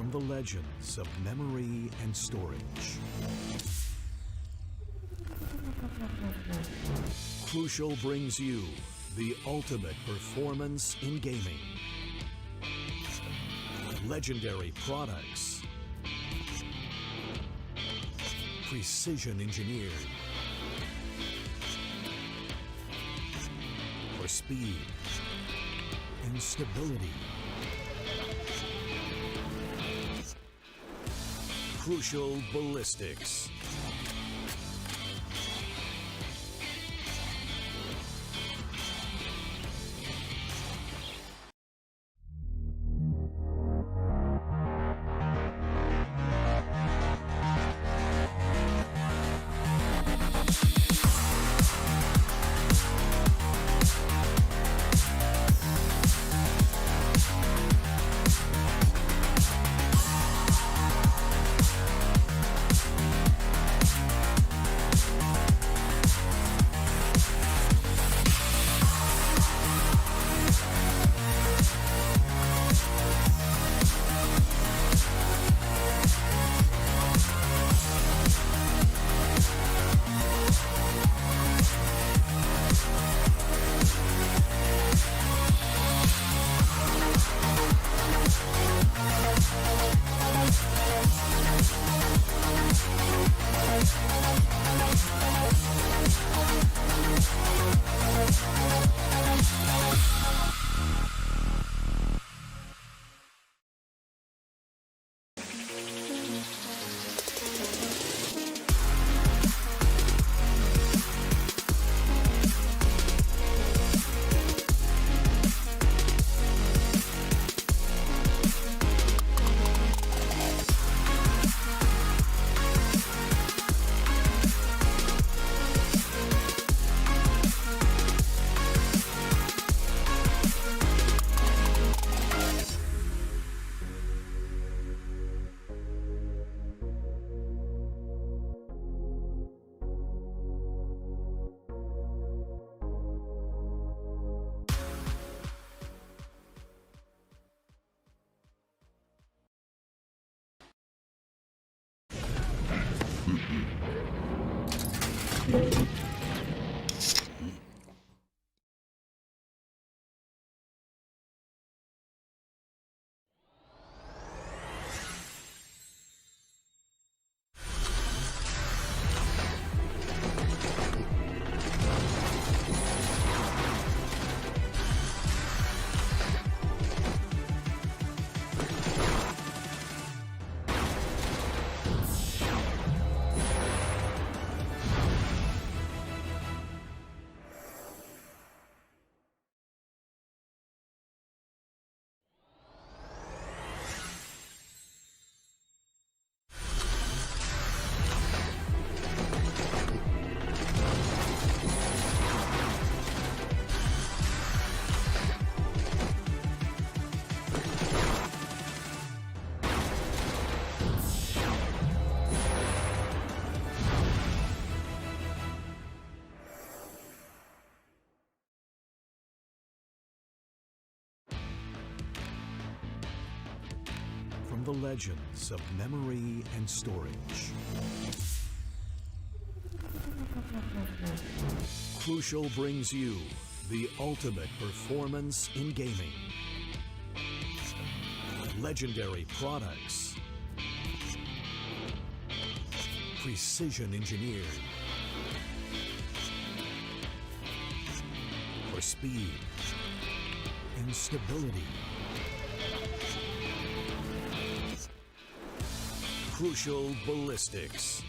From the legends of memory and storage. Crucial brings you the ultimate performance in gaming. Legendary products. Precision engineered. For speed and stability. Crucial ballistics. From the legends of memory and storage, Crucial brings you the ultimate performance in gaming. Legendary products, precision engineered for speed and stability. Crucial Ballistics.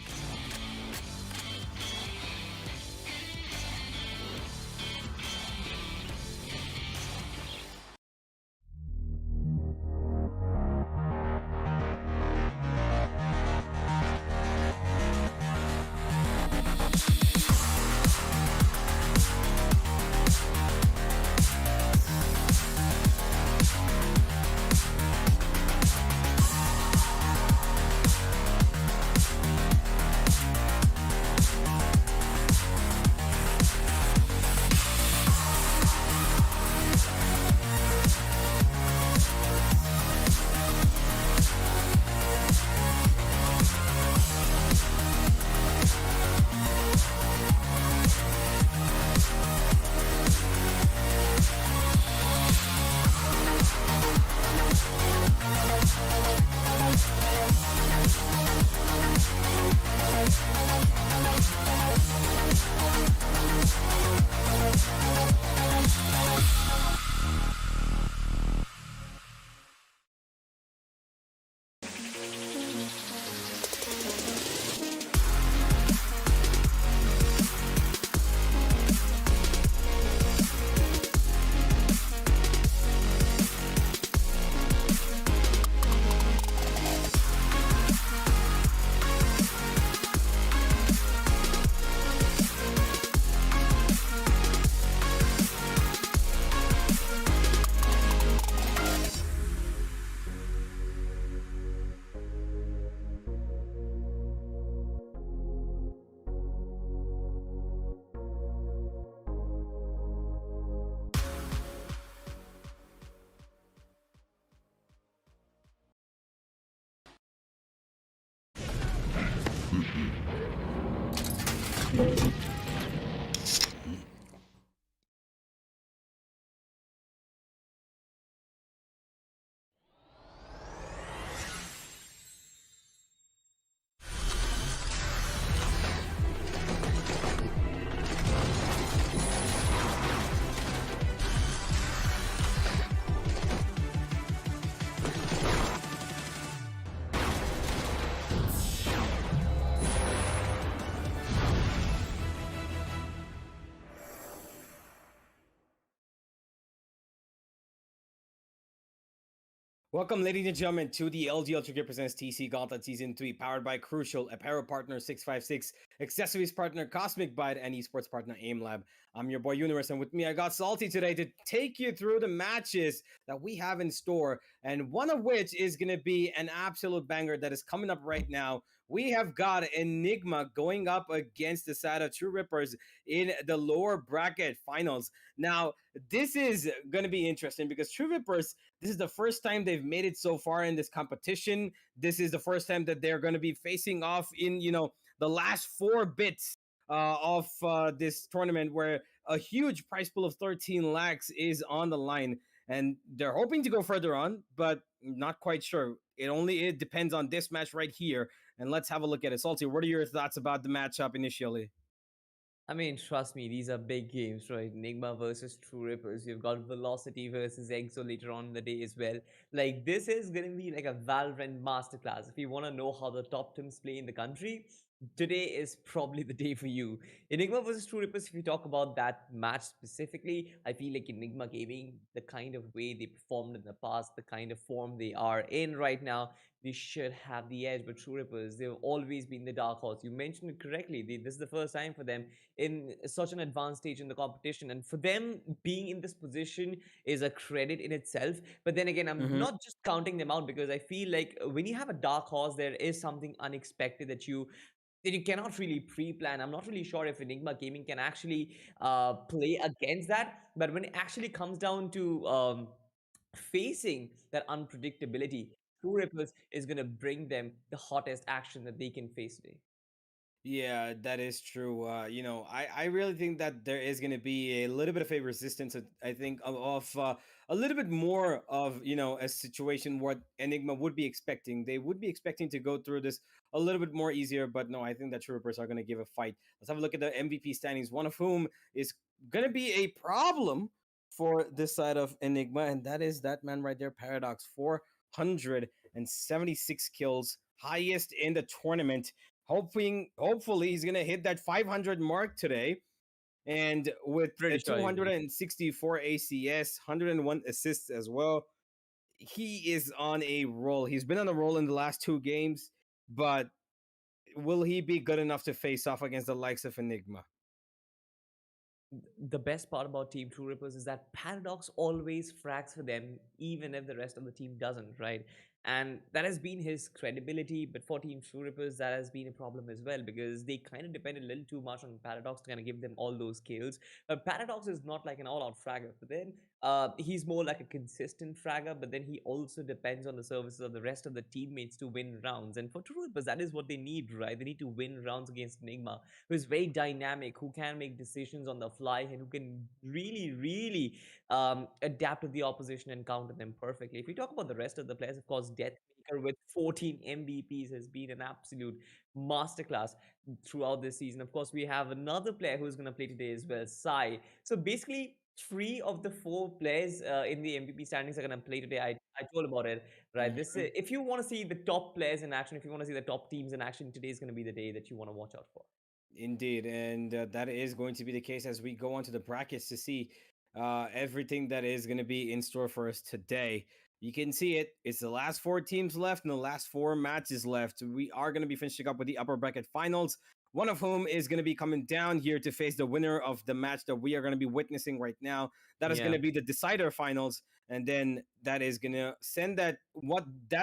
Welcome, ladies and gentlemen, to the LG Ultragear presents Tec Gauntlet Season 3, powered by Crucial, apparel partner 656, accessories partner Cosmic Byte, and esports partner Aimlab. I'm your boy Universe, and with me I got Salty today to take you through the matches that we have in store, and one of which is going to be an absolute banger that is coming up right now. We have got Enigma going up against the side of True Rippers in the lower bracket finals. Now, this is going to be interesting because True Rippers, this is the first time they've made it so far in this competition. This is the first time that they're going to be facing off in, the last 4 bits of this tournament, where a huge prize pool of 13 lakhs is on the line, and they're hoping to go further on, but not quite sure. It depends on this match right here, and let's have a look at it. Salty, what are your thoughts about the matchup initially? I mean, trust me, these are big games, right? Enigma versus True Rippers. You've got Velocity versus EXO later on in the day as well. Like, this is going to be like a Valorant masterclass. If you want to know how the top teams play in the country, today is probably the day for you. Enigma versus True Rippers, if you talk about that match specifically, I feel like Enigma Gaming, the kind of way they performed in the past, the kind of form they are in right now, they should have the edge. But True Rippers, they've always been the dark horse. You mentioned it correctly. This is the first time for them in such an advanced stage in the competition, and for them being in this position is a credit in itself. But then again, I'm Mm-hmm. not just counting them out, because I feel like when you have a dark horse, there is something unexpected that you cannot really pre-plan. I'm not really sure if Enigma Gaming can actually play against that, but when it actually comes down to facing that unpredictability, True Rippers is going to bring them the hottest action that they can face today. Yeah, that is true. I really think that there is going to be a little bit of a resistance. I think of a little bit more of a situation what Enigma would be expecting. They would be expecting to go through this a little bit more easier, but no, I think that Troopers are going to give a fight. Let's have a look at the MVP standings. One of whom is going to be a problem for this side of Enigma, and that is that man right there, Paradox. 476 kills, highest in the tournament. Hopefully he's gonna hit that 500 mark today, and with Pretty a sure he will. 264 ACS, 101 assists as well. He is on a roll. He's been on a roll in the last two games, but will he be good enough to face off against the likes of Enigma? The best part about Team True Rippers is that Paradox always frags for them, even if the rest of the team doesn't, right? And that has been his credibility. But for Team True Rippers, that has been a problem as well, because they kind of depend a little too much on Paradox to kind of give them all those kills. But Paradox is not like an all-out fragger. But then he's more like a consistent fragger. But then he also depends on the services of the rest of the teammates to win rounds. And for True Rippers, that is what they need, right? They need to win rounds against Enigma, who is very dynamic, who can make decisions on the fly, and who can really, really adapt to the opposition and counter them perfectly. If we talk about the rest of the players, of course, Deathmaker with 14 MVPs has been an absolute masterclass throughout this season. Of course, we have another player who's going to play today as well, Sai. So basically, three of the four players in the MVP standings are going to play today. I told about it, right? This Mhm. if you want to see the top players in action, if you want to see the top teams in action, today is going to be the day that you want to watch out for. Indeed, and that is going to be the case as we go on to the brackets to see everything that is going to be in store for us today. You can see it. It's the last four teams left and the last four matches left. We are going to be finishing up with the upper bracket finals, one of whom is going to be coming down here to face the winner of the match that we are going to be witnessing right now. That is going Yeah. to be the decider finals, and then that is going to send that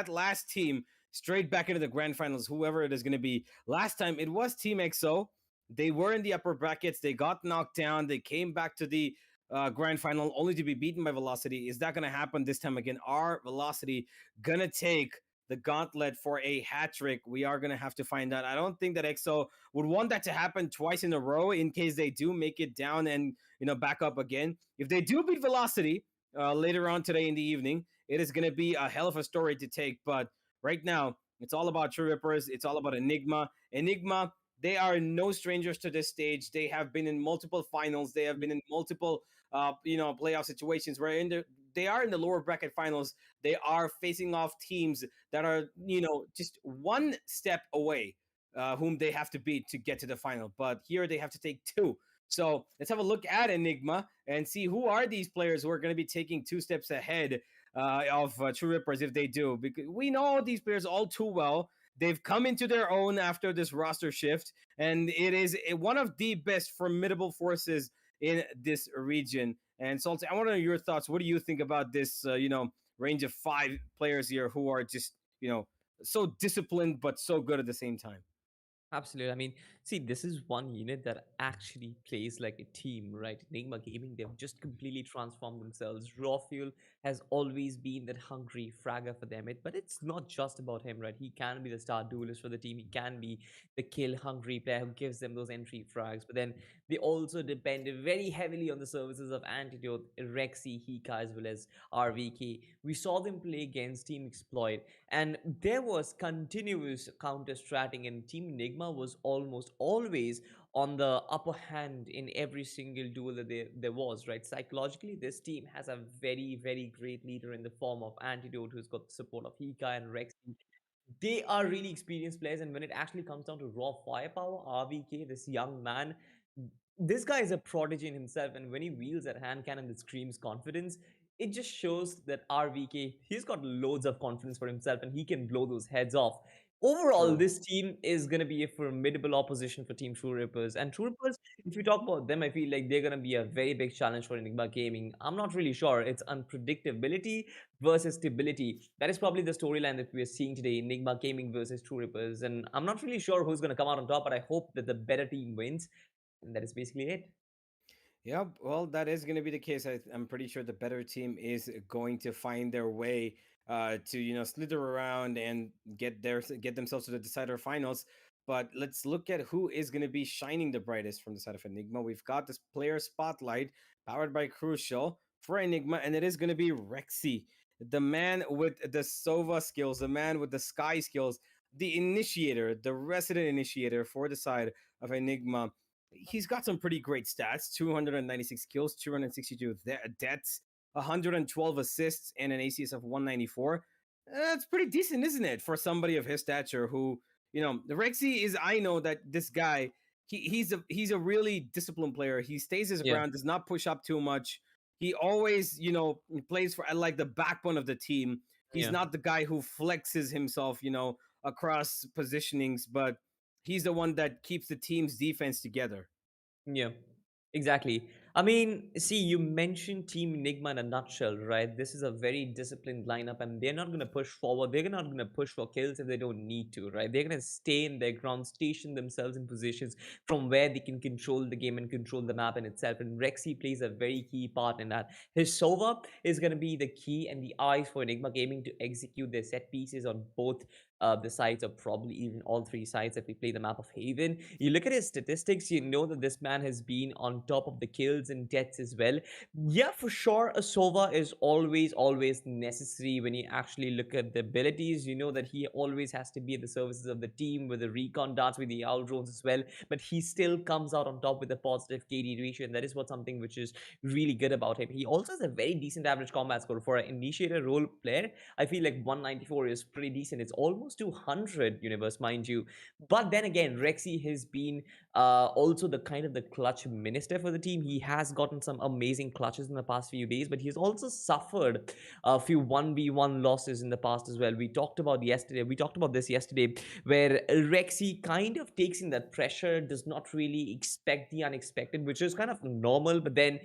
last team straight back into the grand finals, whoever it is going to be. Last time it was TEAMXO. They were in the upper brackets. They got knocked down. They came back to the grand final only to be beaten by Velocity. Is that going to happen this time again? Are Velocity going to take the gauntlet for a hat trick? We are going to have to find out. I don't think that EXO would want that to happen twice in a row in case they do make it down and back up again. If they do beat Velocity later on today in the evening, it is going to be a hell of a story to take. But right now, it's all about True Rippers. It's all about Enigma. Enigma, they are no strangers to this stage. They have been in multiple finals. They have been in multiple, playoff situations where they are in the lower bracket finals. They are facing off teams that are, just one step away, whom they have to beat to get to the final. But here they have to take two. So let's have a look at Enigma and see who are these players who are going to be taking two steps ahead of True Rippers if they do. Because we know these players all too well. They've come into their own after this roster shift, and it is one of the best formidable forces in this region. And Salty, I want to know your thoughts. What do you think about this, range of five players here who are just, so disciplined but so good at the same time? Absolutely. I mean, See, this is one unit that actually plays like a team, right? Enigma Gaming, they've just completely transformed themselves. Raw Fuel has always been that hungry fragger for them. But it's not just about him, right? He can be the star duelist for the team. He can be the kill hungry player who gives them those entry frags. But then they also depend very heavily on the services of Antidote, Rexi, Hika, as well as RVK. We saw them play against Team Exploit, and there was continuous counter stratting, and Team Enigma was almost always on the upper hand in every single duel that there was, right? Psychologically, this team has a very, very great leader in the form of Antidote, who's got the support of Hika and Rexy. They are really experienced players, and when it actually comes down to raw firepower, RVK, this young man, this guy is a prodigy in himself, and when he wields that hand cannon that screams confidence, it just shows that RVK, he's got loads of confidence for himself and he can blow those heads off. Overall, True. this team is going to be a formidable opposition for Team True Rippers. And True Rippers, if you talk about them, I feel like they're going to be a very big challenge for Enigma Gaming. I'm not really sure. It's unpredictability versus stability. That is probably the storyline that we are seeing today, Enigma Gaming versus True Rippers. And I'm not really sure who's going to come out on top, but I hope that the better team wins. And that is basically it. Yeah, well, that is going to be the case. I'm pretty sure the better team is going to find their way to slither around and get themselves to the decider finals. But let's look at who is going to be shining the brightest from the side of Enigma. We've got this player spotlight powered by Crucial for Enigma, and it is going to be Rexy, the man with the Sova skills, the man with the Sky skills, the initiator, the resident initiator for the side of Enigma. He's got some pretty great stats: 296 kills, 262 deaths, 112 assists, and an ACS of 194. That's pretty decent, isn't it, for somebody of his stature? Who, the Rexy is. I know that this guy, he's a really disciplined player. He stays his Yeah. ground, does not push up too much. He always, plays for like the backbone of the team. He's Yeah. not the guy who flexes himself, across positionings, but he's the one that keeps the team's defense together. Yeah, exactly. I mean, see, you mentioned Team Enigma in a nutshell, right? This is a very disciplined lineup, and they're not going to push forward. They're not going to push for kills if they don't need to, right? They're going to stay in their ground, station themselves in positions from where they can control the game and control the map in itself. And Rexy plays a very key part in that. His Sova is going to be the key and the eyes for Enigma Gaming to execute their set pieces on both the sides, or probably even all three sides if we play the map of Haven. You look at his statistics, you know that this man has been on top of the kills and deaths as well. Yeah, for sure, a Sova is always necessary when you actually look at the abilities. You know that he always has to be at the services of the team with the recon darts, with the owl drones as well, but he still comes out on top with a positive KD ratio, and that is what something which is really good about him. He also has a very decent average combat score for an initiator role player. I feel like 194 is pretty decent. It's almost 200 universe, mind you. But then again, Rexy has been also the kind of the clutch minister for the team. He has gotten some amazing clutches in the past few days, but he's also suffered a few 1v1 losses in the past as well. We talked about this yesterday, where Rexy kind of takes in that pressure, does not really expect the unexpected, which is kind of normal, but then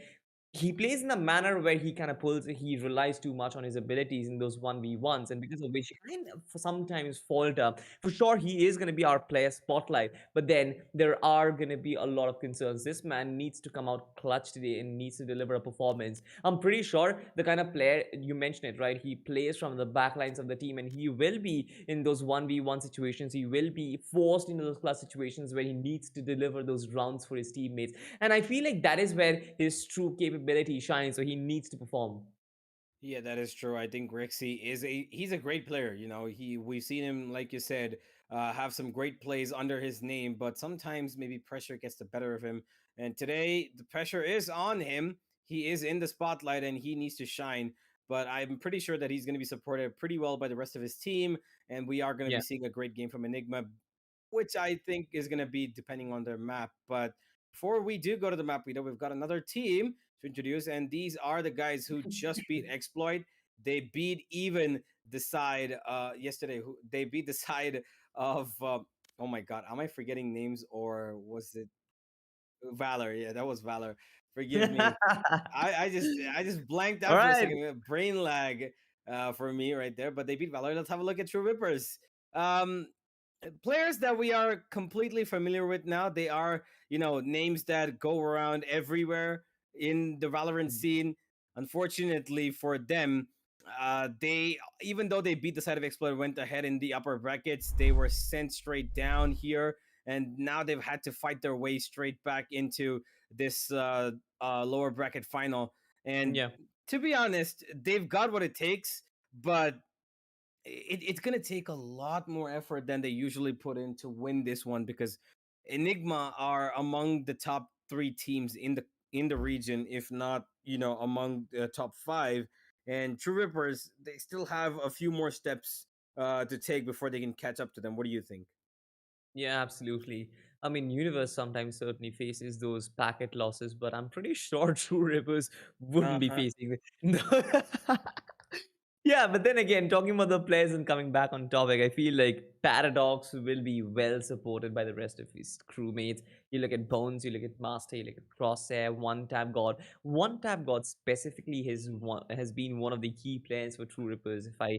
he plays in a manner where he relies too much on his abilities in those 1v1s, and because of which he kind of sometimes falter. For sure, he is going to be our player spotlight, but then there are going to be a lot of concerns. This man needs to come out clutch today and needs to deliver a performance. I'm pretty sure the kind of player, you mentioned it, right? He plays from the back lines of the team, and he will be in those 1v1 situations. He will be forced into those clutch situations where he needs to deliver those rounds for his teammates. And I feel like that is where his true capability shines. So he needs to perform. Yeah, that is true. I think Rexy he's a great player. We've seen him, like you said, have some great plays under his name, but sometimes maybe pressure gets the better of him. And today the pressure is on him. He is in the spotlight and he needs to shine. But I'm pretty sure that he's going to be supported pretty well by the rest of his team, and we are going to Yeah. be seeing a great game from Enigma, which I think is going to be depending on their map. But before we do go to the map, we've got another team to introduce, and these are the guys who just beat Exploit. They beat even the side yesterday. Who they beat the side of? Oh my God, am I forgetting names or was it Valor? Yeah, that was Valor. Forgive me. I just blanked All out for a right. second. Brain lag for me right there. But they beat Valor. Let's have a look at True Rippers. Um, players that we are completely familiar with now. They are, names that go around everywhere in the Valorant Mm. scene. Unfortunately for them, they even though they beat the side of Exploit, went ahead in the upper brackets, they were sent straight down here, and now they've had to fight their way straight back into this lower bracket final. And Yeah. to be honest, they've got what it takes, but it's gonna take a lot more effort than they usually put in to win this one, because Enigma are among the top three teams in the region, if not among the top five. And True Rippers, they still have a few more steps to take before they can catch up to them. What do you think? Yeah, absolutely. I mean, Universe sometimes certainly faces those packet losses, but I'm pretty sure True Rippers wouldn't be Uh-huh. facing it. Yeah, but then again, talking about the players and coming back on topic, I feel like Paradox will be well supported by the rest of his crewmates. You look at Bones, you look at Master, you look at Crosshair, One Tap God. One Tap God specifically has been one of the key players for True Rippers. If I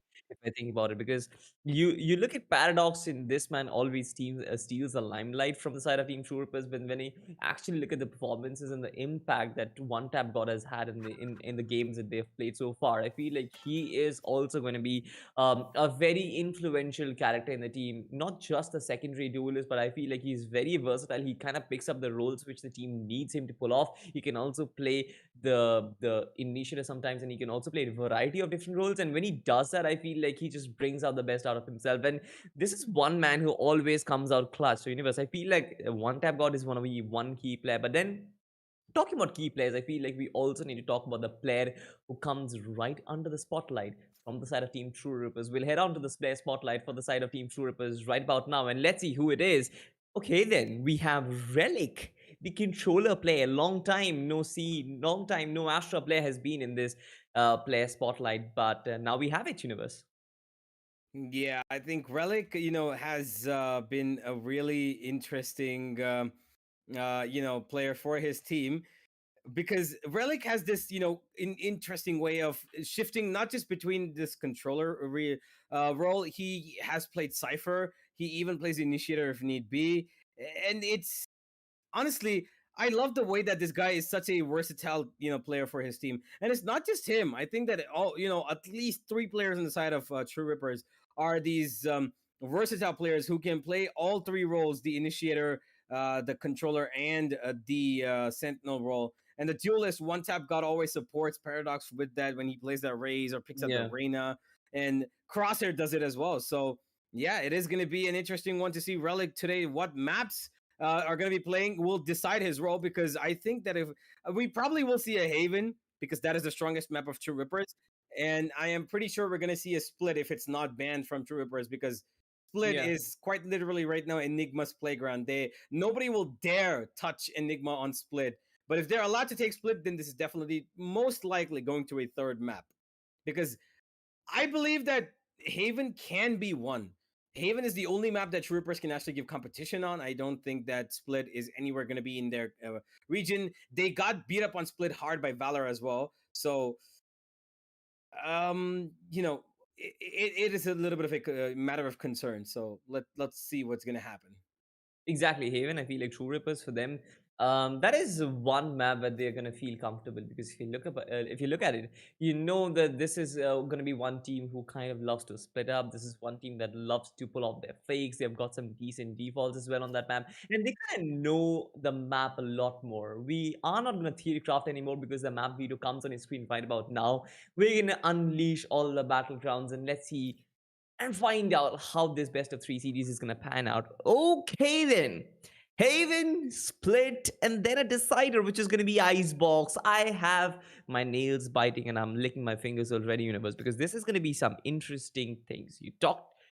think about it, because you look at Paradox, in this man always steals the limelight from the side of Team True Rippers, but when you actually look at the performances and the impact that One Tap God has had in the games that they've played so far, I feel like he is also going to be a very influential character in the team. Not just a secondary duelist, but I feel like he's very versatile. He kind of picks up the roles which the team needs him to pull off. He can also play the initiative sometimes, and he can also play a variety of different roles. And when he does that, I feel like he just brings out the best out of himself. And this is one man who always comes out clutch. So Universe, I feel like One Tap God is one of the one key player. But then talking about key players, I feel like we also need to talk about the player who comes right under the spotlight from the side of Team True Rippers. We'll head on to this player spotlight for the side of Team True Rippers right about now, and let's see who it is. Okay, then we have Relic, the controller player. Long time no Astra player has been in this player spotlight, but now we have it, Universe. Yeah, I think Relic, has been a really interesting, player for his team, because Relic has this, interesting way of shifting not just between this controller role. He has played Cypher. He even plays Initiator if need be, and it's honestly, I love the way that this guy is such a versatile, player for his team. And it's not just him. I think that all, at least three players on the side of True Rippers are these versatile players who can play all three roles: the initiator, the controller, and the sentinel role. And the duelist One Tap God always supports Paradox with that when he plays that Raze or picks up the Yeah. Reyna. And Crosshair does it as well. So yeah, it is going to be an interesting one to see Relic today. What maps are going to be playing will decide his role, because I think that if we probably will see a Haven, because that is the strongest map of True Rippers, and I am pretty sure we're going to see a Split if it's not banned from True Rippers, because Split Yeah. is quite literally right now Enigma's playground. Nobody will dare touch Enigma on Split, but if they're allowed to take Split, then this is definitely most likely going to a third map, because I believe that Haven can be won. Haven is the only map that Troopers can actually give competition on. I don't think that Split is anywhere going to be in their region. They got beat up on Split hard by Valor as well. So, it is a little bit of a matter of concern. So let's see what's going to happen. Exactly, Haven. I feel like True Rippers for them, that is one map where they're gonna feel comfortable, because if you look at it, you know that this is gonna be one team who kind of loves to split up. This is one team that loves to pull off their fakes. They've got some decent defaults as well on that map, and they kind of know the map a lot more. We are not gonna theory craft anymore, because the map video comes on your screen right about now. We're gonna unleash all the battlegrounds, and let's see and find out how this best of three series is going to pan out. Okay, then. Haven, Split, and then a decider, which is going to be Icebox. I have my nails biting and I'm licking my fingers already, Universe, because this is going to be some interesting things.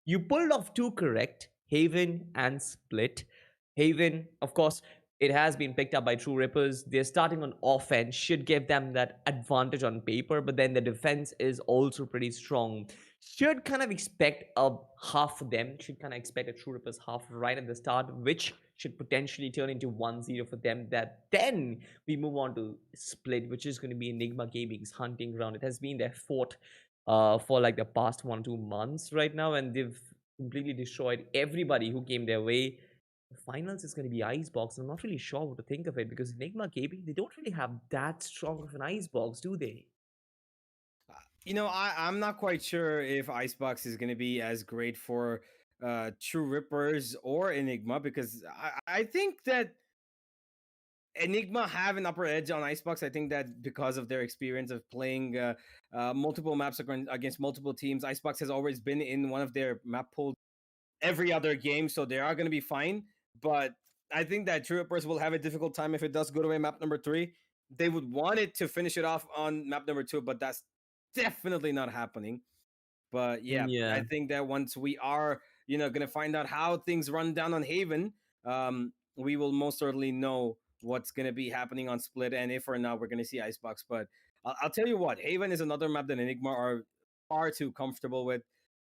You pulled off two correct, Haven and Split. Haven, of course, it has been picked up by True Rippers. They're starting on offense, should give them that advantage on paper, but then the defense is also pretty strong. Should kind of expect a half for them, should kind of expect a True Rippers half right at the start, which should potentially turn into 1-0 for them. That then we move on to Split, which is going to be Enigma Gaming's hunting ground. It has been their fort for like the past 1 2 months right now, and they've completely destroyed everybody who came their way. The finals is going to be Icebox. I'm not really sure what to think of it because Enigma Gaming, they don't really have that strong of an Icebox, do they? I'm not quite sure if Icebox is going to be as great for True Rippers or Enigma, because I think that Enigma have an upper edge on Icebox. I think that because of their experience of playing multiple maps against multiple teams, Icebox has always been in one of their map pools every other game, so they are going to be fine. But I think that True Rippers will have a difficult time if it does go to a map number 3. They would want it to finish it off on map number 2, but that's definitely not happening. But yeah, I Yeah. think that once we are, going to find out how things run down on Haven, we will most certainly know what's going to be happening on Split, and if or not we're going to see Icebox. But I'll tell you what, Haven is another map that Enigma are far too comfortable with.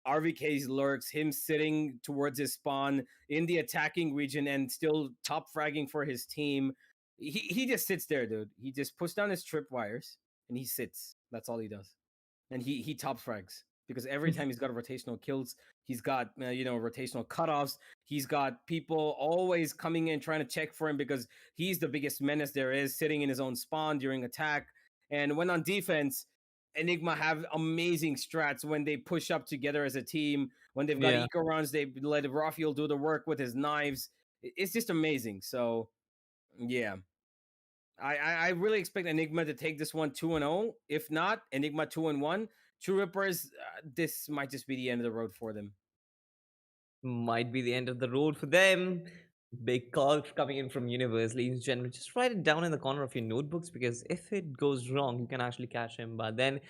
RVK's lurks, him sitting towards his spawn in the attacking region and still top fragging for his team. He just sits there, dude. He just puts down his tripwires and he sits. That's all he does, and he top frags because every time he's got rotational kills, he's got rotational cutoffs. He's got people always coming in trying to check for him because he's the biggest menace there is, sitting in his own spawn during attack. And when on defense, Enigma have amazing strats when they push up together as a team. When they've got Yeah. eco runs, they let Raphael do the work with his knives. It's just amazing. So yeah, I really expect Enigma to take this one 2-0. If not, Enigma 2-1. True Rippers, this might just be the end of the road for them. Might be the end of the road for them. Big call coming in from Universe, ladies and gentlemen. Just write it down in the corner of your notebooks because if it goes wrong, you can actually catch him. But then,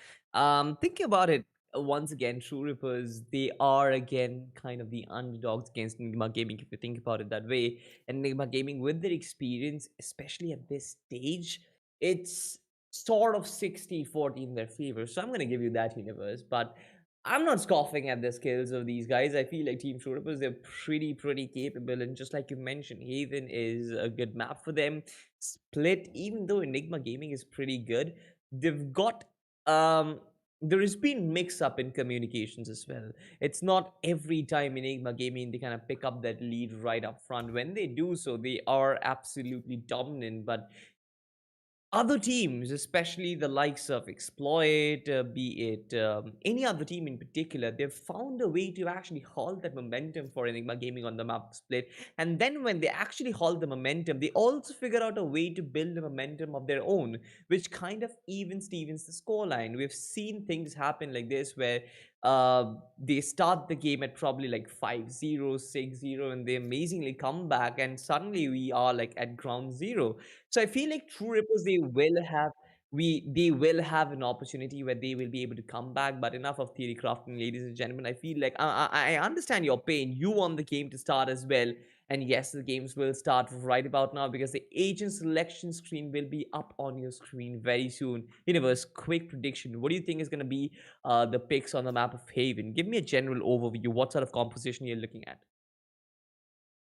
thinking about it once again, True Rippers, they are again kind of the underdogs against Enigma Gaming, if you think about it that way. And Enigma Gaming, with their experience, especially at this stage, it's sort of 60-40 in their favor. So I'm going to give you that, Universe. But I'm not scoffing at the skills of these guys. I feel like Team Showrippers, they're pretty capable. And just like you mentioned, Haven is a good map for them. Split, even though Enigma Gaming is pretty good, they've got there has been mix up in communications as well. It's not every time Enigma Gaming they kind of pick up that lead right up front. When they do so, they are absolutely dominant. But other teams, especially the likes of Exploit, be it any other team in particular, they've found a way to actually halt that momentum for Enigma Gaming on the map Split. And then when they actually halt the momentum, they also figure out a way to build a momentum of their own, which kind of evens Stevens the scoreline. We've seen things happen like this where they start the game at probably like 5-0, 6-0, and they amazingly come back, and suddenly we are like at ground zero. So I feel like True Rippers they will have an opportunity where they will be able to come back. But enough of theory crafting, ladies and gentlemen. I feel like I understand your pain. You want the game to start as well, and yes, the games will start right about now because the agent selection screen will be up on your screen very soon. Universe, quick prediction. What do you think is going to be the picks on the map of Haven? Give me a general overview. What sort of composition you're looking at?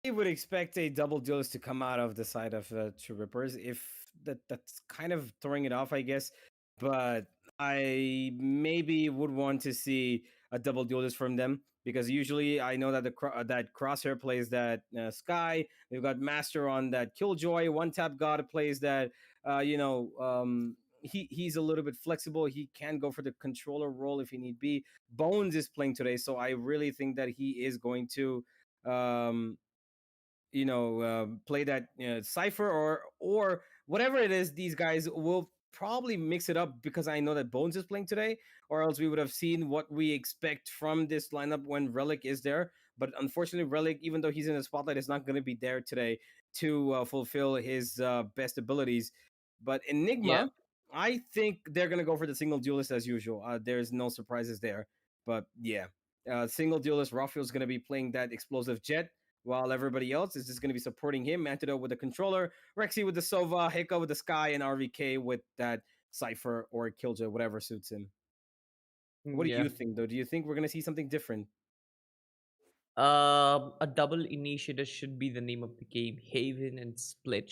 I would expect a double duelist to come out of the side of True Rippers. If that's kind of throwing it off, I guess. But I maybe would want to see a double duelist from them because usually I know that that Crosshair plays that Sky. We've got Master on that Killjoy. One Tap God plays that. He's a little bit flexible. He can go for the controller role if he need be. Bones is playing today, so I really think that he is going to. Um, play that cipher or whatever it is. These guys will probably mix it up because I know that Bones is playing today, or else we would have seen what we expect from this lineup when Relic is there. But unfortunately, Relic, even though he's in the spotlight, is not going to be there today to fulfill his best abilities. But Yeah. Enigma, I think they're going to go for the single duelist as usual. There's no surprises there. But yeah, single duelist, Raphael's going to be playing that explosive jet while everybody else is just going to be supporting him. Antidote with the controller, Rexi with the Sova, Hika with the Sky, and RVK with that Cypher or Killjoy, whatever suits him. What do Yeah. you think, though? Do you think we're going to see something different? A double initiator should be the name of the game. Haven and Split.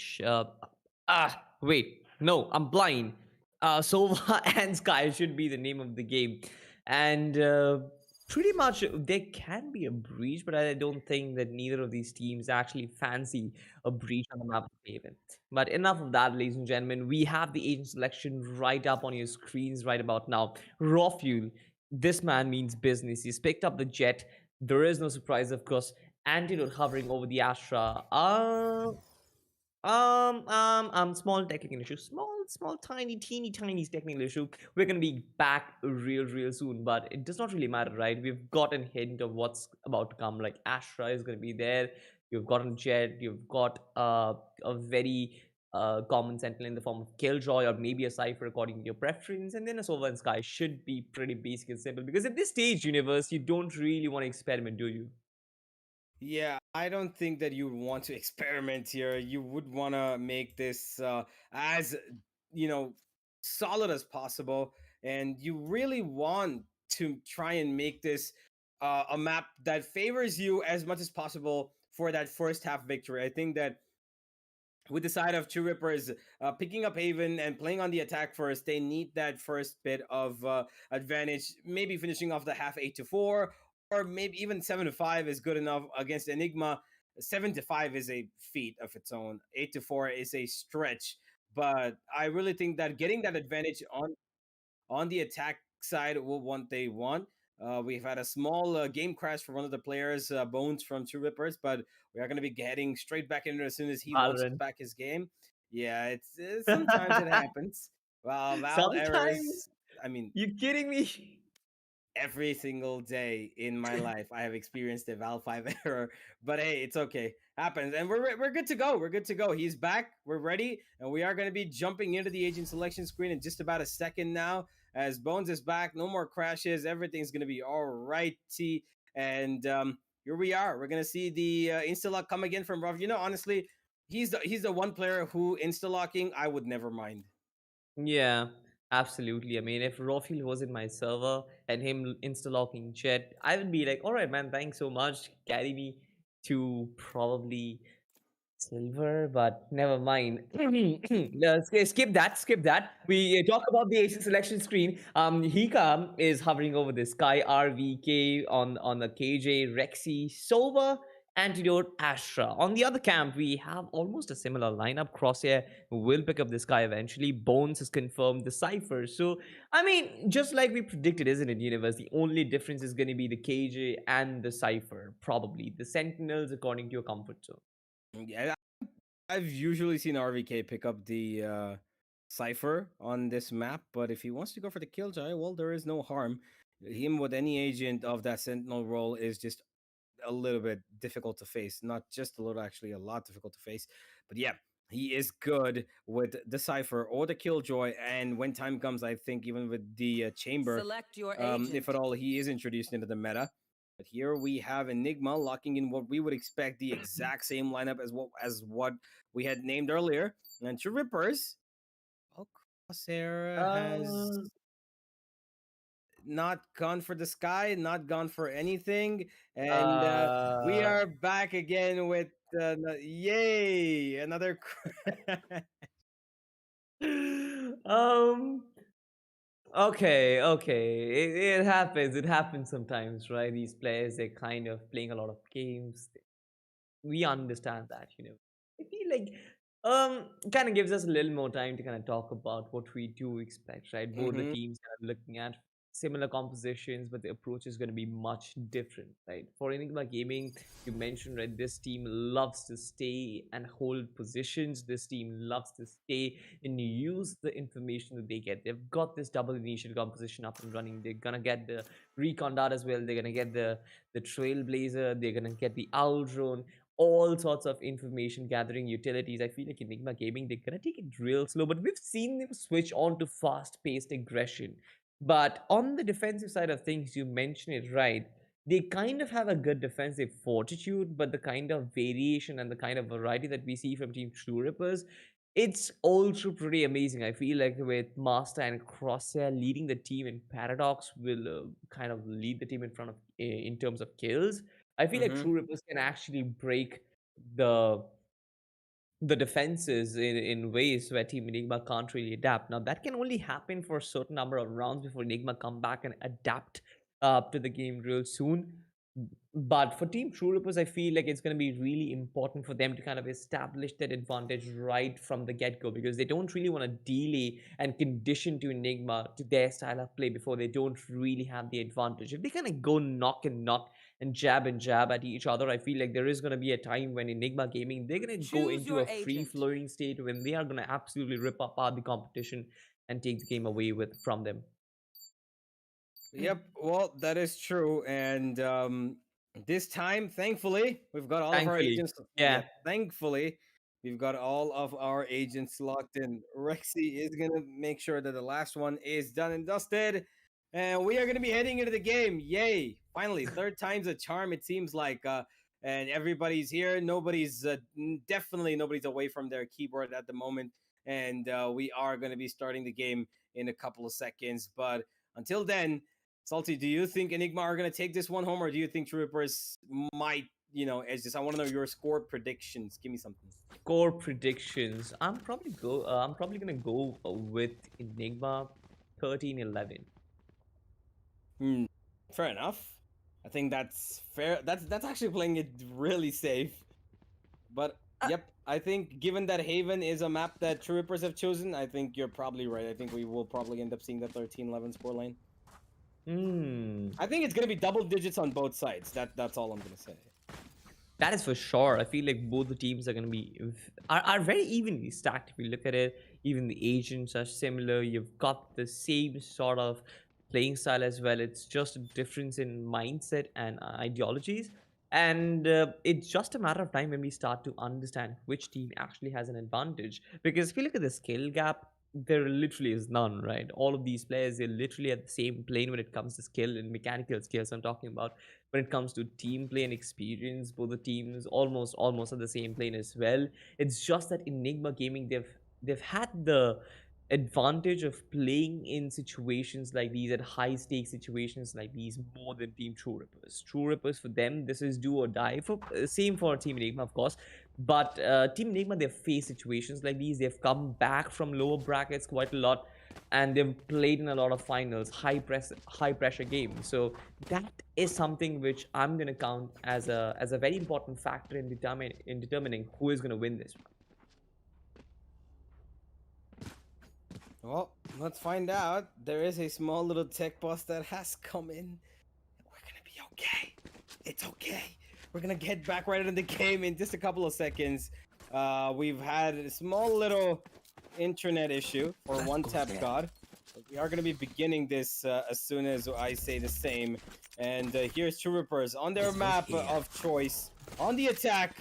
Wait, no, I'm blind. Sova and Sky should be the name of the game, and Pretty much, there can be a breach, but I don't think that neither of these teams actually fancy a breach on the map of Haven. But enough of that, ladies and gentlemen. We have the agent selection right up on your screens right about now. Raw Fuel. This man means business. He's picked up the jet. There is no surprise, of course. Antidote hovering over the Astra. Small technical issue. Small, tiny, teeny, tiny technical issue. We're gonna be back real soon, but it does not really matter, right? We've got a hint of what's about to come. Like Astra is gonna be there. You've got a jet. You've got a very common sentinel in the form of Killjoy, or maybe a Cypher according to your preference, and then a Sova and Sky should be pretty basic and simple. Because at this stage, universe, you don't really want to experiment, do you? Yeah, I don't think that you would want to experiment here. You would want to make this as, you know, solid as possible. And you really want to try and make this a map that favors you as much as possible for that first half victory. I think that with the side of True Rippers picking up Haven and playing on the attack first, they need that first bit of advantage. Maybe finishing off the half 8-4, or maybe even 7-5 is good enough against Enigma. 7-5 is a feat of its own. 8-4 is a stretch, but I really think that getting that advantage on the attack side will what they want. We've had a small game crash for one of the players, Bones from True Rippers, but we are going to be getting straight back into it as soon as he loads Valorant. back his game. Yeah, it's sometimes it happens. Well, Val Sometimes. errors. I mean, You kidding me? every single day in my life I have experienced a Val 5 error, but hey, it's okay. Happens, and we're good to go. We're good to go. He's back. We're ready, and we are going to be jumping into the agent selection screen in just about a second now. As Bones is back, no more crashes. Everything's going to be all righty, and here we are. We're going to see the insta lock come again from Ruff. Honestly, he's the one player who insta locking I would never mind. Yeah, absolutely. I mean, if Rafiel was in my server and him insta-locking chat, I would be like, all right, man, thanks so much. Carry me to probably silver, but never mind. Skip that. Skip that. We talk about the Asian selection screen. Hika is hovering over the sky. RVK on the KJ, Rexi, Sova, Antidote, Astra. On the other camp, we have almost a similar lineup. Crosshair will pick up this guy eventually. Bones has confirmed the Cypher. So, I mean, just like we predicted, isn't it, Universe? The only difference is going to be the KJ and the Cypher, probably. The Sentinels, according to your comfort zone. Yeah, I've usually seen RVK pick up the cipher on this map, but if he wants to go for the killjoy, well, there is no harm. Him with any agent of that sentinel role is just a little bit difficult to face. Not just a little, actually, a lot difficult to face. But yeah, he is good with the cipher or the killjoy, and when time comes, I think even with the chamber, Select your if agent. at all he is introduced into the meta. But here we have Enigma locking in what we would expect the exact same lineup as what we had named earlier. And to Rippers, well, Crosshair has Uh, not gone for the sky, not gone for anything, and we uh, are back again with yay another. um, okay. It happens. It happens sometimes, right? These players, they're kind of playing a lot of games. We understand that, I feel like kind of gives us a little more time to kind of talk about what we do expect, right? Both the Hmm. teams are looking at similar compositions, but the approach is going to be much different, right? For Enigma Gaming, you mentioned, right, this team loves to stay and hold positions. This team loves to stay and use the information that they get. They've got this double initial composition up and running. They're gonna get the recon dart as well. They're gonna get the trailblazer. They're gonna get the owl drone, all sorts of information gathering utilities. I feel like Enigma Gaming, they're gonna take it real slow, but we've seen them switch on to fast-paced aggression. But on the defensive side of things, you mentioned it right. They kind of have a good defensive fortitude, but the kind of variation and the kind of variety that we see from Team True Rippers, it's also pretty amazing. I feel like with Master and Crosshair leading the team, and Paradox will kind of lead the team in front of in terms of kills. I feel like Hmm. True Rippers can actually break the the defenses in ways where Team Enigma can't really adapt. Now that can only happen for a certain number of rounds before Enigma come back and adapt up to the game real soon. But for Team True Rippers, I feel like it's going to be really important for them to kind of establish that advantage right from the get-go, because they don't really want to delay and condition to Enigma to their style of play before they don't really have the advantage. If they kind of go knock and jab at each other, I feel like there is going to be a time when Enigma Gaming, they're going to go Choose into your a agent. free-flowing state when they are going to absolutely rip apart the competition and take the game away from them. Yep, well, that is true. And this time, thankfully, we've got all of our Thankfully, agents. yeah. Yeah, thankfully, we've got all of our agents locked in. Rexi is going to make sure that the last one is done and dusted. And we are going to be heading into the game. Yay. Finally, third time's a charm, it seems like. And everybody's here. Definitely nobody's away from their keyboard at the moment. And we are going to be starting the game in a couple of seconds. But until then, Salty, do you think Enigma are going to take this one home, or do you think Troopers might, edge this? I want to know your score predictions. Give me something. Score predictions. I'm probably gonna go with Enigma 13-11. Fair enough. I think that's fair. That's actually playing it really safe. But yep, I think given that Haven is a map that Troopers have chosen, I think you're probably right. I think we will probably end up seeing the 13-11 scoreline. I think it's gonna be double digits on both sides. That's all I'm gonna say. That is for sure. I feel like both the teams are going to be are very evenly stacked. If you look at it, even the agents are similar. You've got the same sort of playing style as well. It's just a difference in mindset and ideologies. And it's just a matter of time when we start to understand which team actually has an advantage. Because if you look at the skill gap, there literally is none, right? All of these players, they're literally at the same plane when it comes to skill and mechanical skills I'm talking about. When it comes to team play and experience, both the teams almost at the same plane as well. It's just that Enigma Gaming, they've had the advantage of playing in situations like these, at high stakes situations like these, more than Team True Rippers. True Rippers, for them, this is do or die. For same for Team Enigma, of course. But Team Enigma, they've faced situations like these. They've come back from lower brackets quite a lot, and they've played in a lot of finals, high pressure games. So that is something which I'm gonna count as a very important factor in determining who is gonna win this one. Well, let's find out. There is a small little tech bust that has come in. We're gonna be okay. It's okay. We're gonna get back right into the game in just a couple of seconds. We've had a small little internet issue for one tap god. We are gonna be beginning this as soon as I say the same. And here's True Rippers on their map of choice on the attack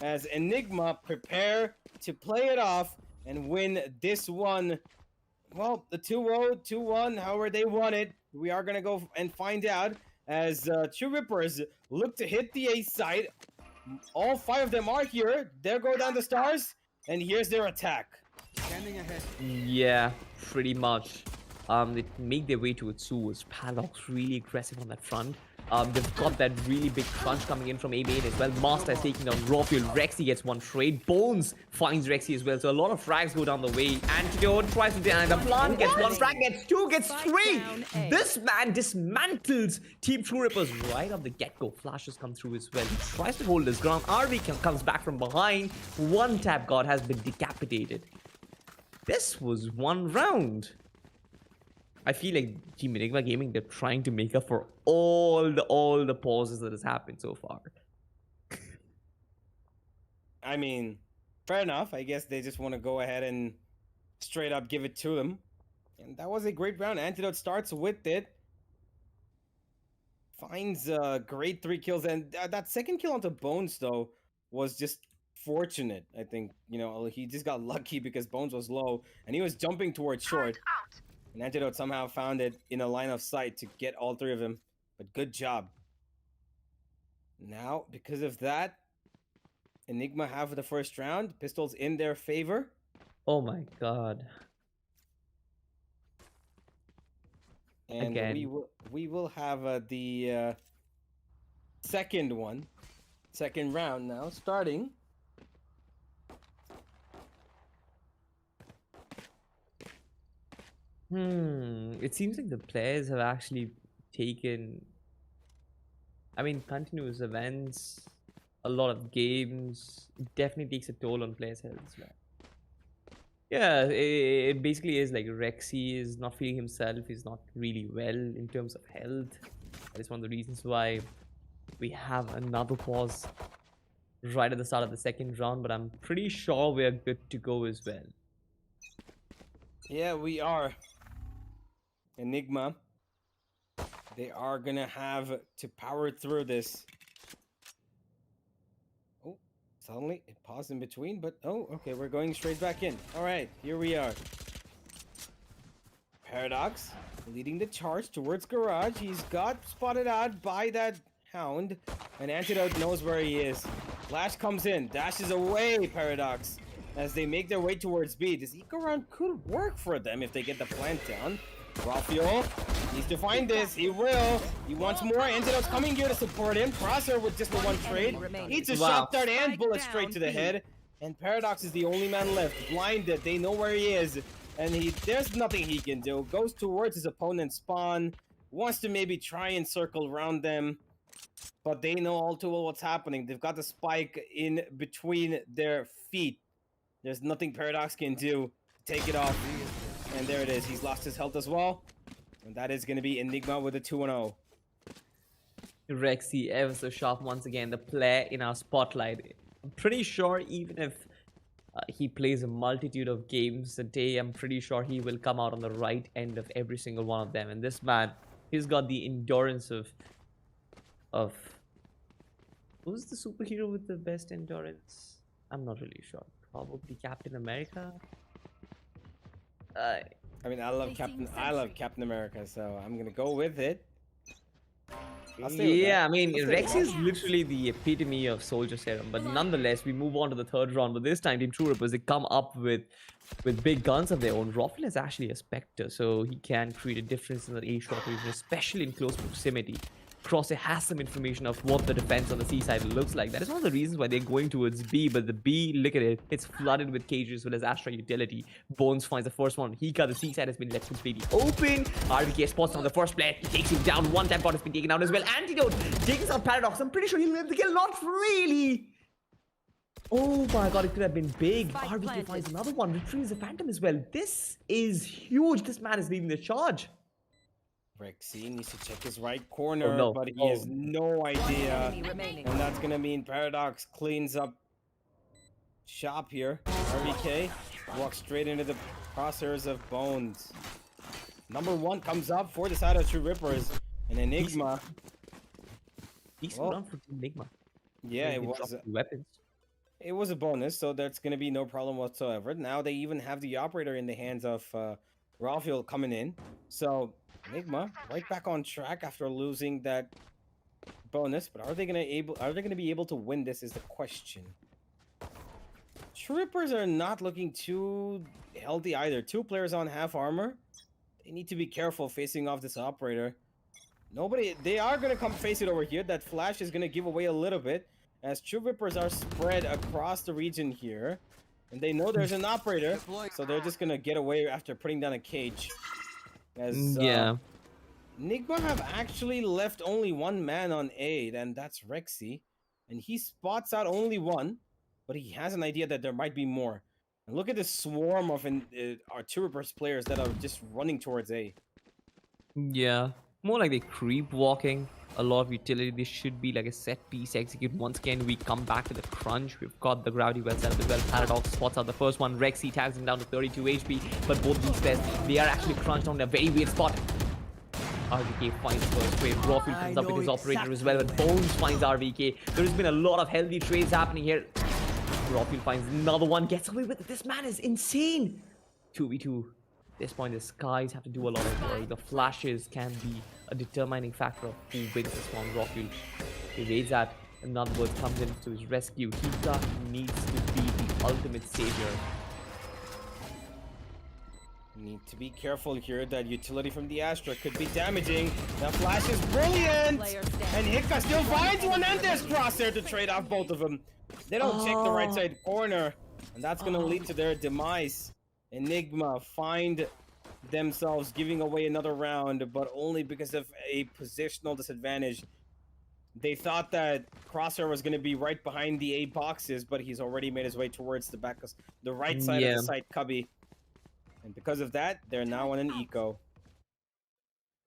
as Enigma prepare to play it off and win this one. Well, the 2-0, 2-1, however they want it. We are going to go and find out as True Rippers look to hit the A site. All 5 of them are here. There go down the stars, and here's their attack. Standing ahead. Yeah, pretty much. They make their way towards sewers. Padlock's really aggressive on that front. They've got that really big crunch coming in from A-Main as well. Master is taking down Rawfield. Rexi gets one trade. Bones finds Rexi as well. So a lot of frags go down the way. Antidote tries to deny the plant. Gets one frag, gets two, gets three. This man dismantles Team True Rippers right off the get-go. Flashes come through as well. He tries to hold his ground. RV comes back from behind. One tap god has been decapitated. This was one round. I feel like Team Enigma Gaming, they're trying to make up for all the pauses that has happened so far. I mean, fair enough. I guess they just want to go ahead and straight up give it to them. And that was a great round. Antidote starts with it. Finds great 3 kills. And that second kill onto Bones, though, was just fortunate. I think, he just got lucky because Bones was low. And he was jumping towards short. And Antidote somehow found it in a line of sight to get all 3 of them. But good job. Now, because of that, Enigma have the first round. Pistols in their favor. Oh my god. And Again. we will have the second round now, starting. It seems like the players have actually taken, I mean, continuous events, a lot of games, it definitely takes a toll on players' health as well. Yeah, it basically is like Rexi is not feeling himself. He's not really well in terms of health. That is one of the reasons why we have another pause right at the start of the second round. But I'm pretty sure we're good to go as well. Yeah, we are. Enigma. They are gonna have to power through this. Oh, suddenly it paused in between, but oh, okay, we're going straight back in. All right, here we are. Paradox leading the charge towards Garage. He's got spotted out by that Hound, and Antidote knows where he is. Flash comes in, dashes away, Paradox, as they make their way towards B. This eco round could work for them if they get the plant down. Raphael needs to find this. He will. He wants more. Antidote's coming here to support him. Crosshair with just the one trade. Eats a shot dart and bullet straight to the head. And Paradox is the only man left. Blinded. They know where he is. And there's nothing he can do. Goes towards his opponent's spawn. Wants to maybe try and circle around them. But they know all too well what's happening. They've got the spike in between their feet. There's nothing Paradox can do to take it off. And there it is. He's lost his health as well. And that is going to be Enigma with a 2-0. Rexi ever so sharp once again. The player in our spotlight. I'm pretty sure even if he plays a multitude of games a day, I'm pretty sure he will come out on the right end of every single one of them. And this man, he's got the endurance of who's the superhero with the best endurance? I'm not really sure. Probably Captain America. I mean, I love Captain America, so I'm gonna go with it. Yeah, I mean, Rexi is literally the epitome of soldier serum, but nonetheless, we move on to the third round. But this time, Team True Rippers, they come up with big guns of their own. Raffle is actually a Spectre, so he can create a difference in the A-shot region, especially in close proximity. Crosshair has some information of what the defense on the C side looks like. That is one of the reasons why they're going towards B, but the B, look at it, it's flooded with cages as well as Astra utility. Bones finds the first one. He got the C side has been left completely open. RVK spots on the first player. He takes him down. One tap bot has been taken out as well. Antidote takes out Paradox. I'm pretty sure he'll live the kill. Not really. Oh my god, it could have been big. RVK finds another one. Retrieves the Phantom as well. This is huge. This man is leading the charge. Rexi needs to check his right corner, but he has no idea. And that's going to mean Paradox cleans up shop here. RVK walks straight into the crosshairs of Bones. Number one comes up for the side of True Rippers. And Enigma. Decent run for Enigma. Yeah, it was. Weapons. It was a bonus, so that's going to be no problem whatsoever. Now they even have the operator in the hands of Raphael coming in. So Enigma right back on track after losing that bonus, but are they gonna be able to win this is the question. Trippers are not looking too healthy either. 2 players on half armor. They need to be careful facing off this operator. They are gonna come face it over here. That flash is gonna give away a little bit as True Rippers are spread across the region here, and they know there's an operator, so they're just gonna get away after putting down a cage. As, Enigma have actually left only one man on A, and that's Rexi. And he spots out only one, but he has an idea that there might be more. And look at this swarm of our True Rippers players that are just running towards A. Yeah, more like they creep walking. A lot of utility. This should be like a set piece execute. Once again, we come back to the crunch. We've got the gravity well set up as well. Paradox spots out the first one. Rexi tags him down to 32 HP. But both these players, they are actually crunched on a very weird spot. RVK finds the first trade. Raffle comes up with his operator as well. But Bones finds RVK. There's been a lot of healthy trades happening here. Raffle finds another one. Gets away with it. This man is insane. 2v2. At this point, the skies have to do a lot of work. The flashes can be a determining factor of who wins this one. Raffle evades that. Another word comes in to his rescue. He needs to be the ultimate savior. Need to be careful here. That utility from the Astra could be damaging. The flash is brilliant! And Hika still finds one, and there's Crosshair to trade off both of them. They don't check the right side corner, and that's going to lead to their demise. Enigma find themselves giving away another round, but only because of a positional disadvantage. They thought that Crosshair was going to be right behind the A boxes, but he's already made his way towards the right side of the site cubby. And because of that, they're now on an eco.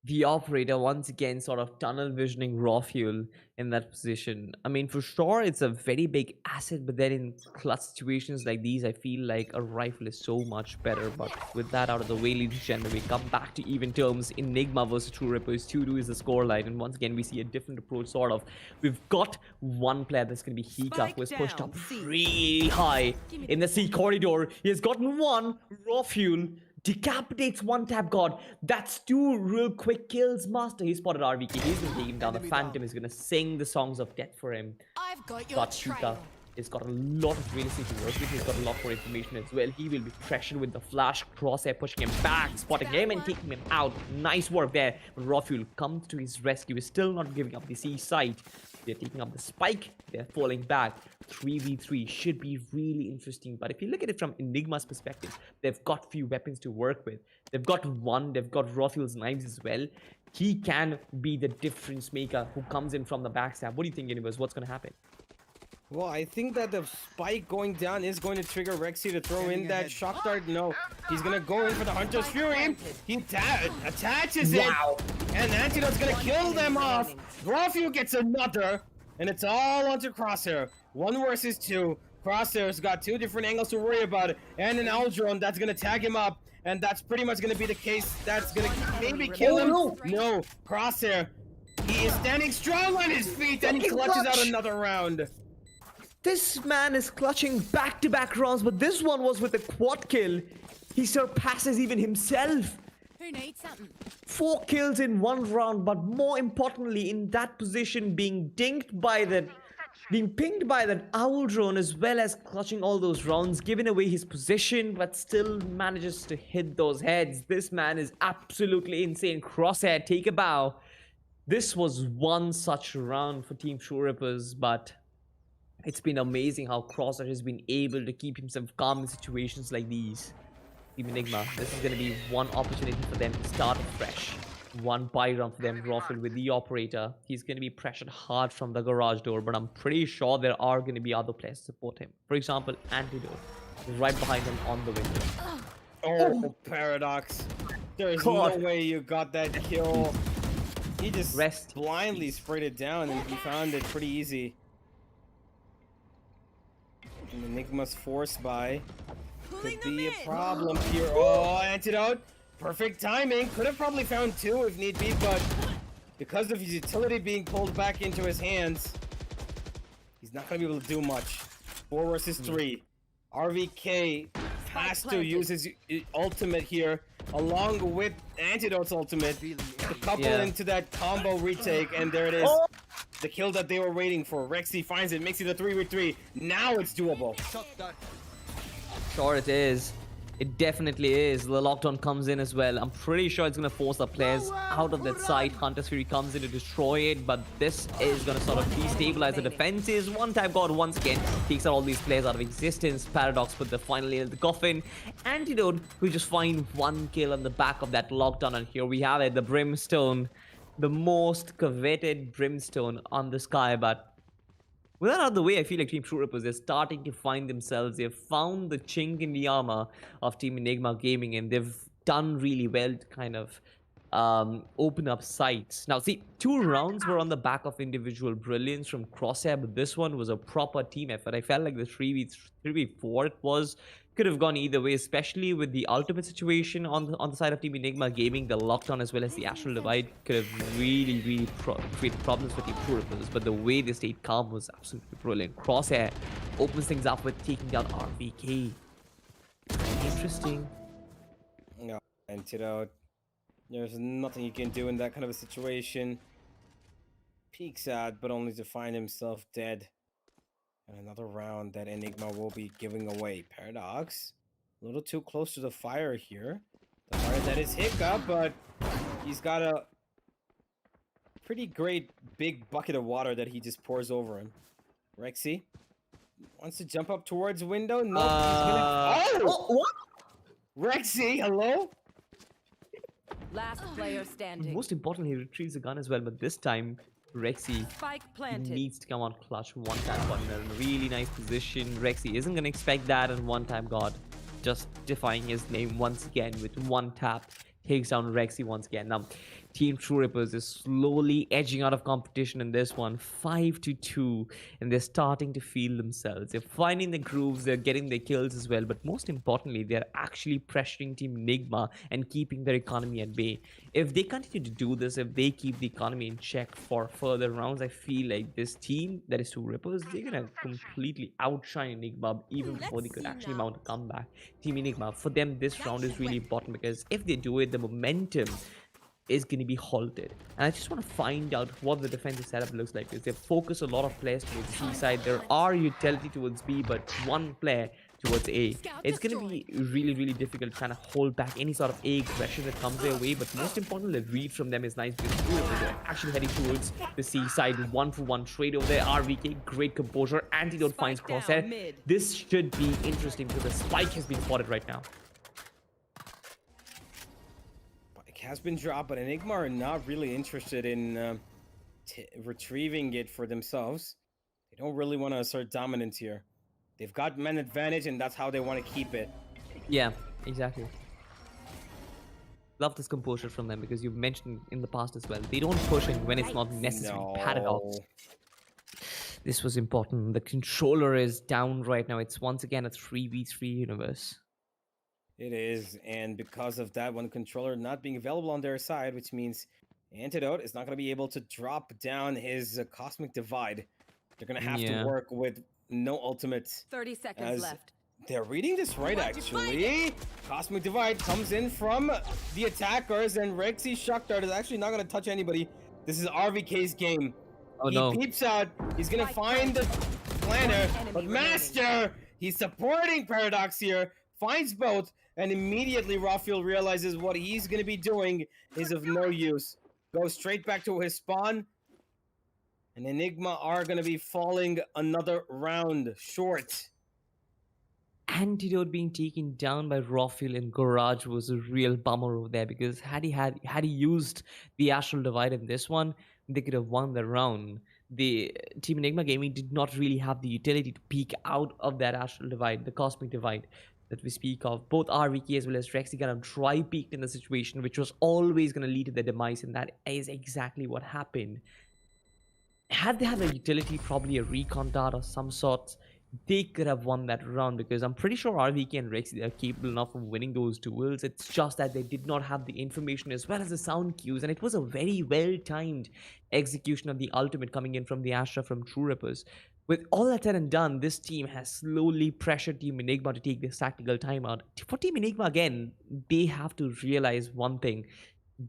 The operator once again sort of tunnel visioning raw fuel in that position. I mean, for sure, it's a very big asset, but then in clutch situations like these, I feel like a rifle is so much better. But with that out of the way, ladies and gentlemen, we come back to even terms. Enigma versus True Rippers. 2-2 is the scoreline, and once again, we see a different approach, sort of. We've got one player that's going to be Hika, who has pushed up really high in the C corridor. He has gotten one raw fuel. Decapitates one tap god. That's two real quick kills. Master, he spotted RVK. He's gonna take him down. The Phantom is gonna sing the songs of death for him. I've got your But Shuka has got a lot of real estate to work with. He's got a lot more information as well. He will be pressured with the flash. Crosshair pushing him back, spotting him and taking him out. Nice work there. But Rafuel comes to his rescue. He's still not giving up the C site. They're taking up the spike. They're falling back. 3v3 should be really interesting. But if you look at it from Enigma's perspective, they've got few weapons to work with. They've got one. They've got Rafuel's knives as well. He can be the difference maker who comes in from the backstab. What do you think, Universe? What's going to happen? Well, I think that the spike going down is going to trigger Rexi to throw in that shock dart. No, he's going to go in for the Hunter's Fury. He attaches it, and Antidote's going to kill them off. Rafu gets another, and it's all onto Crosshair. 1 versus 2. Crosshair's got 2 different angles to worry about, and an owl drone that's going to tag him up, and that's pretty much going to be the case. That's going to maybe kill him. No, Crosshair. He is standing strong on his feet, and he clutches out another round. This man is clutching back-to-back rounds, but this one was with a quad kill. He surpasses even himself. Who needs something? 4 kills in 1 round, but more importantly, in that position, being pinged by that owl drone, as well as clutching all those rounds, giving away his position, but still manages to hit those heads. This man is absolutely insane. Crosshair, take a bow. This was one such round for Team True Rippers, but it's been amazing how Crosshair has been able to keep himself calm in situations like these. Team Enigma, this is going to be one opportunity for them to start afresh. One buy round for them, Raffle with the operator. He's going to be pressured hard from the garage door, but I'm pretty sure there are going to be other players to support him. For example, Antidote, right behind him on the window. Oh, Paradox. There's no way you got that kill. He just blindly sprayed it down, and he found it pretty easy. And Enigma's force buy could be a problem here. Oh, Antidote. Perfect timing. Could have probably found 2 if need be, but because of his utility being pulled back into his hands, he's not going to be able to do much. 4 versus 3. RVK has to use his ultimate here, along with Antidote's ultimate, to couple into that combo retake, and there it is. The kill that they were waiting for. Rexi finds it, makes it a 3v3. Now it's doable. Sure it is. It definitely is. The lockdown comes in as well. I'm pretty sure it's going to force the players out of that side. Hunter's Fury comes in to destroy it, but this is going to sort of destabilize the defenses. One tap god once again takes out all these players out of existence. Paradox put the final nail in the coffin. Antidote, who just find 1 kill on the back of that lockdown, and here we have it, the Brimstone. The most coveted Brimstone on the sky, but with that out of the way, I feel like Team True Rippers, they're starting to find themselves. They've found the chink in the armor of Team Enigma Gaming, and they've done really well to kind of open up sights. Now, see, 2 rounds were on the back of individual brilliance from Crosshair, but this one was a proper team effort. I felt like the 3v4 it was could have gone either way, especially with the ultimate situation on the side of Team Enigma Gaming. The lockdown as well as the Astral Divide could have really created problems for Team True Rippers, but the way they stayed calm was absolutely brilliant. Crosshair opens things up with taking down RVK. Interesting. No, Antidote. There's nothing you can do in that kind of a situation. Peeks out, but only to find himself dead. And another round that Enigma will be giving away. Paradox, a little too close to the fire here. The fire that is Hiccup, but he's got a pretty great big bucket of water that he just pours over him. Rexi wants to jump up towards window. No, he's gonna... Oh! What? Rexi, hello? Last player standing. Most importantly, he retrieves the gun as well, but this time Rexi Spike planted. needs to come out clutch. One time got in a really nice position. Rexi isn't gonna expect that, and one time God just defying his name once again with one tap takes down Rexi once again. Now, Team True Rippers is slowly edging out of competition in this one, 5-2, and they're starting to feel themselves. They're finding the grooves, they're getting their kills as well, but most importantly, they're actually pressuring Team Enigma and keeping their economy at bay. If they continue to do this, if they keep the economy in check for further rounds, I feel like this team, that is True Rippers, they're gonna completely outshine Enigma even before they could actually mount a comeback. Team Enigma, for them, this round is really important because if they do it, the momentum is going to be halted. And I just want to find out what the defensive setup looks like, because they focus a lot of players towards C side. There are utility towards B, but one player towards A. It's going to be really difficult to kind of hold back any sort of A aggression that comes their way, but most importantly, the read from them is nice because they're actually heading towards the C side. 1-for-1 trade over there. RVK, great composure. Antidote finds Crosshair. This should be interesting because the spike has been spotted right now. Has been dropped, but Enigma are not really interested in retrieving it for themselves. They don't really want to assert dominance here. They've got man advantage, and that's how they want to keep it. Yeah, exactly. Love this composure from them because you've mentioned in the past as well. They don't push in when it's not necessary. No. Paradox. This was important. The controller is down right now. It's once again a 3v3 universe. It is, and because of that, one controller not being available on their side, which means Antidote is not going to be able to drop down his Cosmic Divide. They're going to have to work with no ultimate. 30 seconds left. They're reading this right, actually. Cosmic Divide comes in from the attackers, and Rexi Shock Dart is actually not going to touch anybody. This is RVK's game. He peeps out. He's going to find the planner, but Master, he's supporting Paradox here, finds both, and immediately Rafael realizes what he's going to be doing is of no use. Goes straight back to his spawn, and Enigma are going to be falling another round short. Antidote being taken down by Rafael in Garage was a real bummer over there, because had he used the Astral Divide in this one, they could have won the round. The Team Enigma Gaming did not really have the utility to peek out of that Astral Divide, the Cosmic Divide that we speak of. Both RVK as well as Rexi kind of dry peaked in the situation, which was always going to lead to their demise, and that is exactly what happened. Had they had a utility, probably a recon dart of some sort, they could have won that round, because I'm pretty sure RVK and Rexi are capable enough of winning those duels. It's just that they did not have the information as well as the sound cues, and it was a very well-timed execution of the ultimate coming in from the Astra from True Rippers. With all that said and done, this team has slowly pressured Team Enigma to take this tactical timeout. For Team Enigma, again, they have to realize one thing.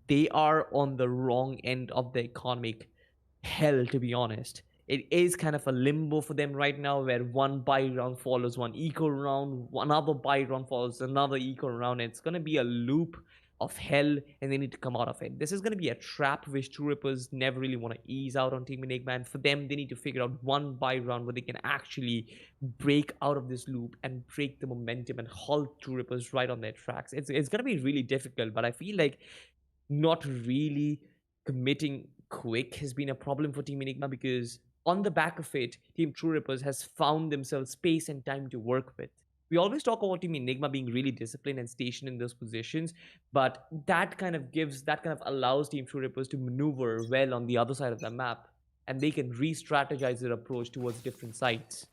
They are on the wrong end of the economic hell, to be honest. It is kind of a limbo for them right now, where one buy round follows one eco round, another buy round follows another eco round. It's going to be a loop of hell, and they need to come out of it. This is going to be a trap which True Rippers never really want to ease out on Team Enigma, and for them, they need to figure out one buy round where they can actually break out of this loop and break the momentum and halt True Rippers right on their tracks. It's going to be really difficult, but I feel like not really committing quick has been a problem for Team Enigma, because on the back of it, Team True Rippers has found themselves space and time to work with. We always talk about Team Enigma being really disciplined and stationed in those positions, but that kind of allows Team True Rippers to maneuver well on the other side of the map, and they can re-strategize their approach towards different sites.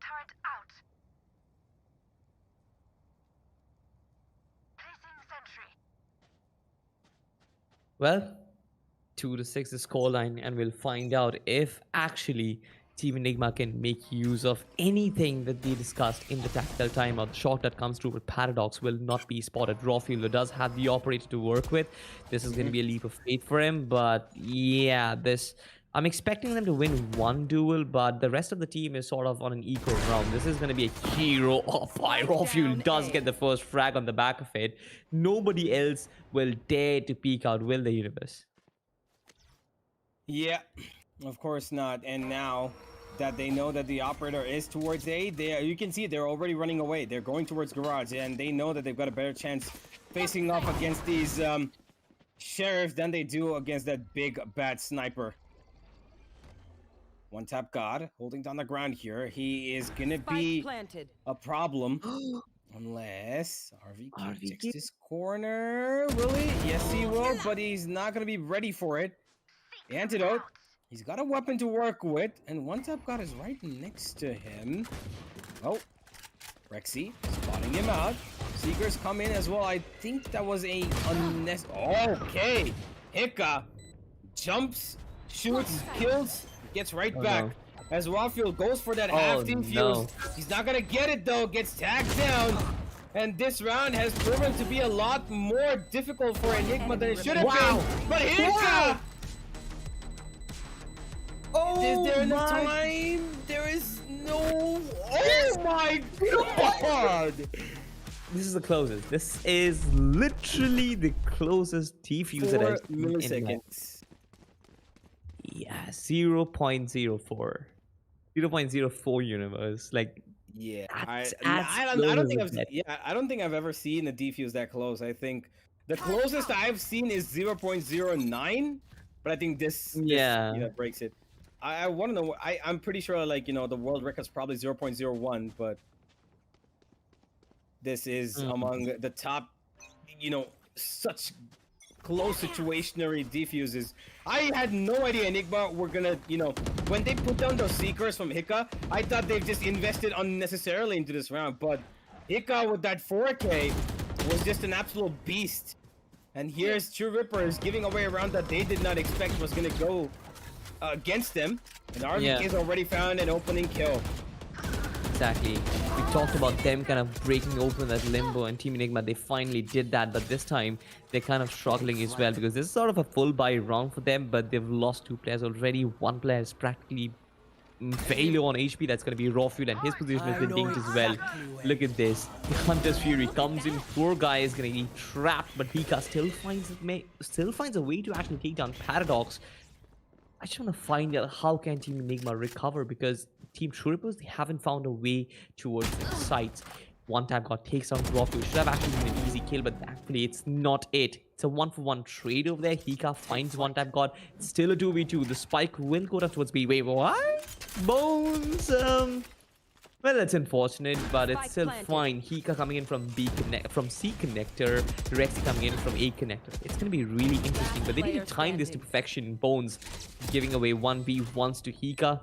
Turret out. Placing sentry. Well, 2-6 the scoreline, and we'll find out if actually Team Enigma can make use of anything that they discussed in the tactical timeout. The shot that comes through with Paradox will not be spotted. Rafael does have the operator to work with. This is going to be a leap of faith for him, but yeah, I'm expecting them to win one duel, but the rest of the team is sort of on an equal round. This is going to be a hero of fire. Rafael does get the first frag on the back of it. Nobody else will dare to peek out, will the universe? Yeah, of course not. And now that they know that the operator is towards A. You can see they're already running away. They're going towards garage, and they know that they've got a better chance facing off against these sheriffs than they do against that big bad sniper. One tap God holding down the ground here. He is gonna Spike be planted. a problem unless RVQ takes RVQ? this corner. Will he? Yes, he will, but he's not gonna be ready for it. Antidote. He's got a weapon to work with, and one tap God is right next to him. Oh, Rexi spotting him out. Seekers come in as well. I think that was a unnecessary. Okay, Hika jumps, shoots, kills, gets right back. As Wildfield goes for that half defuse. no. He's not gonna get it though. Gets tagged down. And this round has proven to be a lot more difficult for Enigma than it should have been. But Hika! Is there enough time? There is no. Oh my god! This is the closest. This is literally the closest defuse that 4 I've seen in my- milliseconds. Yeah, 0.04. 0.04 universe. Like, Yeah, That's I close don't think as I've that. I don't think I've ever seen a defuse that close. I think the closest I've seen is 0.09, but I think this breaks it. I want to know. I'm pretty sure like the world record's probably 0.01, but this is among the top. Such close situationary defuses. I had no idea Enigma were gonna, when they put down those seekers from Hika, I thought they've just invested unnecessarily into this round, but Hika with that 4K was just an absolute beast. And here's True Rippers giving away a round that they did not expect was gonna go against them. And RVK's already found an opening kill. exactly. We talked about them kind of breaking open that limbo, and Team Enigma, they finally did that, but this time they're kind of struggling as well because this is sort of a full buy round for them, but they've lost 2 players already. One player is practically very low on HP. That's going to be Rawfield, and his position has been dinged as well. Look at this. The Hunter's Fury comes in. Poor guy is going to be trapped, but Hika still finds a way to actually take down Paradox. I just want to find out how can Team Enigma recover, because Team True Rippers, they haven't found a way towards the sites. One tap God takes out Rawfield. Should have actually been an easy kill, but thankfully it's not it. It's a 1-for-1 trade over there. Hika finds one tap God. Still a 2v2. The spike will go down towards B. Wait, what? Bones. Well, that's unfortunate, but it's still fine. Hika coming in from C connector, Rexi coming in from A connector. It's gonna be really interesting, but they need to time this to perfection. Bones giving away 1v once to Hika.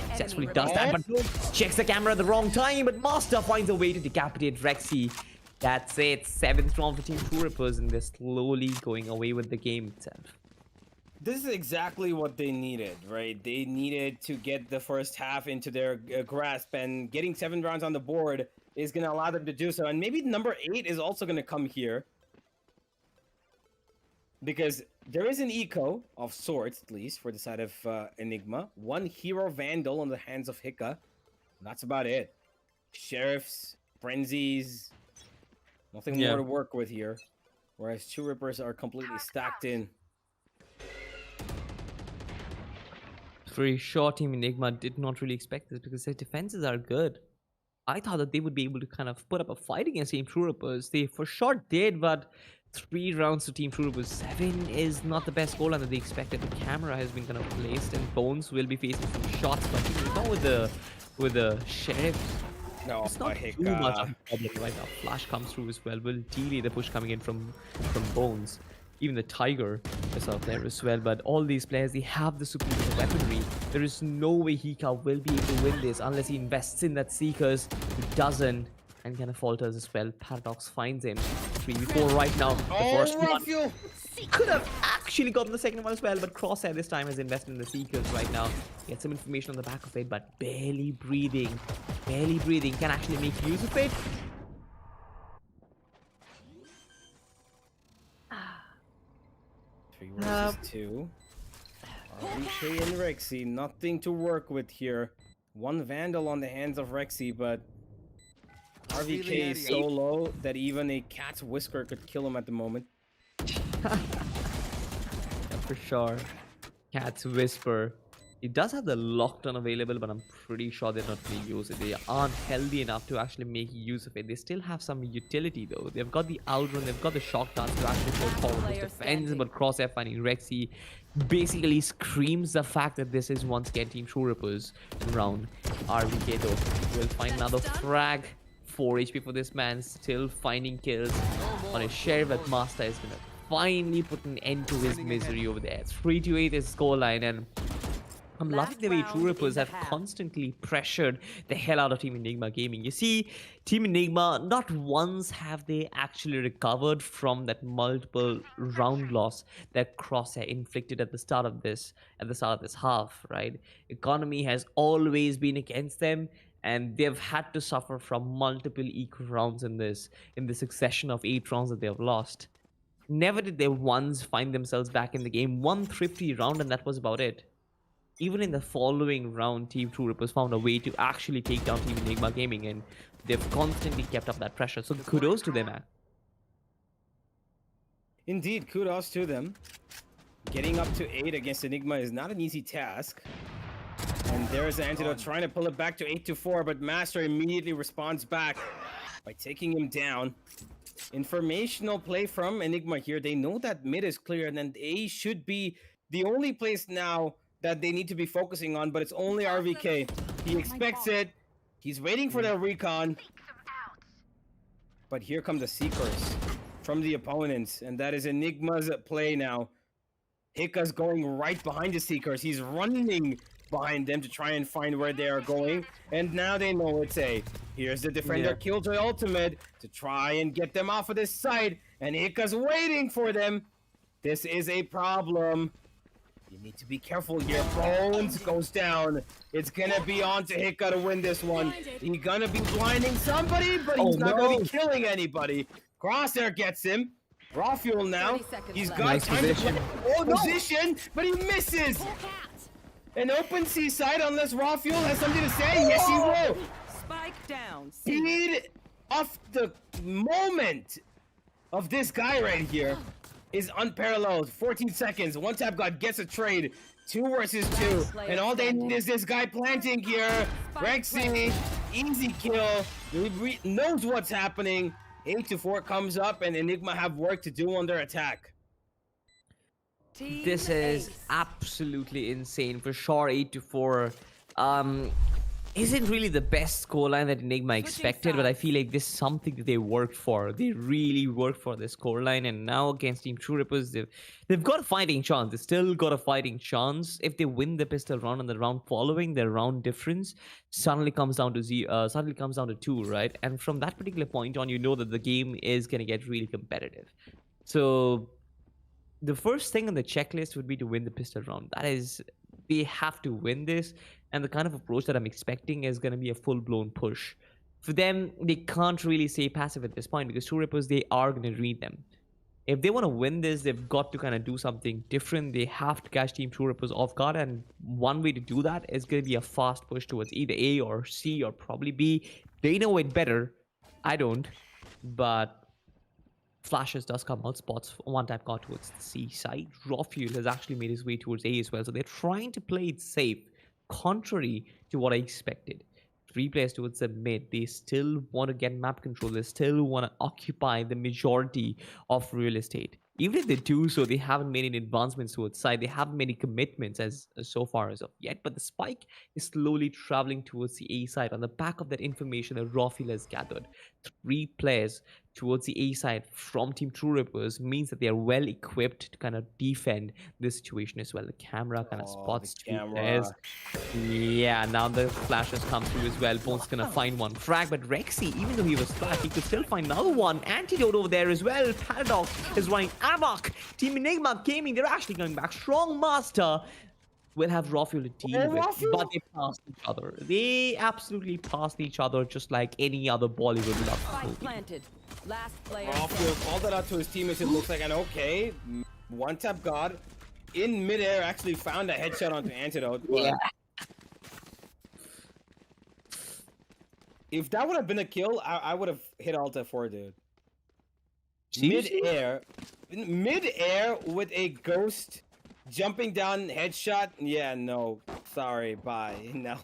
Successfully does that, but checks the camera at the wrong time. But Master finds a way to decapitate Rexi. That's it. 7th round for Team True Rippers, and they're slowly going away with the game itself. This is exactly what they needed, right? They needed to get the first half into their grasp, and getting 7 rounds on the board is going to allow them to do so. And maybe number 8 is also going to come here, because there is an eco of sorts, at least for the side of Enigma. 1 hero vandal on the hands of Hika. That's about it. Sheriffs, frenzies, nothing more to work with here. Whereas True Rippers are completely stacked in. Very sure Team Enigma did not really expect this because their defenses are good. I thought that they would be able to kind of put up a fight against Team True Rippers. They for sure did, but 3 rounds to Team True Rippers. 7 is not the best goal that they expected. The camera has been kind of placed, and Bones will be facing some shots, but not with the sheriff. No, It's not too much of a problem right now. Flash comes through as well. Will delay the push coming in from Bones. Even the Tiger is out there as well. But all these players, they have the superior weaponry. There is no way Hika will be able to win this unless he invests in that Seekers. He doesn't, and kind of falters as well. Paradox finds him. 3v4 right now. The first one could have actually gotten the second one as well, but Crosshair this time has invested in the Seekers right now. Get some information on the back of it, but barely breathing. Barely breathing. Can actually make use of it. 3 versus 2. RVK and Rexi, nothing to work with here. 1 Vandal on the hands of Rexi, but RVK is so low that even a cat's whisker could kill him at the moment. Yeah, for sure. Cat's Whisper. It does have the lockdown available, but I'm pretty sure they're not going to use it. They aren't healthy enough to actually make use of it. They still have some utility though. They've got the outrun, they've got the shock dance to actually push forward this Player defense, standing. but Crosshair finding Rexi basically screams the fact that this is once again Team True Rippers round. RVK though will find another frag. 4 HP for this man, still finding kills on his share, but Master is going to finally put an end to his misery over there. 3-8 is scoreline, and I'm loving the way Last True round Rippers in the have half. constantly pressured the hell out of Team Enigma Gaming. You see, Team Enigma, not once have they actually recovered from that multiple round loss that Crosshair inflicted at the start of this half, right? Economy has always been against them, and they've had to suffer from multiple equal rounds in the succession of 8 rounds that they have lost. Never did they once find themselves back in the game. One thrifty round, and that was about it. Even in the following round, Team True Rippers found a way to actually take down Team Enigma Gaming, and they've constantly kept up that pressure. So kudos to them, man. Indeed, kudos to them. Getting up to 8 against Enigma is not an easy task. And there's Antidote trying to pull it back to 8-4, but Master immediately responds back by taking him down. Informational play from Enigma here. They know that mid is clear, and then A should be the only place now that they need to be focusing on, but it's only RVK. He expects it. He's waiting for the recon. But here come the Seekers from the opponents, and that is Enigma's play now. Hika's going right behind the Seekers. He's running behind them to try and find where they are going, and now they know it's A. Here's the defender Killjoy ultimate to try and get them off of this side, and Hika's waiting for them. This is a problem. You need to be careful here. Bones goes down. It's gonna be on to Hika to win this one. He's gonna be blinding somebody, but he's not gonna be killing anybody. Crosshair gets him. Raw fuel now. 30 seconds He's left. got Nice time position. to play position, but he misses. An open seaside, unless Raw fuel has something to say. Yes, he will. Spike down. C. Speed of the moment of this guy right here is unparalleled. 14 seconds. One tap god gets a trade. 2 versus 2. And all they need is this guy planting here. Rexi, easy kill. He knows what's happening. 8-4 comes up, and Enigma have work to do on their attack. This is absolutely insane for sure. 8-4 isn't really the best scoreline that Enigma expected, but I feel like this is something that they worked for. They really worked for this scoreline, and now against Team True Rippers, they've got a fighting chance. They still got a fighting chance. If they win the pistol round and the round following, their round difference suddenly comes down to 2, right? And from that particular point on, you know that the game is gonna get really competitive. So the first thing on the checklist would be to win the pistol round. That is, they have to win this, and the kind of approach that I'm expecting is going to be a full-blown push. For them, they can't really stay passive at this point, because True Rippers, they are going to read them. If they want to win this, they've got to kind of do something different. They have to catch Team True Rippers off guard, and one way to do that is going to be a fast push towards either A or C or probably B. They know it better. I don't, but flashes does come out. Spots one tap got towards the C side. Raw Fuel has actually made his way towards A as well, so they're trying to play it safe, contrary to what I expected. 3 players towards the mid. They still want to get map control. They still want to occupy the majority of real estate. Even if they do so, they haven't made any advancements towards side. They haven't made any commitments as so far as of yet. But the spike is slowly traveling towards the A side on the back of that information that Raw Fuel has gathered. 3 players towards the A side from Team True Rippers means that they are well equipped to kind of defend this situation as well. The camera kind of spots 2 players. Yeah, now the flashes come through as well. Bone's gonna find one frag, but Rexi, even though he was flat, he could still find another one. Antidote over there as well. Paradox is running amok. Team Enigma Gaming, they're actually going back. Strong Master will have Raw Fuel to deal with, but they passed each other. They absolutely passed each other, just like any other Bollywood love Spike movie. planted. Last player Raw standing. Fuel called that out to his teammates. It looks like an okay. One tap god in midair actually found a headshot onto Antidote. But if that would have been a kill, I would have hit Alta 4, dude. Mid-air with a ghost jumping down headshot. Yeah, no. sorry, bye. No.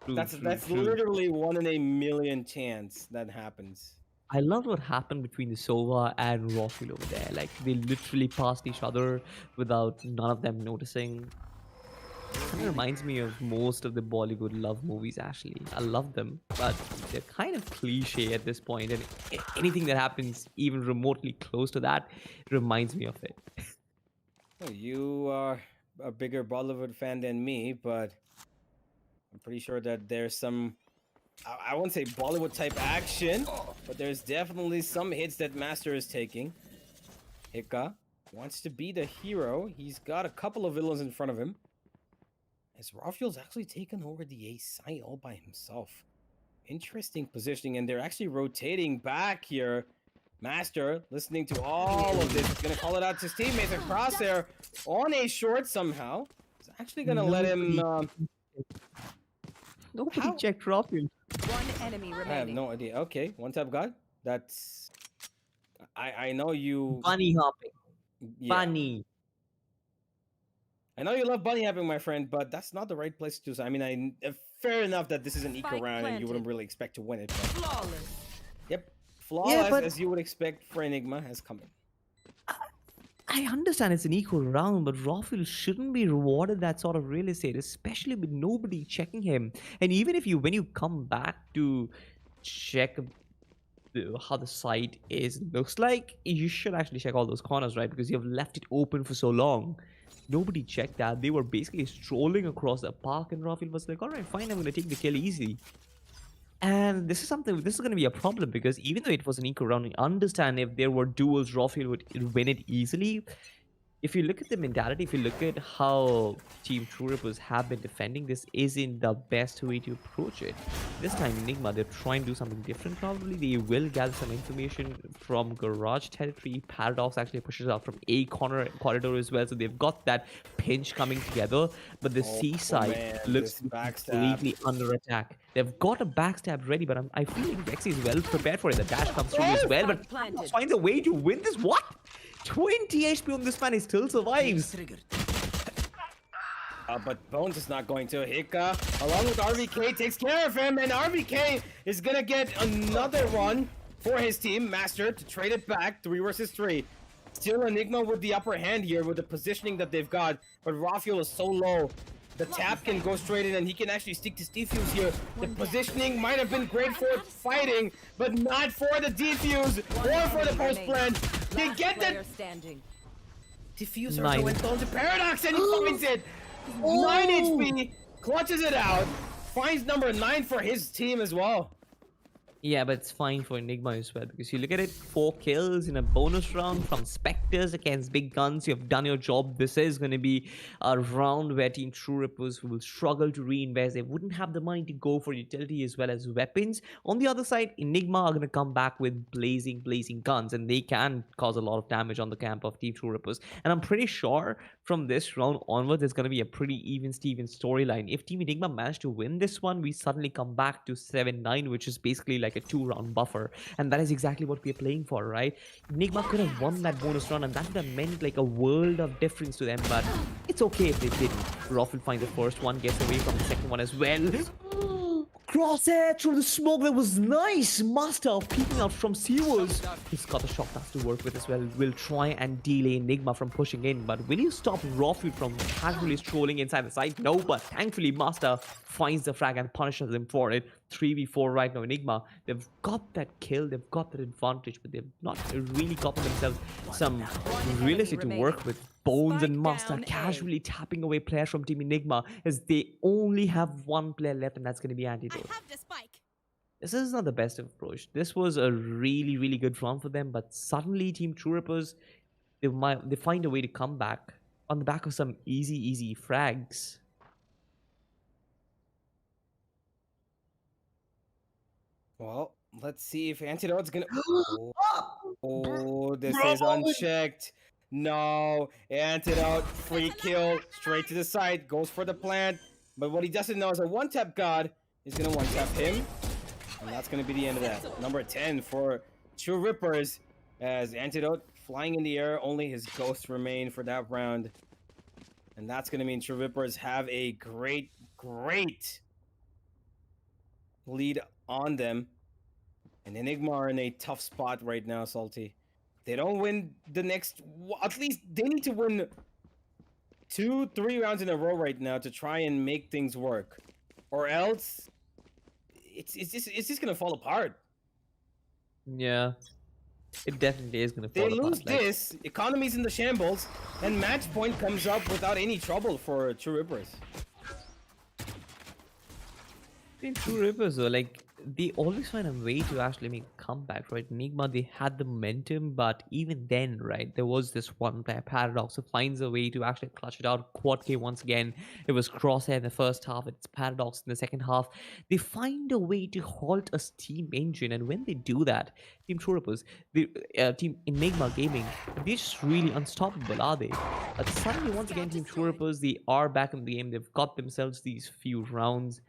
True, That's true, true. literally 1 in a million chance that happens. I love what happened between the Sova and Rockfield over there. Like they literally passed each other without none of them noticing. Kind of reminds me of most of the Bollywood love movies. Actually, I love them, but they're kind of cliche at this point. And anything that happens even remotely close to that reminds me of it. Well, you are a bigger Bollywood fan than me, but I'm pretty sure that there's some, I won't say Bollywood type action, but there's definitely some hits that Master is taking. Hika wants to be the hero. He's got a couple of villains in front of him. As Rafiel's actually taken over the A site all by himself. Interesting positioning, and they're actually rotating back here. Master, listening to all of this, is going to call it out to his teammates. And Crosshair on a short somehow. He's actually going to let him... Nobody How? checked Rafield. One enemy I have remaining. no idea. Okay, one tap god. That's... I know you... Bunny hopping. Yeah. Bunny. I know you love bunny hopping, my friend, but that's not the right place to do so. I mean, fair enough that this is an eco Spike round and you planted. wouldn't really expect to win it. But... Flawless. Yep. Flawless, but- as you would expect for Enigma, has come in. I understand it's an equal round, but Rafield shouldn't be rewarded that sort of real estate, especially with nobody checking him. And even if when you come back to check how the site looks like, you should actually check all those corners, right? Because you have left it open for so long. Nobody checked that. They were basically strolling across the park, and Rafield was like, all right, fine, I'm going to take the kill easy. And this is going to be a problem, because even though it was an eco round, I understand if there were duels, Rafield would win it easily. If you look at the mentality, if you look at how Team True Rippers have been defending, this isn't the best way to approach it. This time, Enigma, they're trying to do something different probably. They will gather some information from garage territory. Paradox actually pushes out from A corridor as well, so they've got that pinch coming together. But the Oh, seaside man, looks this backstab. completely under attack. They've got a backstab ready, but I feel like Rexi is well prepared for it. The dash comes through as well, but Planted. finds a way to win this. What? 20 HP on this man, he still survives. But Bones is not going to. Hika, along with RVK, takes care of him, and RVK is gonna get another one for his team, Master, to trade it back, 3 versus 3. Still Enigma with the upper hand here with the positioning that they've got, but Rafiel is so low. The tap can go straight in, and he can actually stick to defuse here. The positioning might have been great for fighting, but not for the defuse or for the post plan. They get the Standing. diffuser Nine. to went to Paradox, and he finds it. 9 HP, clutches it out, finds number 9 for his team as well. Yeah, but it's fine for Enigma as well, because you look at it, 4 kills in a bonus round from Spectres against big guns. You have done your job. This is going to be a round where Team True Rippers will struggle to reinvest. They wouldn't have the money to go for utility as well as weapons. On the other side, Enigma are going to come back with blazing guns, and they can cause a lot of damage on the camp of Team True Rippers. And I'm pretty sure from this round onwards, there's going to be a pretty even-steven storyline. If Team Enigma manage to win this one, we suddenly come back to 7-9, which is basically like a 2-round buffer, and that is exactly what we're playing for, right? Enigma could have won that bonus round, and that would have meant like a world of difference to them, but it's okay if they didn't. Rafield finds the first one, gets away from the second one as well. Crosshair through the smoke, that was nice. Master peeking out from Sewers. He's got the shot that's to work with as well. Will try and delay Enigma from pushing in, but will you stop Rafield from casually strolling inside the site? No, but thankfully Master finds the frag and punishes him for it. 3v4 right now. Enigma, they've got that kill, they've got that advantage, but they've not really gotten themselves some real estate to work with. Bones and Spike Master down A. casually tapping away players from Team Enigma, as they only have one player left, and that's going to be Antidote. I have the spike. This is not the best approach. This was a really good run for them, but suddenly Team True Rippers, they find a way to come back on the back of some easy frags. Well, let's see if Antidote's gonna... Oh, this is unchecked. No, Antidote, free kill, straight to the side, goes for the plant. But what he doesn't know is a one-tap god is gonna one-tap him. And that's gonna be the end of that. Number 10 for True Rippers, as Antidote flying in the air. Only his ghosts remain for that round. And that's going to mean True Rippers have a great lead on them. And Enigma are in a tough spot right now, Salty. They don't win the next... At least they need to win 2-3 rounds in a row right now to try and make things work. Or else, it's just going to fall apart. Yeah. It definitely is going to fall They apart. lose this, economy's in the shambles, and match point comes up without any trouble for True Rippers. In True Rippers, though, like, they always find a way to actually make a comeback, right? Enigma, they had the momentum, but even then, right, there was this one player, Paradox, who finds a way to actually clutch it out. Quad K once again. It was Crosshair in the first half, it's Paradox in the second half. They find a way to halt a steam engine, and when they do that, Team True Rippers, the Team Enigma Gaming, they're just really unstoppable, are they? But suddenly, once again, Team True Rippers, they are back in the game. They've got themselves these few rounds.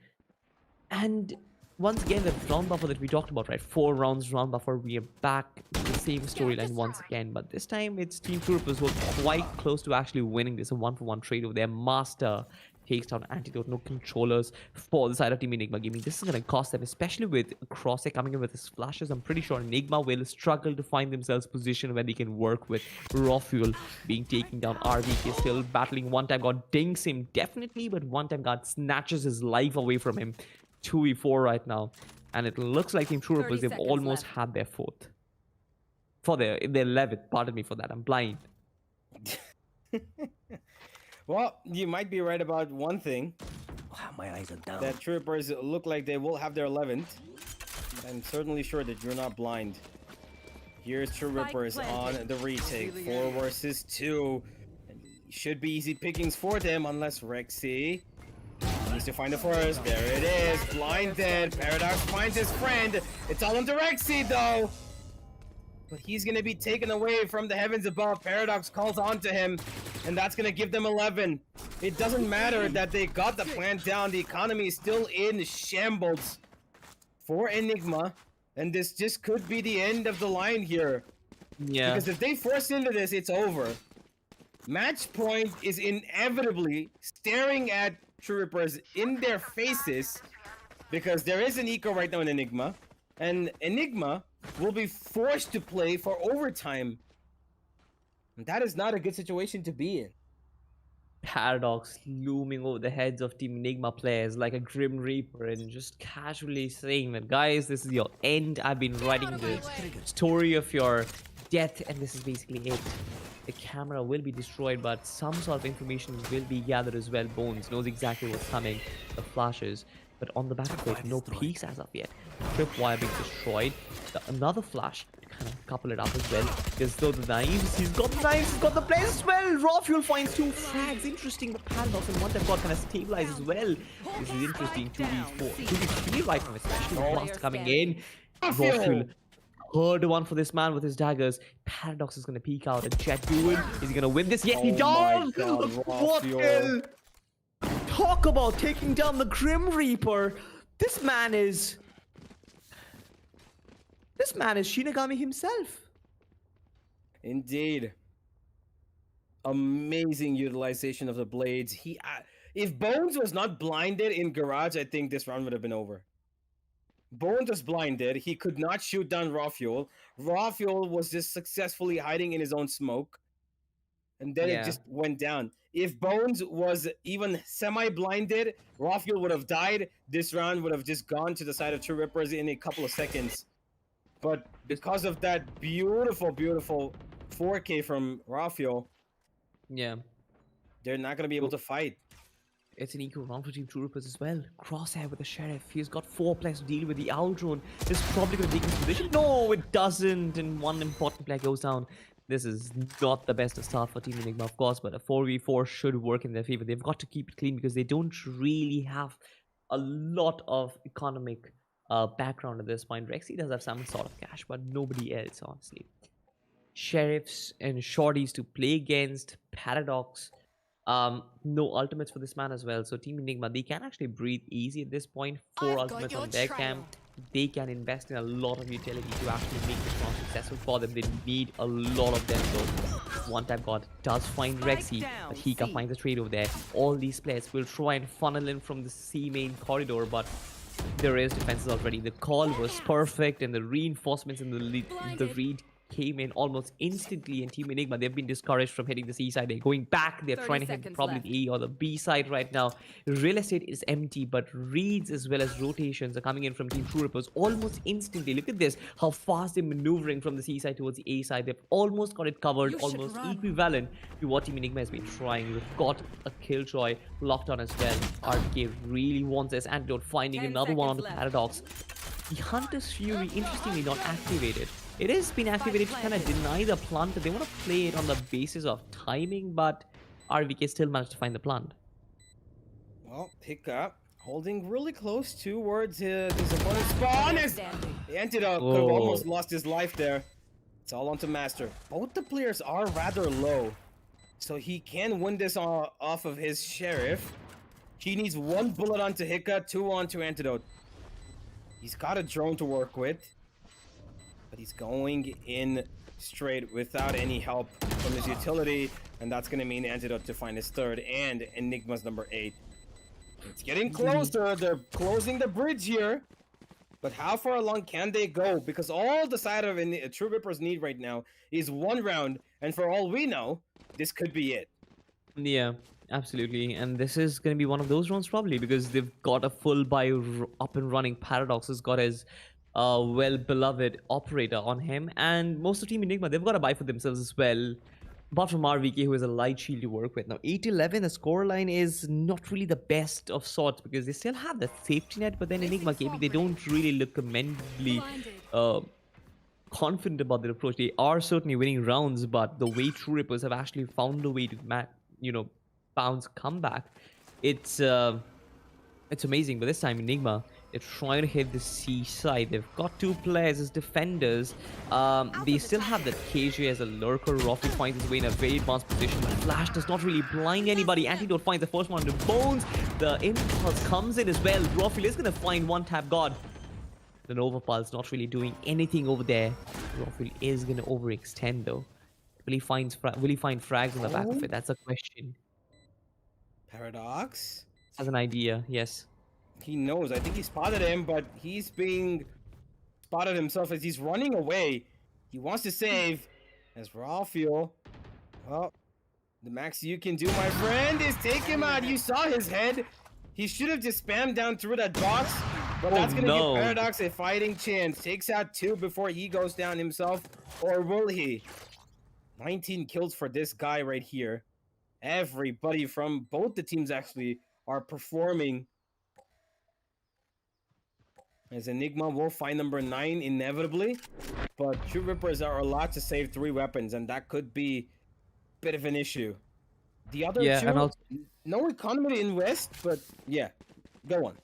And once again, the round buffer that we talked about, right? 4 rounds round buffer. We are back to the same storyline once again. But this time, it's Team True Rippers who are quite close to actually winning this. A 1-for-1 trade over there. Master takes down Antidote. No controllers for the side of Team Enigma Gaming. This is going to cost them, especially with Crosshair coming in with his flashes. I'm pretty sure Enigma will struggle to find themselves position where they can work with Raw Fuel being taken down. RVK still battling. One time God dings him, definitely. But one time God snatches his life away from him. 2v4 right now, and it looks like Team True Rippers, they've almost had their 4th. For their 11th, pardon me for that, I'm blind. Well, you might be right about one thing. Wow, my eyes are down. That True Rippers look like they will have their 11th. I'm certainly sure that you're not blind. Here's True Rippers on the retake. 4 versus 2. Should be easy pickings for them, unless Rexi needs to find the first. There it is. Blinded. Paradox finds his friend. It's all into Rexi, though. But he's going to be taken away from the heavens above. Paradox calls on to him, and that's going to give them 11. It doesn't matter that they got the plant down. The economy is still in shambles for Enigma, and this just could be the end of the line here. Yeah. Because if they force into this, it's over. Match point is inevitably staring at True Rippers in their faces, because there is an eco right now in Enigma, and Enigma will be forced to play for overtime. And that is not a good situation to be in. Paradox looming over the heads of Team Enigma players like a Grim Reaper, and just casually saying that, guys, this is your end. I've been writing the story of your death, and this is basically it. The camera will be destroyed, but some sort of information will be gathered as well. Bones knows exactly what's coming, the flashes, but on the back of it, no peaks as of yet. Tripwire being destroyed. Another flash to kind of couple it up as well. There's still the knives. He's got the knives. He's got the place as well. Raw Fuel finds 2 frags. Interesting, but Paradox and one got kind of stabilized as well. This is interesting. 2v4, 2v3 right now, especially with Master coming in. Raw Fuel. Third one for this man with his daggers. Paradox is going to peek out, and Chet doing. Is he going to win this? Yes, he does! What will talk about taking down the Grim Reaper? This man is Shinigami himself. Indeed. Amazing utilization of the blades. If Bones was not blinded in Garage, I think this round would have been over. Bones was blinded. He could not shoot down Raw Fuel. Raw Fuel was just successfully hiding in his own smoke. And then it just went down. If Bones was even semi-blinded, Raw Fuel would have died. This round would have just gone to the side of True Rippers in a couple of seconds. But because of that beautiful, beautiful 4K from Raw Fuel, they're not going to be able to fight. It's an equal round for Team True Rippers as well. Crosshair with the Sheriff. He's got 4 players to deal with. The Owl Drone is probably going to take his position. No, it doesn't. And one important player goes down. This is not the best start for Team Enigma, of course, but a 4v4 should work in their favor. They've got to keep it clean because they don't really have a lot of economic background at this point. Rexi does have some sort of cash, but nobody else, honestly. Sheriffs and Shorties to play against. Paradox. No ultimates for this man as well. So Team Enigma, they can actually breathe easy at this point. 4 ultimates on their camp. They can invest in a lot of utility to actually make this round successful for them. They need a lot of them though. One Tap God does find Spike Rexi, down, but Hika C. finds a trade over there. All these players will try and funnel in from the C main corridor, but there is defenses already. The call was perfect, and the reinforcements in the read came in almost instantly. And Team Enigma, they've been discouraged from hitting the C side. They're going back. They're 30 trying to hit seconds probably left. the A or the B side right now. Real estate is empty, but reads as well as rotations are coming in from Team True Rippers almost instantly. Look at this, how fast they're maneuvering from the C side towards the A side. They've almost got it covered, You should almost run. equivalent to what Team Enigma has been trying. We've got a Killjoy locked on as well. RK really wants this antidote, finding 10 another one on the seconds left. Paradox. The Hunter's Fury, interestingly, not activated. It has been activated to kind of deny the plant. They want to play it on the basis of timing, but RVK still managed to find the plant. Well, Hiccup holding really close towards his opponent's spawn as the antidote could have Whoa. almost lost his life there. It's all onto Master. Both the players are rather low, so he can win this off of his Sheriff. He needs 1 bullet onto Hiccup, 2 onto Antidote. He's got a drone to work with, but he's going in straight without any help from his utility, and that's going to mean Antidote to find his 3rd and Enigma's number 8. It's getting closer. They're closing the bridge here, but how far along can they go? Because all the side of True Rippers need right now is 1 round, and for all we know, this could be it. Yeah, absolutely. And this is going to be one of those rounds probably, because they've got a full buy up and running. Paradox has got his well-beloved operator on him. And most of Team Enigma, they've got a buy for themselves as well. Apart from RVK, who has a light shield to work with. Now, 8-11, the scoreline is not really the best of sorts, because they still have the safety net, but then Enigma Gaming, they don't really look commendably confident about their approach. They are certainly winning rounds, but the way True Rippers have actually found a way to bounce comeback, it's amazing. But this time Enigma, they're trying to hit the C side. They've got 2 players as defenders. They still have the KJ as a lurker. Roffy finds his way in a very advanced position, but Flash does not really blind anybody. Antidote finds the first one on the bones. The impulse comes in as well. Roffy is gonna find 1 tap God. The Nova Pulse not really doing anything over there. Roffy is gonna overextend though. Will he find frags on the back of it? That's a question. Paradox? Has an idea, yes. He knows. I think he spotted him, but he's being spotted himself as he's running away. He wants to save as raw fuel. Well, the max you can do, my friend, is take him out. You saw his head. He should have just spammed down through that box, but that's going to give Paradox a fighting chance. Takes out 2 before he goes down himself, or will he? 19 kills for this guy right here. Everybody from both the teams actually are performing. As Enigma will find number 9 inevitably, but True Rippers are allowed to save 3 weapons, and that could be a bit of an issue. The other 2, and also, no economy in West, but yeah, go on.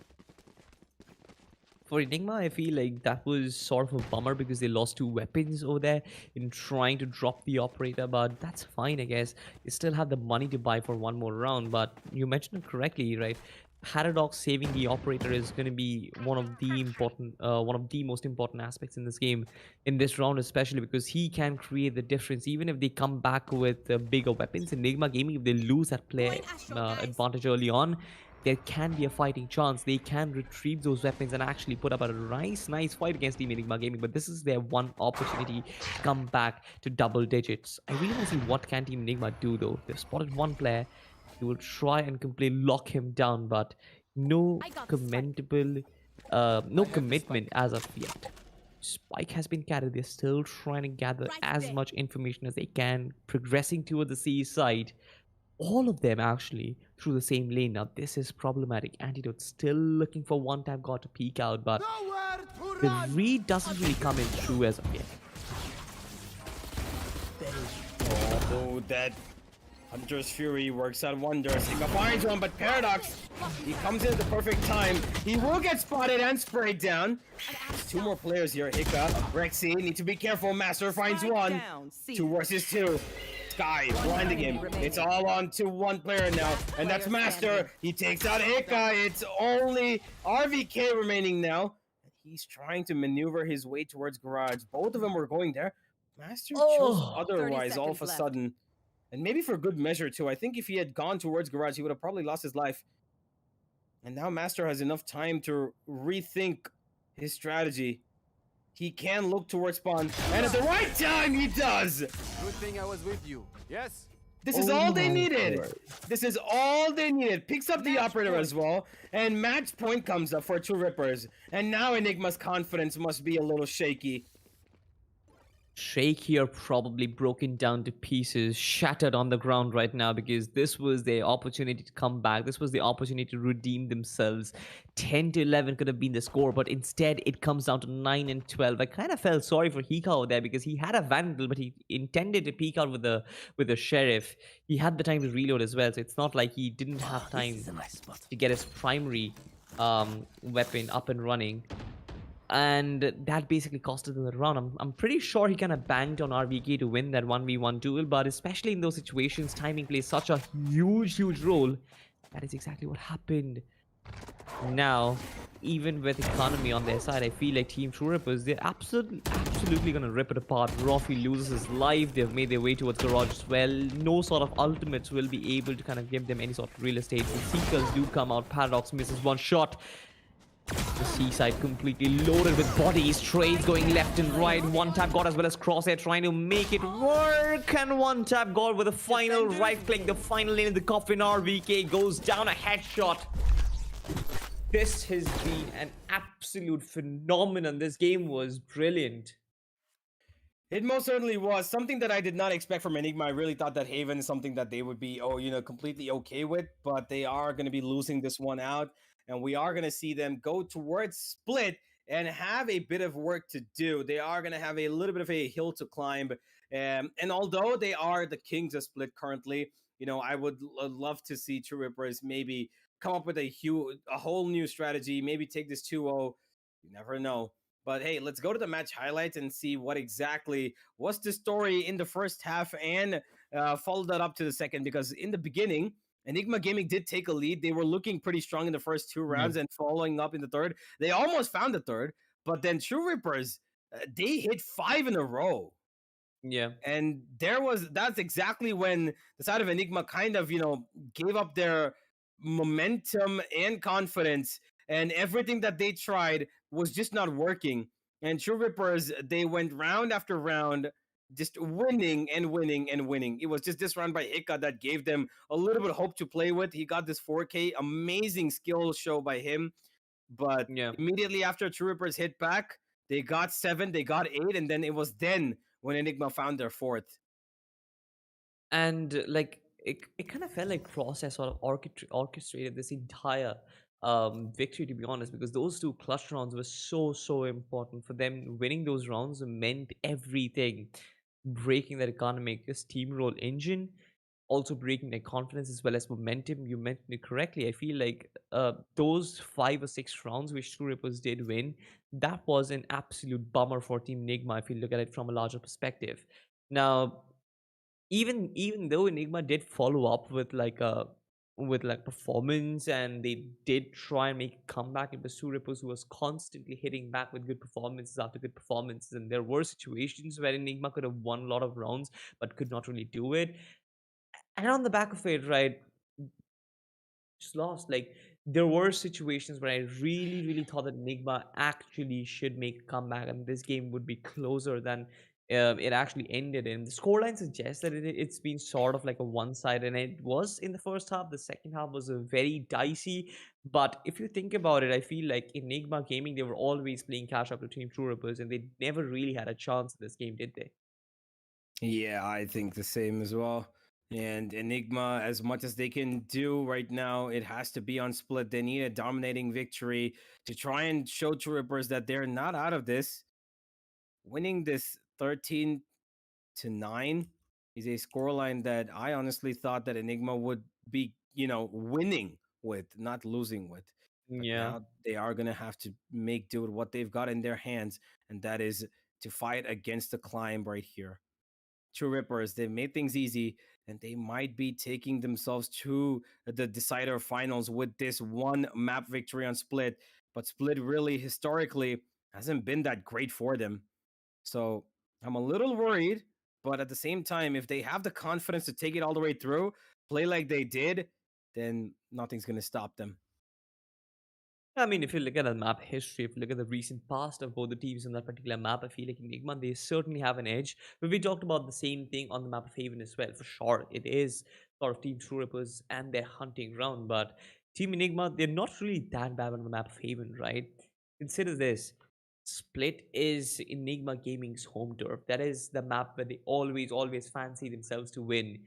for Enigma, I feel like that was sort of a bummer because they lost 2 weapons over there in trying to drop the operator, but that's fine, I guess. They still have the money to buy for 1 more round, but you mentioned it correctly, right? Paradox saving the operator is going to be one of the most important aspects in this game, in this round especially, because he can create the difference even if they come back with bigger weapons. Enigma Gaming, if they lose that play advantage early on, there can be a fighting chance. They can retrieve those weapons and actually put up a nice fight against Team Enigma Gaming. But this is their one opportunity to come back to double digits. I really want to see what can Team Enigma do though. They've spotted 1 player. They will try and completely lock him down, but no commendable, no commitment as of yet. Spike has been carried. They're still trying to gather as much information as they can, progressing toward the C side. All of them actually through the same lane. Now this is problematic. Antidote still looking for 1 tap God to peek out, but the read doesn't really come in through as of yet. Oh, that Hunter's Fury works out wonders. Hiccup finds one, but Paradox, he comes in at the perfect time. He will get spotted and sprayed down. There's 2 more players here. Hiccup, Rexi, need to be careful. Master finds 1. 2 versus 2. Sky blinding him. It's all on to 1 player now, and that's Master. He takes out Hiccup. It's only RVK remaining now. He's trying to maneuver his way towards Garage. Both of them were going there. Master chose otherwise all of a sudden. And maybe for good measure too. I think if he had gone towards Garage, he would have probably lost his life. And now Master has enough time to rethink his strategy. He can look towards spawn, and at the right time he does! Good thing I was with you. Yes? This is Oh all they my needed. God. This is all they needed. Picks up the Match operator point. as well, and match point comes up for True Rippers. And now Enigma's confidence must be a little shaky. Shaky or probably broken down to pieces, shattered on the ground right now, because this was their opportunity to come back. This was the opportunity to redeem themselves. 10 to 11 could have been the score, but instead it comes down to 9 and 12. I kind of felt sorry for Hika over there because he had a Vandal, but he intended to peek out with the Sheriff. He had the time to reload as well, so it's not like he didn't have This time is a nice spot. to get his primary weapon up and running. And that basically costed him the round. I'm pretty sure he kind of banked on RVK to win that 1v1 duel, but especially in those situations, timing plays such a huge role. That is exactly what happened. Now, even with economy on their side, I feel like Team True Rippers, they're absolutely gonna rip it apart. Rofi loses his life. They've made their way towards Garage as well. No sort of ultimates will be able to kind of give them any sort of real estate. The Seekers do come out. Paradox misses one shot. The seaside completely loaded with bodies, trades going left and right. One tap god as well as Crosshair trying to make it work, and one tap god with a final right click, the final lane in the coffin. RVK goes down, a headshot. This has been an absolute phenomenon. This game was brilliant. It most certainly was something that I did not expect from Enigma. I really thought that Haven is something that they would be, completely okay with, but they are going to be losing this one out, and we are going to see them go towards Split and have a bit of work to do. They are going to have a little bit of a hill to climb, and although they are the kings of Split currently, I would love to see True Rippers maybe come up with a whole new strategy, maybe take this 2-0. You never know. But hey, let's go to the match highlights and see what exactly was the story in the first half, and follow that up to the second, because in the beginning, Enigma Gaming did take a lead. They were looking pretty strong in the first two rounds, and following up in the third. They almost found the third, but then True Rippers, they hit 5 in a row. Yeah. And that's exactly when the side of Enigma kind of, gave up their momentum and confidence, and everything that they tried was just not working. And True Rippers, they went round after round, just winning and winning and winning. It was just this round by Hika that gave them a little bit of hope to play with. He got this 4K, amazing skill show by him. But Yeah. immediately after True Rippers hit back, they got 7, they got 8, and then it was then when Enigma found their 4th. And like it kind of felt like Process sort of orchestrated this entire victory, to be honest, because those two clutch rounds were so important for them. Winning those rounds meant everything. Breaking that economic steamroll engine, also breaking their confidence as well as momentum. You mentioned it correctly. I feel like those 5 or 6 rounds which True Rippers did win, that was an absolute bummer for Team Enigma if you look at it from a larger perspective. Now, even though Enigma did follow up with like performance, and they did try and make a comeback, it was True Rippers who was constantly hitting back with good performances after good performances, and there were situations where Enigma could have won a lot of rounds but could not really do it. And on the back of it, right, just lost. Like, there were situations where I really thought that Enigma actually should make a comeback, and this game would be closer than it actually ended in. The scoreline suggests that it's been sort of like a one side, and it was in the first half. The second half was a very dicey. But if you think about it, I feel like Enigma Gaming, they were always playing cash up to Team True Rippers, and they never really had a chance in this game, did they? Yeah, I think the same as well. And Enigma, as much as they can do right now, it has to be on Split. They need a dominating victory to try and show True Rippers that they're not out of this. Winning this 13-9 is a scoreline that I honestly thought that Enigma would be, winning with, not losing with. But Yeah. now they are going to have to make do with what they've got in their hands, and that is to fight against the climb right here. True Rippers, they've made things easy, and they might be taking themselves to the decider finals with this one map victory on Split. But Split really historically hasn't been that great for them. So I'm a little worried But at the same time, if they have the confidence to take it all the way through, play like they did, then nothing's going to stop them. I mean, if you look at the map history, if you look at the recent past of both the teams on that particular map, I feel like Enigma, they certainly have an edge. But we talked about the same thing on the map of Haven as well. For sure, it is sort of Team True Rippers and their hunting ground. But Team Enigma, they're not really that bad on the map of Haven, right? Consider this. Split is Enigma Gaming's home turf. That is the map where they always fancy themselves to win.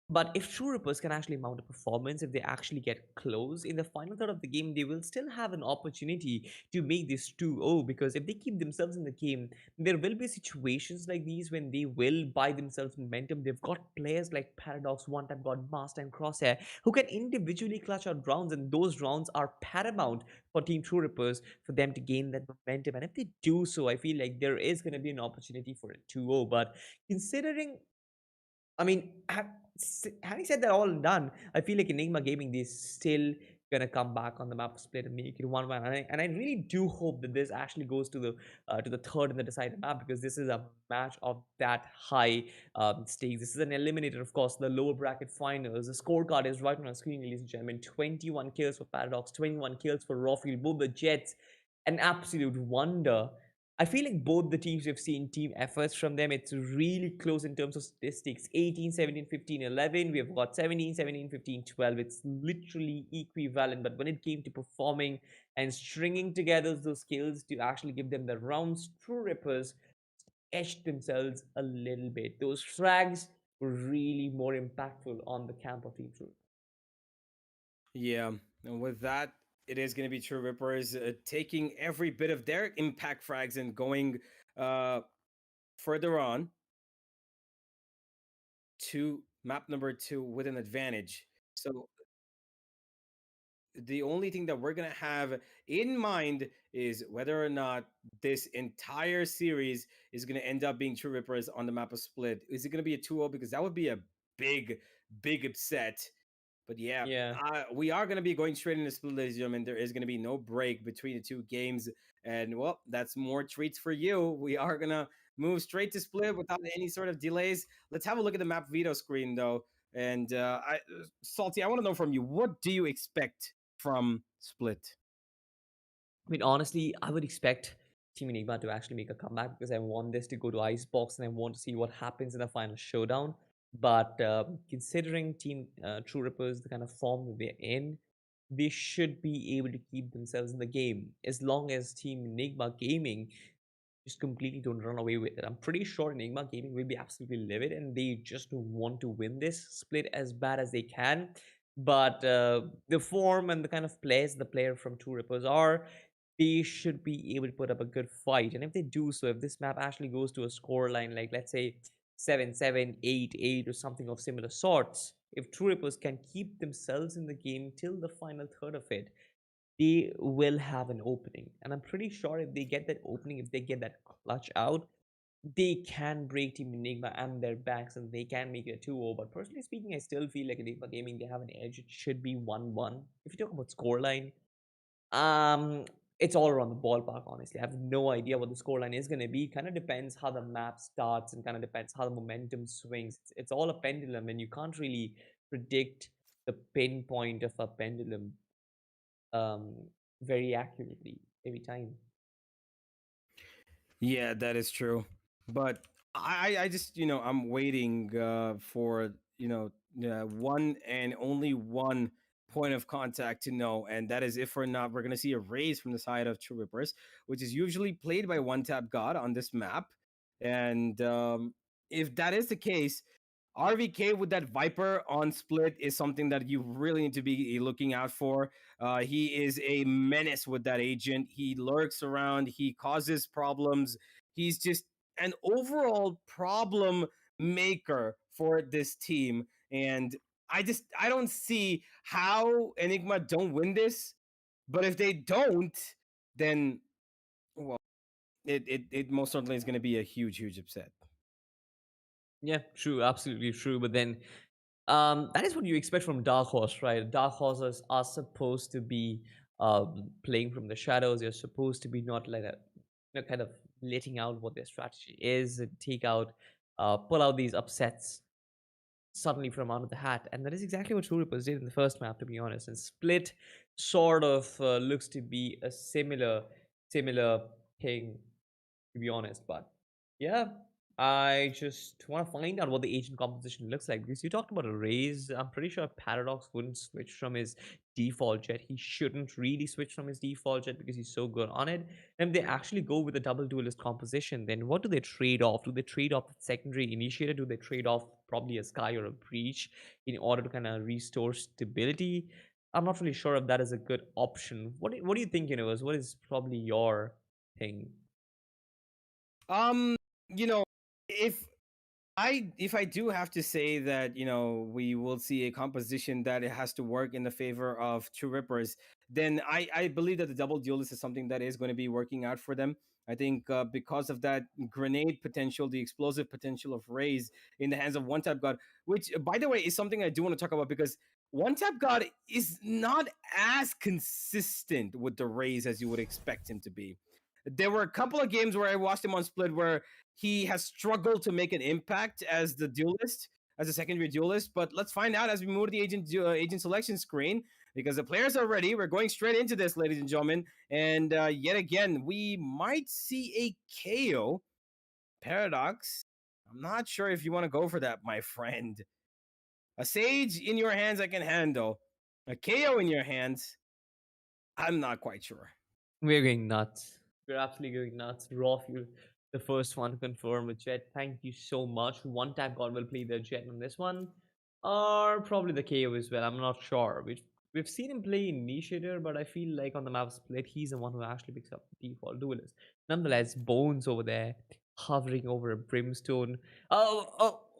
But if True Rippers can actually mount a performance, if they actually get close in the final third of the game, they will still have an opportunity to make this 2-0. Because if they keep themselves in the game, there will be situations like these when they will buy themselves momentum. They've got players like Paradox, One Tap God, Master, and Crosshair who can individually clutch out rounds, and those rounds are paramount for Team True Rippers for them to gain that momentum. And if they do so, I feel like there is going to be an opportunity for a 2-0. But considering, I mean, having said that all done, I feel like Enigma Gaming, they still gonna come back on the map split and make it 1-1. And I really do hope that this actually goes to the third and the decided map, because this is a match of that high stakes. This is an eliminator, of course, the lower bracket finals. The scorecard is right on our screen, ladies and gentlemen. 21 kills for Paradox, 21 kills for Rawfield, both the Jets. An absolute wonder. I feel like both the teams we've seen team efforts from them, it's really close in terms of statistics. 18, 17, 15, 11. We've got 17, 17, 15, 12. It's literally equivalent. But when it came to performing and stringing together those skills to actually give them the rounds, True Rippers edged themselves a little bit. Those frags were really more impactful on the camp of Team True. Yeah, and with that, it is going to be True Rippers taking every bit of their impact frags and going uh, further on to map number 2 with an advantage. So the only thing that we're going to have in mind is whether or not this entire series is going to end up being True Rippers on the map of Split. Is it going to be a 2-0? Because that would be a big, big upset. But yeah, Yeah. we are going to be going straight into Split, ladies and gentlemen. There is going to be no break between the two games. And, well, that's more treats for you. We are going to move straight to Split without any sort of delays. Let's have a look at the map veto screen, though. And, Salty, I want to know from you, what do you expect from Split? I mean, honestly, I would expect Team Enigma to actually make a comeback, because I want this to go to Icebox and I want to see what happens in the final showdown. But considering Team True Rippers, the kind of form that they're in, they should be able to keep themselves in the game as long as Team Enigma Gaming just completely don't run away with it. I'm pretty sure Enigma Gaming will be absolutely livid and they just want to win this split as bad as they can. But the form and the kind of players the player from True Rippers are, they should be able to put up a good fight. And if they do so, if this map actually goes to a score line, like let's say 7-7, 8-8, or something of similar sorts, if True Rippers can keep themselves in the game till the final third of it, they will have an opening. And I'm pretty sure if they get that opening, if they get that clutch out, they can break Team Enigma and their backs and they can make it a 2-0. But personally speaking, I still feel like Enigma Gaming, they have an edge. It should be 1-1. If you talk about scoreline, it's all around the ballpark, honestly. I have no idea what the scoreline is going to be. Kind of depends how the map starts and kind of depends how the momentum swings. It's all a pendulum, and you can't really predict the pinpoint of a pendulum um, very accurately every time. Yeah, that is true. But I just, I'm waiting for, one and only one point of contact to know. And that is if or not we're going to see a raise from the side of True Rippers, which is usually played by One Tap God on this map. And if that is the case, RVK with that Viper on Split is something that you really need to be looking out for. He is a menace with that agent. He lurks around. He causes problems. He's just an overall problem maker for this team. And I don't see how Enigma don't win this. But if they don't, then, well, it most certainly is going to be a huge, huge upset. Yeah, true, absolutely true. But then that is what you expect from Dark Horse, right? Dark Horses are supposed to be playing from the shadows. They're supposed to be not like a, kind of letting out what their strategy is and take out pull out these upsets suddenly from out of the hat, and that is exactly what True Rippers did in the first map, to be honest. And Split sort of looks to be a similar thing, to be honest. But yeah, I just want to find out what the agent composition looks like, because you talked about a raise. I'm pretty sure Paradox wouldn't switch from his default jet. He shouldn't really switch from his default jet because he's so good on it. And if they actually go with a double duelist composition, then what do they trade off? Do they trade off the secondary initiator? Do they trade off probably a Sky or a Breach in order to kind of restore stability? I'm not really sure if that is a good option. What do you think, Universe? What is probably your thing? Um, you know, if if I do have to say that, we will see a composition that it has to work in the favor of True Rippers, then I believe that the double duelist is something that is going to be working out for them. I think because of that grenade potential, the explosive potential of Raze in the hands of One Tap God, which by the way is something I do want to talk about, because One Tap God is not as consistent with the Raze as you would expect him to be. There were a couple of games where I watched him on Split where he has struggled to make an impact as the duelist, as a secondary duelist. But let's find out as we move to the agent selection screen, because the players are ready. We're going straight into this, ladies and gentlemen. And yet again, we might see a KO. Paradox, I'm not sure if you want to go for that, my friend. A Sage in your hands, I can handle. A KO in your hands, I'm not quite sure. We're going nuts. We're absolutely going nuts. Raw Fuel, the first one to confirm with Jet. Thank you so much. One Tap God will play the Jet on this one. Or probably the KO as well. I'm not sure. We've seen him play Initiator, but I feel like on the map Split, he's the one who actually picks up the default duelist. Nonetheless, Bones over there hovering over a Brimstone.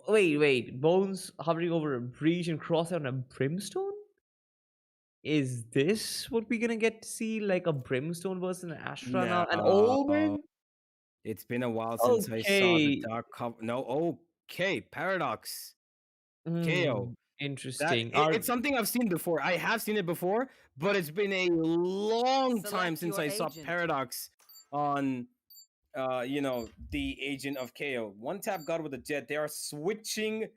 Wait. Bones hovering over a Breach and Crosshair on a Brimstone? Is this what we're gonna get to see, like a Brimstone versus an Astra now? An No. Omen? It's been a while since I saw the Okay. dark cover. No, okay, Paradox, KO. That Interesting. it's something I've seen before. I have seen it before, but it's been a long time Select since your I saw agent. Paradox on, the agent of KO. One Tap God with a Jet. They are switching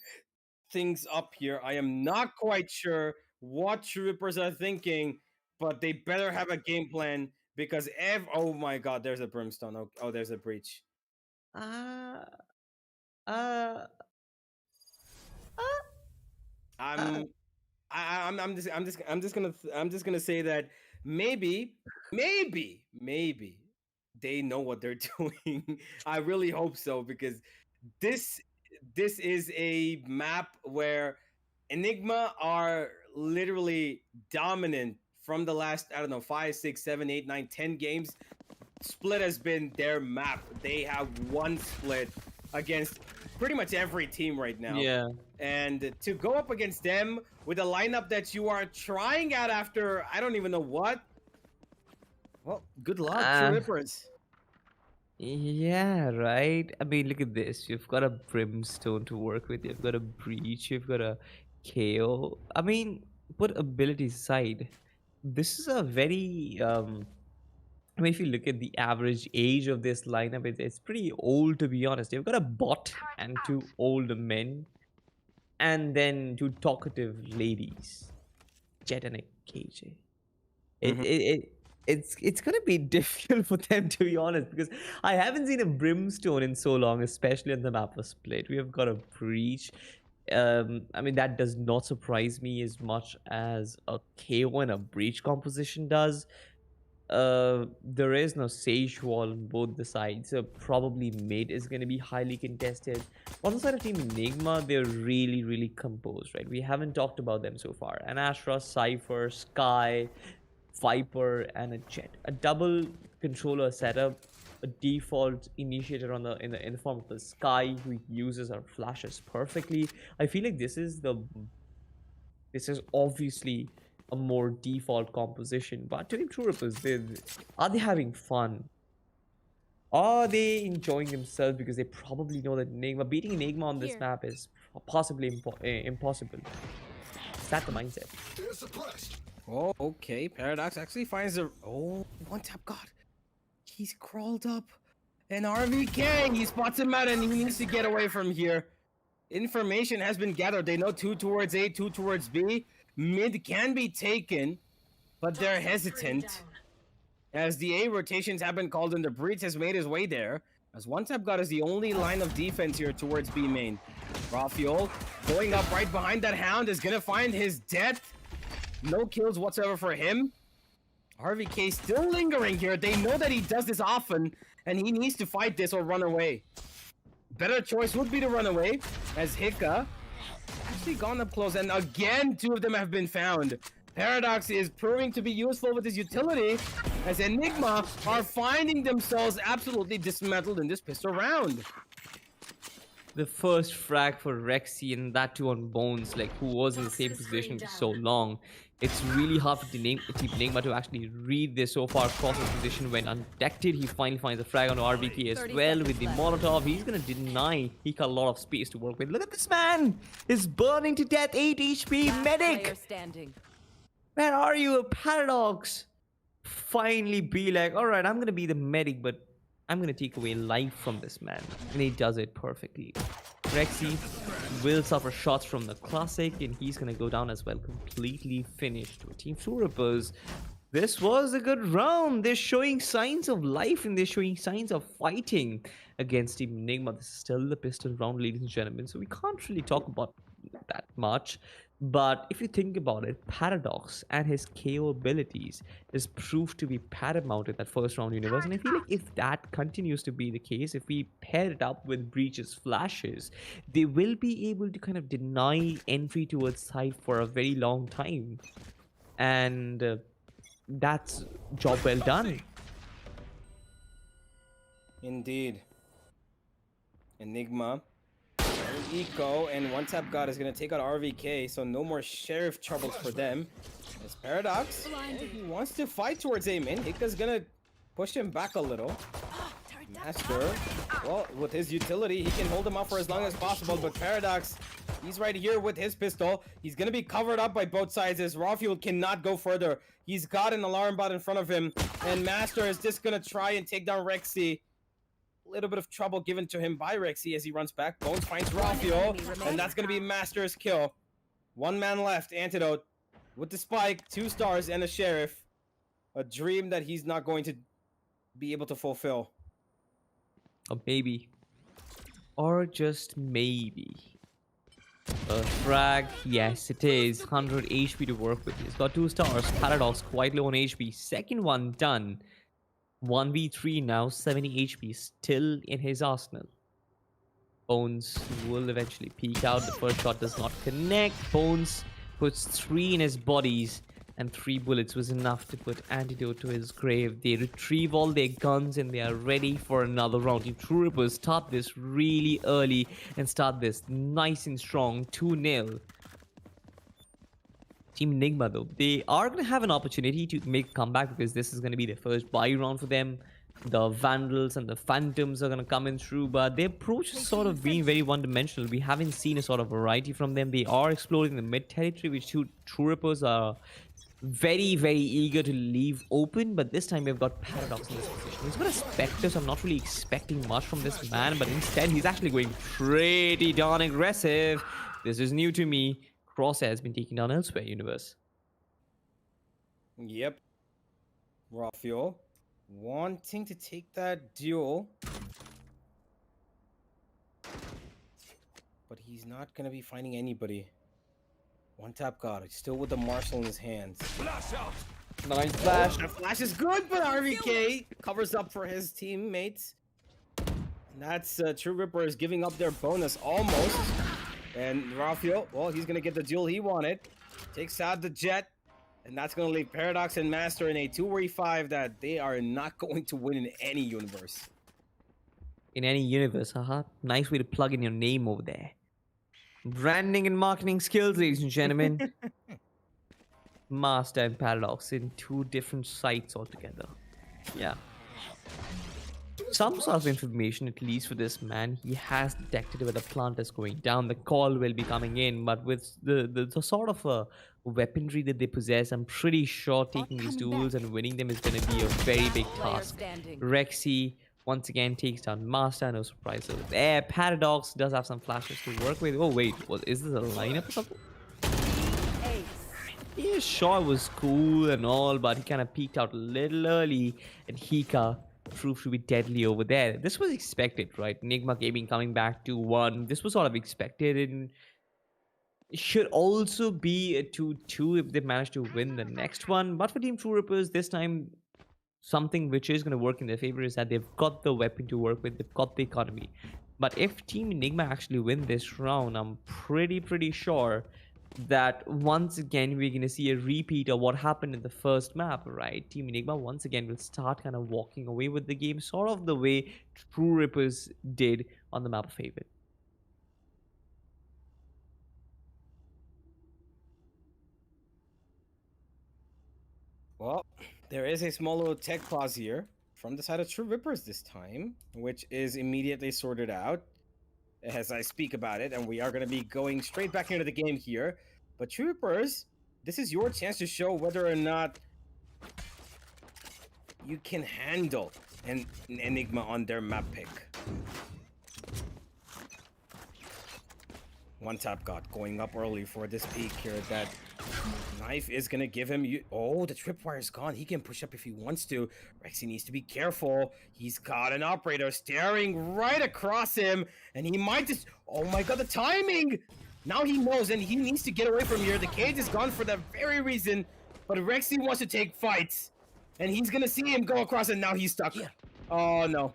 things up here. I am not quite sure what True Rippers are thinking, but they better have a game plan, because oh my God, there's a Brimstone. Oh, there's a Breach. Uh, uh, uh, uh, I'm I'm just gonna say that maybe they know what they're doing. I really hope so, because this this is a map where Enigma are literally dominant from the last, I don't know, 5, 6, 7, 8, 9, 10 games. Split has been their map. They have won Split against pretty much every team right now. yeah. And to go up against them with a lineup that you are trying out after I don't even know what. Well, good luck, True Uh, Rippers. yeah, right. I mean, look at this. You've got a Brimstone to work with. You've got a Breach. You've got a KO. I mean, put abilities aside, this is a very I mean, if you look at the average age of this lineup, it's pretty old, to be honest. You've got a bot Turret and out. two older men, and then two talkative ladies, Jet and a KJ. It, Mhm. it, it it's gonna be difficult for them, to be honest, because I haven't seen a Brimstone in so long, especially on the map of Split. We have got a Breach. I mean, that does not surprise me as much as a KO and a Breach composition does. There is no Sage wall on both the sides, so probably mid is going to be highly contested. On the side of Team Enigma, they're really composed, right? We haven't talked about them so far. An Astra, Cypher, Sky, Viper, and a Jet. A double controller setup, a default initiator on in the form of the Sky, who uses our flashes perfectly. I feel like this is obviously a more default composition. But to be true, Rippers, are they having fun? Are they enjoying themselves because they probably know that beating Enigma on this Here. map is possibly impossible? Is that the mindset? Oh, okay. Paradox actually finds a One Tap God. He's crawled up And RVK, he spots him out and he needs to get away from here. Information has been gathered. They know 2 towards A, 2 towards B. Mid can be taken, but they're hesitant. As the A rotations have been called and the Breach has made his way there. As One Tap God is the only line of defense here towards B main. Rafiol going up right behind that Hound is gonna find his death. No kills whatsoever for him. RVK still lingering here. They know that he does this often and he needs to fight this or run away. Better choice would be to run away as Hika actually gone up close and again 2 of them have been found. Paradox is proving to be useful with his utility as Enigma are finding themselves absolutely dismantled in this pistol round. The first frag for Rexi, and that too on Bones, like who was in the same position for so long. It's really hard for Team Enigma to actually read this so far across his position when undetected. He finally finds a frag on RBK as well with the Molotov. He's going to deny Hika a lot of space to work with. Look at this man! He's burning to death, 8 HP, Last medic! player standing. Where are you, Paradox? Finally be like, alright, I'm going to be the medic, but I'm going to take away life from this man. And he does it perfectly. Rexi will suffer shots from the classic, and he's going to go down as well, completely finished. To Team Suripers, this was a good round. They're showing signs of life, and they're showing signs of fighting against Team Enigma. This is still the pistol round, ladies and gentlemen, so we can't really talk about that much. But if you think about it, Paradox and his KO abilities is proved to be paramount in that first round universe. And I feel like if that continues to be the case, if we pair it up with Breach's flashes, they will be able to kind of deny entry towards side for a very long time. And that's job well done. Indeed. Enigma. Eco and One Tap God is going to take out RVK, so no more Sheriff troubles for them. It's Paradox. He wants to fight towards Aiming. Hika's going to push him back a little. Master, well, with his utility, he can hold him up for as long as possible, but Paradox, he's right here with his pistol. He's going to be covered up by both sides as Rafield cannot go further. He's got an alarm bot in front of him, and Master is just going to try and take down Rexi. Little bit of trouble given to him by Rexi as he runs back. Bones finds Rafiol, and that's going to be Master's kill. 1 man left. Antidote with the spike, 2 stars, and a Sheriff. A dream that he's not going to be able to fulfill. Or maybe. Or just maybe. A frag, yes it is. 100 HP to work with. He's got 2 stars. Paradox quite low on HP. Second one done. 1v3 now, 70 HP still in his arsenal. Bones will eventually peek out. The first shot does not connect. Bones puts 3 in his bodies, and 3 bullets was enough to put Antidote to his grave. They retrieve all their guns and they are ready for another round. Team True Rippers start this really early and start this nice and strong 2-0. Team Enigma, though, they are going to have an opportunity to make a comeback because this is going to be the first buy round for them. The Vandals and the Phantoms are going to come in through, but their approach is sort of being very one-dimensional. We haven't seen a sort of variety from them. They are exploring the mid-territory, which True Rippers are very, very eager to leave open, but this time we've got Paradox in this position. He's got a Spectre, so I'm not really expecting much from this man, but instead he's actually going pretty darn aggressive. This is new to me. Crosshair has been taken down elsewhere, universe. Yep. Rafiol wanting to take that duel. But he's not going to be finding anybody. One Tap God, he's still with the Marshal in his hands. Nice flash. That flash is good, but RVK covers up for his teammates. And that's True Ripper is giving up their bonus almost. And Rafiol, well, he's going to get the duel he wanted. Takes out the Jet. And that's going to leave Paradox and Master in a 2v5 that they are not going to win in any universe. In any universe, haha. Nice way to plug in your name over there. Branding and marketing skills, ladies and gentlemen. Master and Paradox in 2 different sites altogether. Yeah. Some sort of information, at least for this man. He has detected where the plant is going down. The call will be coming in, but with the sort of weaponry that they possess, I'm pretty sure taking these duels and winning them is going to be a very big task. Rexi Once again, takes down Master. No surprise over there. Paradox does have some flashes to work with. Oh, wait. Is this a lineup or something? Ace. Yeah, sure, it was cool and all, but he kind of peeked out a little early, and Hika proved to be deadly over there. This was expected, right? Enigma Gaming coming back to 1. This was sort of expected, and it should also be a 2-2 if they manage to win the next one. But for Team True Rippers, this time, something which is going to work in their favor is that they've got the weapon to work with, they've got the economy. But if Team Enigma actually win this round, I'm pretty sure that once again we're going to see a repeat of what happened in the first map, right? Team Enigma once again will start kind of walking away with the game, sort of the way True Rippers did on the map of Haven. Well, there is a small little tech pause here from the side of True Rippers this time, which is immediately sorted out as I speak about it, and we are going to be going straight back into the game here. But True Rippers, this is your chance to show whether or not you can handle an Enigma on their map pick. One tap god going up early for this peak here. That knife is gonna give him oh, the tripwire's gone. He can push up if he wants to. Rexi needs to be careful. He's got an operator staring right across him, and he might just, oh my god, the timing! Now he knows, and he needs to get away from here. The cage is gone for that very reason, but Rexi wants to take fights, and he's gonna see him go across, and now he's stuck. Oh no,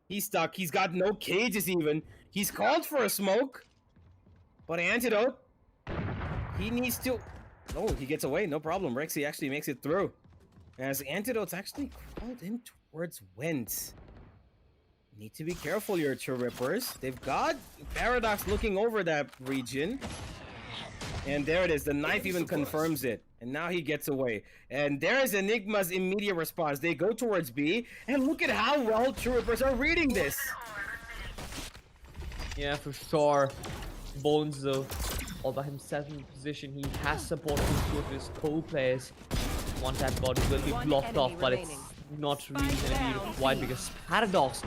he's stuck. He's got no cages even. He's called for a smoke, but Antidote, he needs to, oh, he gets away, no problem. Rexi actually makes it through, as Antidote's actually crawled in towards Wentz. Need to be careful here, True Rippers. They've got Paradox looking over that region. And there it is. The knife even confirms it. And now he gets away. And there is Enigma's immediate response. They go towards B. And look at how well True Rippers are reading this. Yeah, for sure. Bones, though, all by himself in position. He has support from two of his co-players. One tap body will be blocked off, but it's not really going to be required because Paradox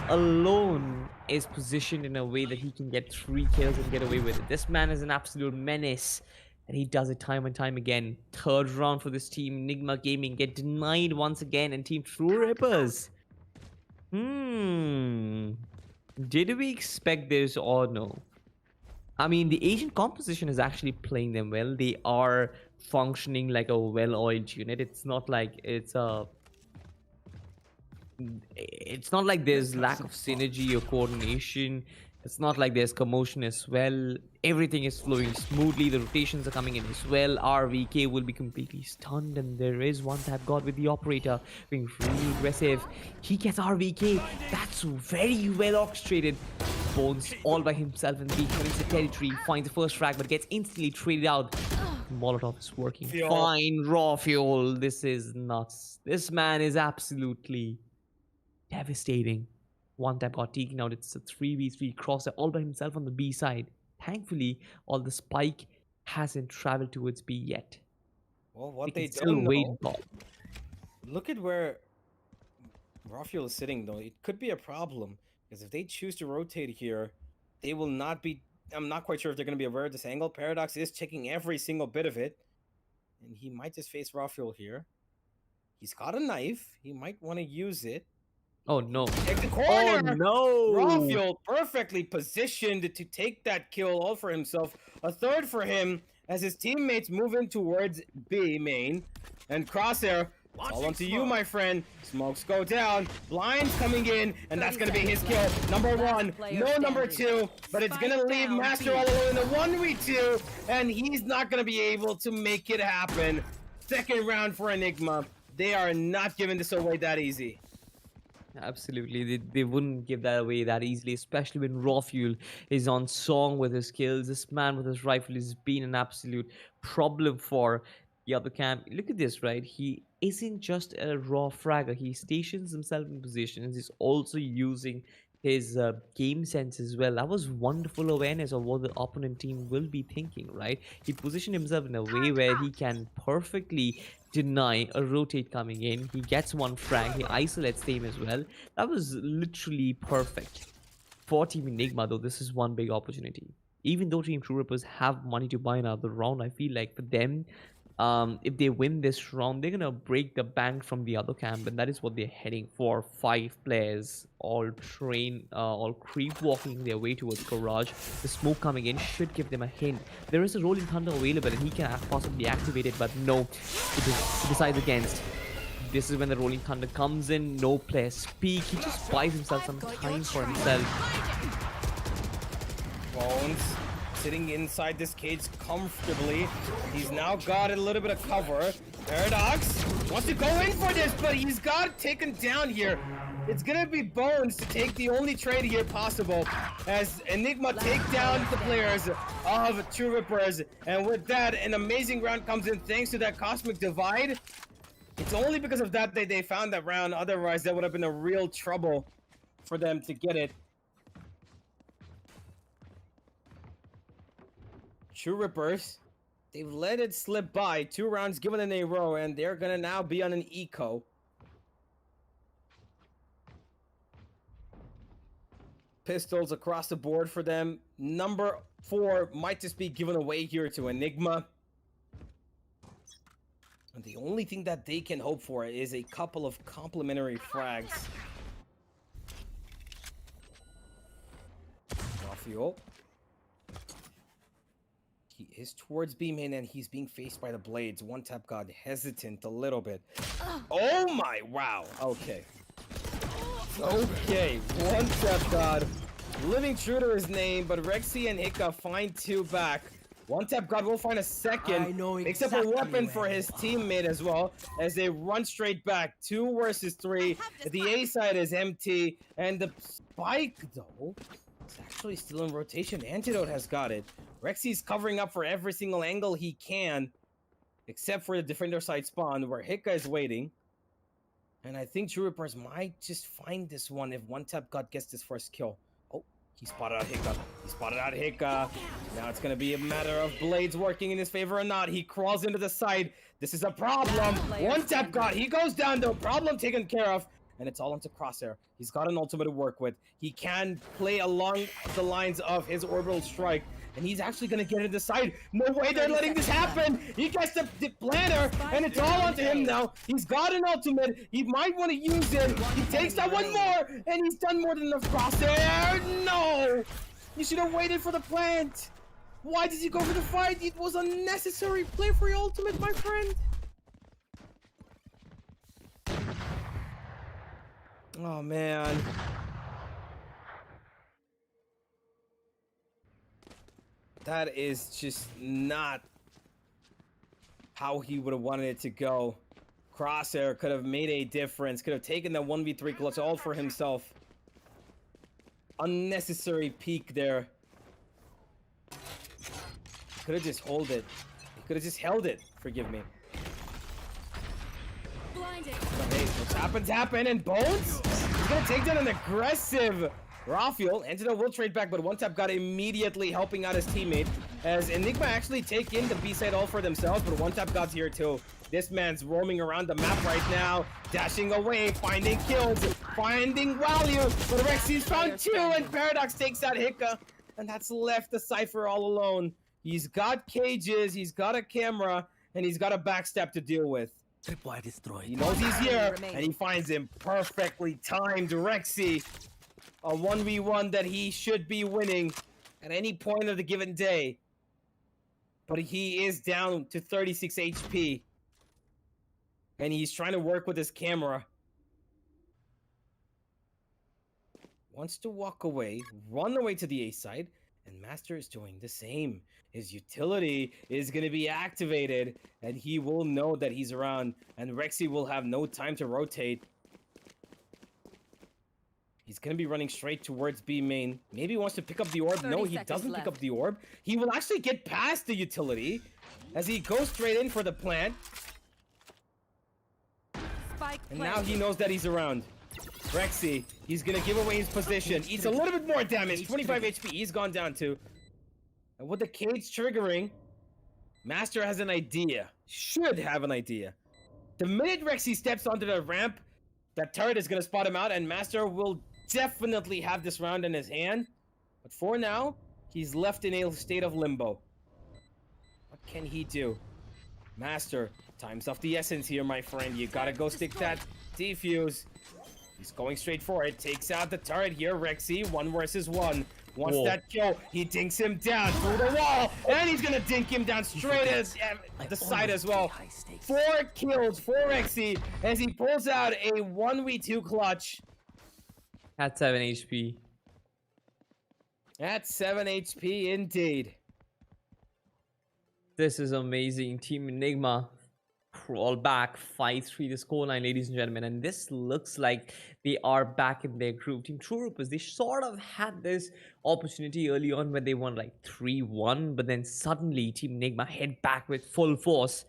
alone is positioned in a way that he can get 3 kills and get away with it. This man is an absolute menace, and he does it time and time again. Third round for this team. Enigma Gaming get denied once again, and Team True Rippers. Did we expect this or no? I mean, the agent composition is actually playing them well. They are functioning like a well-oiled unit. It's not like it's not like there's lack of synergy or coordination. It's not like there's commotion as well. Everything is flowing smoothly. The rotations are coming in as well. RVK will be completely stunned, and there is one tap god with the operator being really aggressive. He gets RVK. That's very well orchestrated. Bones all by himself in the the territory. Finds the first frag, but gets instantly traded out. Molotov is working fine. Raw fuel. This is nuts. This man is absolutely devastating. One tap got taken out. It's a 3v3 crosser all by himself on the B side. Thankfully, all the spike hasn't traveled towards B yet. Well, what They they can still don't wait. know, look at where Rafuel is sitting, though. It could be a problem, because if they choose to rotate here, they will not be, I'm not quite sure if they're going to be aware of this angle. Paradox is checking every single bit of it, and he might just face Rafuel here. He's got a knife. He might want to use it. Oh no. Take the Oh corner! no. Rafuel perfectly positioned to take that kill all for himself. A third for him as his teammates move in towards B main. And Crosshair, all onto you, my friend. Smokes go down. Blinds coming in, and that's going to be his kill. Number 1. No number 2, but it's going to leave Master all alone in the 1v2, and he's not going to be able to make it happen. Second round for Enigma. They are not giving this away that easy. Absolutely, they wouldn't give that away that easily, especially when Raw Fuel is on song with his kills. This man with his rifle has been an absolute problem for the other camp. Look at this, right? He isn't just a raw fragger. He stations himself in positions. He's also using his game sense as well. That was wonderful awareness of what the opponent team will be thinking, right? He positioned himself in a way where he can perfectly deny a rotate coming in. He gets one frag. He isolates Team as well. That was literally perfect. For Team Enigma, though, this is one big opportunity. Even though Team True Rippers have money to buy another round, I feel like for them, if they win this round, they're gonna break the bank from the other camp, and that is what they're heading for. 5 players, all creep walking their way towards Garage. The smoke coming in should give them a hint. There is a Rolling Thunder available, and he can possibly activate it, but no, he decides against. This is when the Rolling Thunder comes in. No players speak. He just buys himself some time for himself. Bones sitting inside this cage comfortably. He's now got a little bit of cover. Paradox wants to go in for this, but he's got taken down here. It's gonna be Bones to take the only trade here possible as Enigma take down the players of True Rippers. And with that, an amazing round comes in thanks to that Cosmic Divide. It's only because of that they found that round. Otherwise, that would have been a real trouble for them to get it. True Rippers, they've let it slip by. 2 rounds given in a row, and they're gonna now be on an eco. Pistols across the board for them. Number 4 might just be given away here to Enigma. And the only thing that they can hope for is a couple of complimentary frags. Rafael. He is towards B main and he's being faced by the Blades. One Tap God hesitant a little bit. Oh my, wow. Okay. Okay, One Tap God. Living true to his name, but Rexi and Hika find 2 back. One Tap God will find a second. Picks up a weapon for his teammate as well as they run straight back. 2 versus 3. The A side is empty. And the spike, though, is actually still in rotation. Antidote has got it. Rexi's covering up for every single angle he can, except for the defender side spawn where Hika is waiting. And I think True Rippers might just find this one if One Tap God gets this first kill. He spotted out Hika. He spotted out Hika. Now it's going to be a matter of Blades working in his favor or not. He crawls into the side. This is a problem. One Tap God. He goes down though. Problem taken care of. And it's all onto Crosshair. He's got an ultimate to work with. He can play along the lines of his orbital strike. And he's actually going to get into the side. No way they're letting this happen. He gets the planner. And it's all onto him now. He's got an ultimate. He might want to use it. He takes that one more. And he's done more than enough. Crosshair. No. You should have waited for the plant. Why did you go for the fight? It was unnecessary. Play for your ultimate, my friend. Oh, man. That is just not how he would have wanted it to go. Crosshair could have made a difference. Could have taken that 1v3 clutch all for himself. Unnecessary peek there. Could have just held it. He could have just held it. Forgive me. Blinded. But hey, what's happened, and Bones? He's gonna take down an aggressive Rafael. Antidote will trade back, but One Tap got immediately helping out his teammate as Enigma actually take in the B side all for themselves, but One Tap God's here too. This man's roaming around the map right now, dashing away, finding kills, finding value. But Rexi's found 2, and Paradox takes out Hika, and that's left the Cypher all alone. He's got cages, he's got a camera, and he's got a backstep to deal with. Tripwire destroyed. He knows he's here, and he finds him perfectly timed. Rexi, a 1v1 that he should be winning at any point of the given day. But he is down to 36 HP. And he's trying to work with his camera. Wants to walk away, run away to the A side, and Master is doing the same. His utility is going to be activated, and he will know that he's around, and Rexi will have no time to rotate. He's going to be running straight towards B main. Maybe he wants to pick up the orb. No, he doesn't pick up the orb. He will actually get past the utility as he goes straight in for the plant. And now he knows that he's around. Rexi, he's going to give away his position. Eats a little bit more damage. 25 HP. He's gone down to. And with the cage triggering, Master has an idea. Should have an idea. The minute Rexi steps onto the ramp, that turret is gonna spot him out, and Master will definitely have this round in his hand. But for now, he's left in a state of limbo. What can he do? Master, time's of the essence here, my friend. You gotta go stick that defuse. He's going straight for it. Takes out the turret here. Rexi, 1 versus 1. Wants that kill. He dinks him down through the wall. And he's gonna dink him down straight as the side as well. 4 kills for Rexi as he pulls out a 1v2 clutch. At 7 HP. At 7 HP indeed. This is amazing. Team Enigma crawl back 5-3 the scoreline, ladies and gentlemen, and this looks like they are back in their groove. Team True Rippers, they sort of had this opportunity early on when they won like 3-1, but then suddenly Team Enigma head back with full force.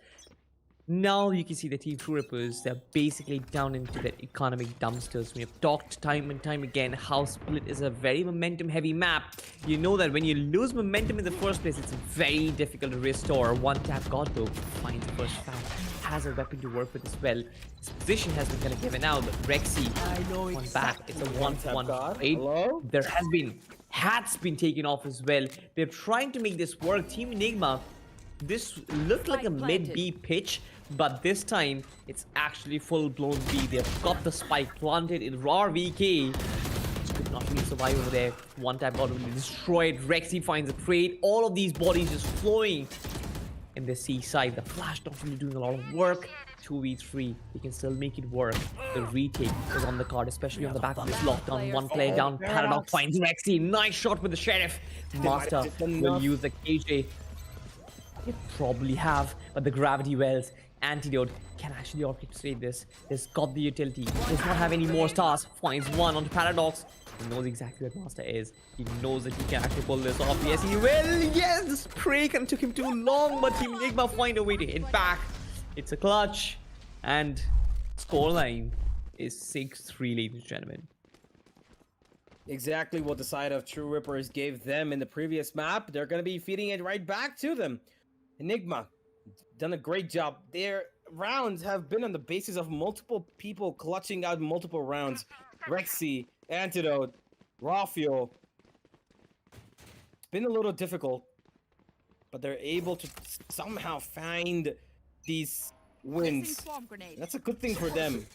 Now you can see the Team True Rippers, they're basically down into the economic dumpsters. We have talked time and time again how Split is a very momentum heavy map. You know that when you lose momentum in the first place, it's very difficult to restore. One tap Godbook finds the first foul, has a weapon to work with as well. His position has been kind of given out, but Rexi one back. It's a 1-1 trade. There has been taken off as well. They're trying to make this work. Team Enigma, this looked like a mid B pitch, but this time it's actually full-blown B. They've got the spike planted in raw VK. Could not really survive over there. One tap got destroyed. Rexi finds a trade. All of these bodies just flowing in the seaside. The flash not really doing a lot of work. 2v3, they can still make it work. The retake is on the card, especially on the back of this lockdown. One player down. Paradox finds Rexi. Nice shot with the Sheriff. Master will use the KJ. They probably have, but the gravity wells antidote can actually orchestrate this. He's got the utility. Does not have any more stars. Finds one onto Paradox. He knows exactly what Master is. He knows that he can actually pull this off. Yes, he will. Yes, the spray can took him too long, but Team Enigma find a way to hit back. It's a clutch, and scoreline is 6-3, ladies and gentlemen. Exactly what the side of True Rippers gave them in the previous map. They're going to be feeding it right back to them. Enigma, done a great job. Their rounds have been on the basis of multiple people clutching out multiple rounds. Rexi, Antidote, Raw Fuel. It's been a little difficult, but they're able to somehow find these wins. That's a good thing for them,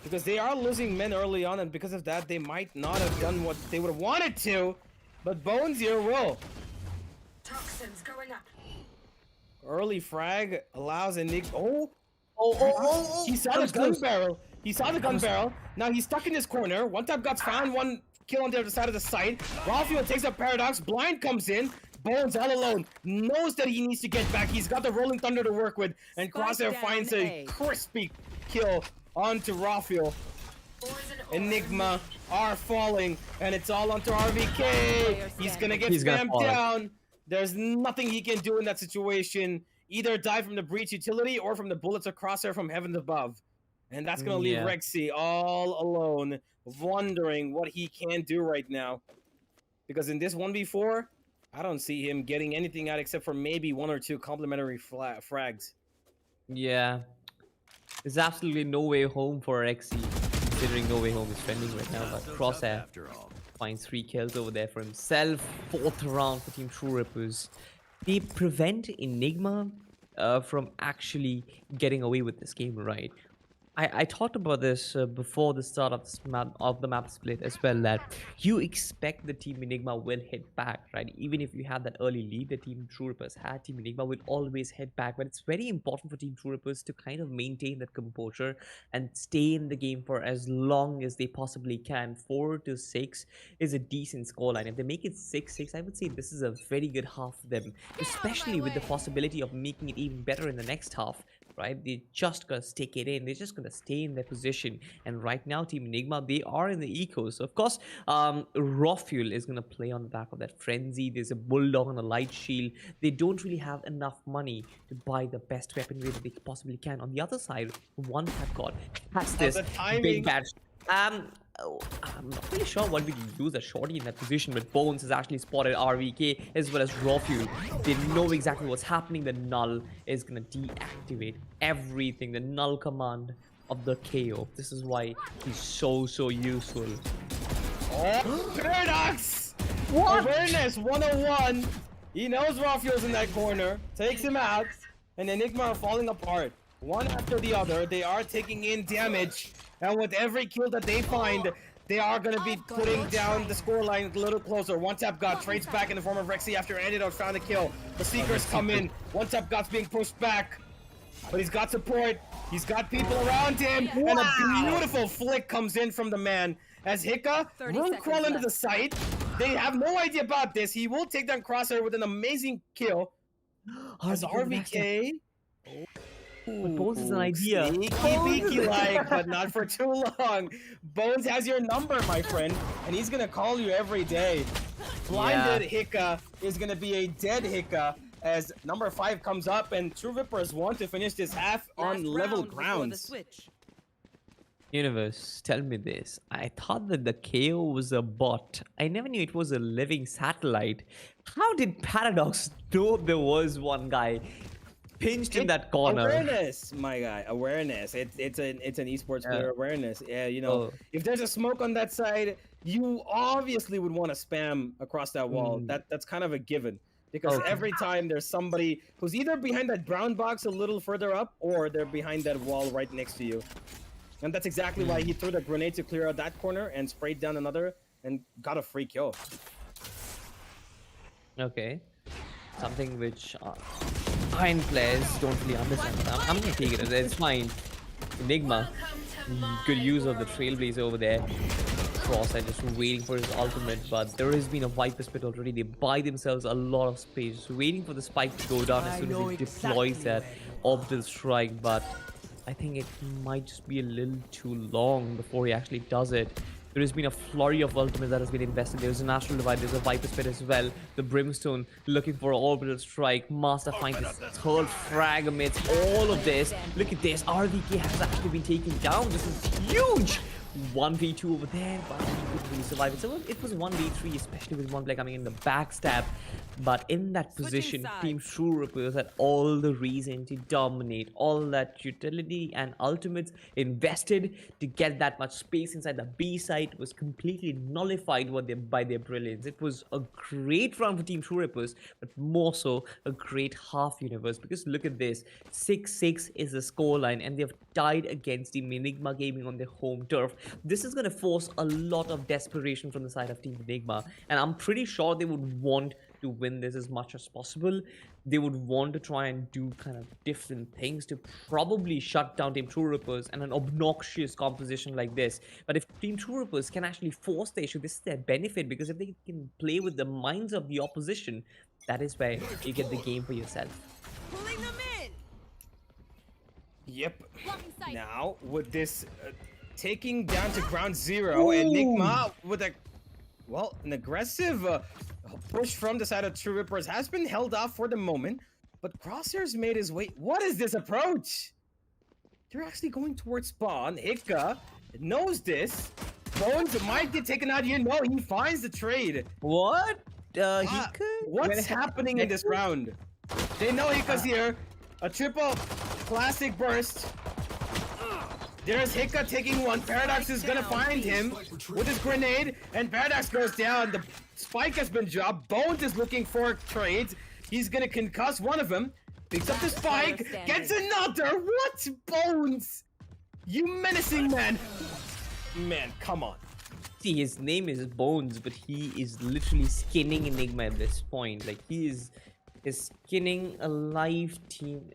because they are losing men early on, and because of that, they might not have done what they would have wanted to, but Bones here will. Toxins going up. Early frag allows Enigma. He saw the gun close. barrel. He saw the gun barrel. Now he's stuck in his corner. One tap got found. One kill on the other side of the site. Rafiel takes up Paradox. Blind comes in. Bones all alone. Knows that he needs to get back. He's got the Rolling Thunder to work with. And Crosshair finds a crispy kill onto Rafiel. Enigma are falling. And it's all onto RVK. He's gonna get spammed down. There's nothing he can do in that situation. Either die from the breach utility or from the bullets of Crosshair from heaven above. And that's going to leave Rexi all alone, wondering what he can do right now. Because in this 1v4, I don't see him getting anything out except for maybe 1 or 2 complimentary frags. Yeah. There's absolutely no way home for Rexi, considering no way home is trending right now. But Crosshair finds 3 kills over there for himself. 4th round for Team True Rippers. They prevent Enigma from actually getting away with this game, right? I talked about this before the start of the map split as well, that you expect the Team Enigma will hit back, right? Even if you had that early lead the Team True Rippers had, Team Enigma will always hit back. But it's very important for Team True Rippers to kind of maintain that composure and stay in the game for as long as they possibly can. 4-6 is a decent scoreline. If they make it 6-6, I would say this is a very good half for them, especially with the possibility of making it even better in the next half. Right, they're just gonna stick it in. They're just gonna stay in their position. And right now, Team Enigma, they are in the eco. So of course, Raw Fuel is gonna play on the back of that frenzy. There's a bulldog on a light shield. They don't really have enough money to buy the best weaponry that they possibly can. On the other side, one tap god has this big badge. I'm not really sure what we can use a shorty in that position, but Bones has actually spotted RVK as well as Raw-Fuel. They know exactly what's happening. The null is gonna deactivate everything. The null command of the KO. This is why he's so useful. Oh, Paradox! What? Awareness 101. He knows Raw-Fuel's in that corner. Takes him out. And Enigma are falling apart. One after the other. They are taking in damage. And with every kill that they find, they are going to be putting down the scoreline a little closer. One Tap God trades back in the form of Rexi after Antidote found the kill. The Seekers come in. One Tap God's being pushed back. But he's got support. He's got people around him. Wow. And a beautiful flick comes in from the man. As Hika will crawl into the site. They have no idea about this. He will take down Crosshair with an amazing kill. As RVK... But Bones is an idea. Sneaky like, but not for too long. Bones has your number, my friend, and he's gonna call you every day. Blinded Hika is gonna be a dead Hika as number 5 comes up, and True Vipers want to finish this half on level grounds. Universe, tell me this. I thought that the KO was a bot. I never knew it was a living satellite. How did Paradox know there was one guy pinched in that corner? Awareness, my guy. Awareness. It's an esports player awareness. Yeah, you know, if there's a smoke on that side, you obviously would want to spam across that wall. That's kind of a given. Because every time there's somebody who's either behind that brown box a little further up, or they're behind that wall right next to you. And that's exactly why he threw the grenade to clear out that corner and sprayed down another and got a free kill. Okay. Something which Iron players don't really understand. I'm gonna take it. It's fine. Enigma, good use of the Trailblazer over there. Cross, just waiting for his ultimate, but there has been a Viper split already. They buy themselves a lot of space, just waiting for the spike to go down as soon as he deploys that orbital strike. But I think it might just be a little too long before he actually does it. There has been a flurry of ultimates that has been invested. There's an Astral Divide, there's a Viper Spit as well. The Brimstone looking for an orbital strike. Master finds his third frag amidst all of this. Look at this. RVK has actually been taken down. This is huge. 1v2 over there, but he couldn't really survive it. So it was 1v3, especially with one player coming in the backstab. But in that position, Team True Rippers had all the reason to dominate. All that utility and ultimates invested to get that much space inside the B site was completely nullified by their brilliance. It was a great round for Team True Rippers, but more so a great half universe. Because look at this, 6-6 is the scoreline, and they've tied against Team Enigma Gaming on their home turf. This is going to force a lot of desperation from the side of Team Enigma, and I'm pretty sure they would want to win this as much as possible. They would want to try and do kind of different things to probably shut down Team True Rippers and an obnoxious composition like this. But if Team True Rippers can actually force the issue, this is their benefit, because if they can play with the minds of the opposition, that is where you get the game for yourself. Pulling them in. Yep. Now with this taking down to ground zero, Enigma with an aggressive push from the side of True Rippers has been held off for the moment, but Crosshair's made his way. What is this approach? They're actually going towards spawn. Hika knows this. Bones might get taken out. You know, he finds the trade. What? Hika? What's happening in this round? They know Hika's here. A triple classic burst. There's Hika taking one. Paradox is gonna find him with his grenade, and Paradox goes down. The spike has been dropped. Bones is looking for trades. He's gonna concuss one of them. Picks up the spike, gets another. What? Bones? You menacing man. Man, come on. See, his name is Bones, but he is literally skinning Enigma at this point. Like, he is skinning a live team.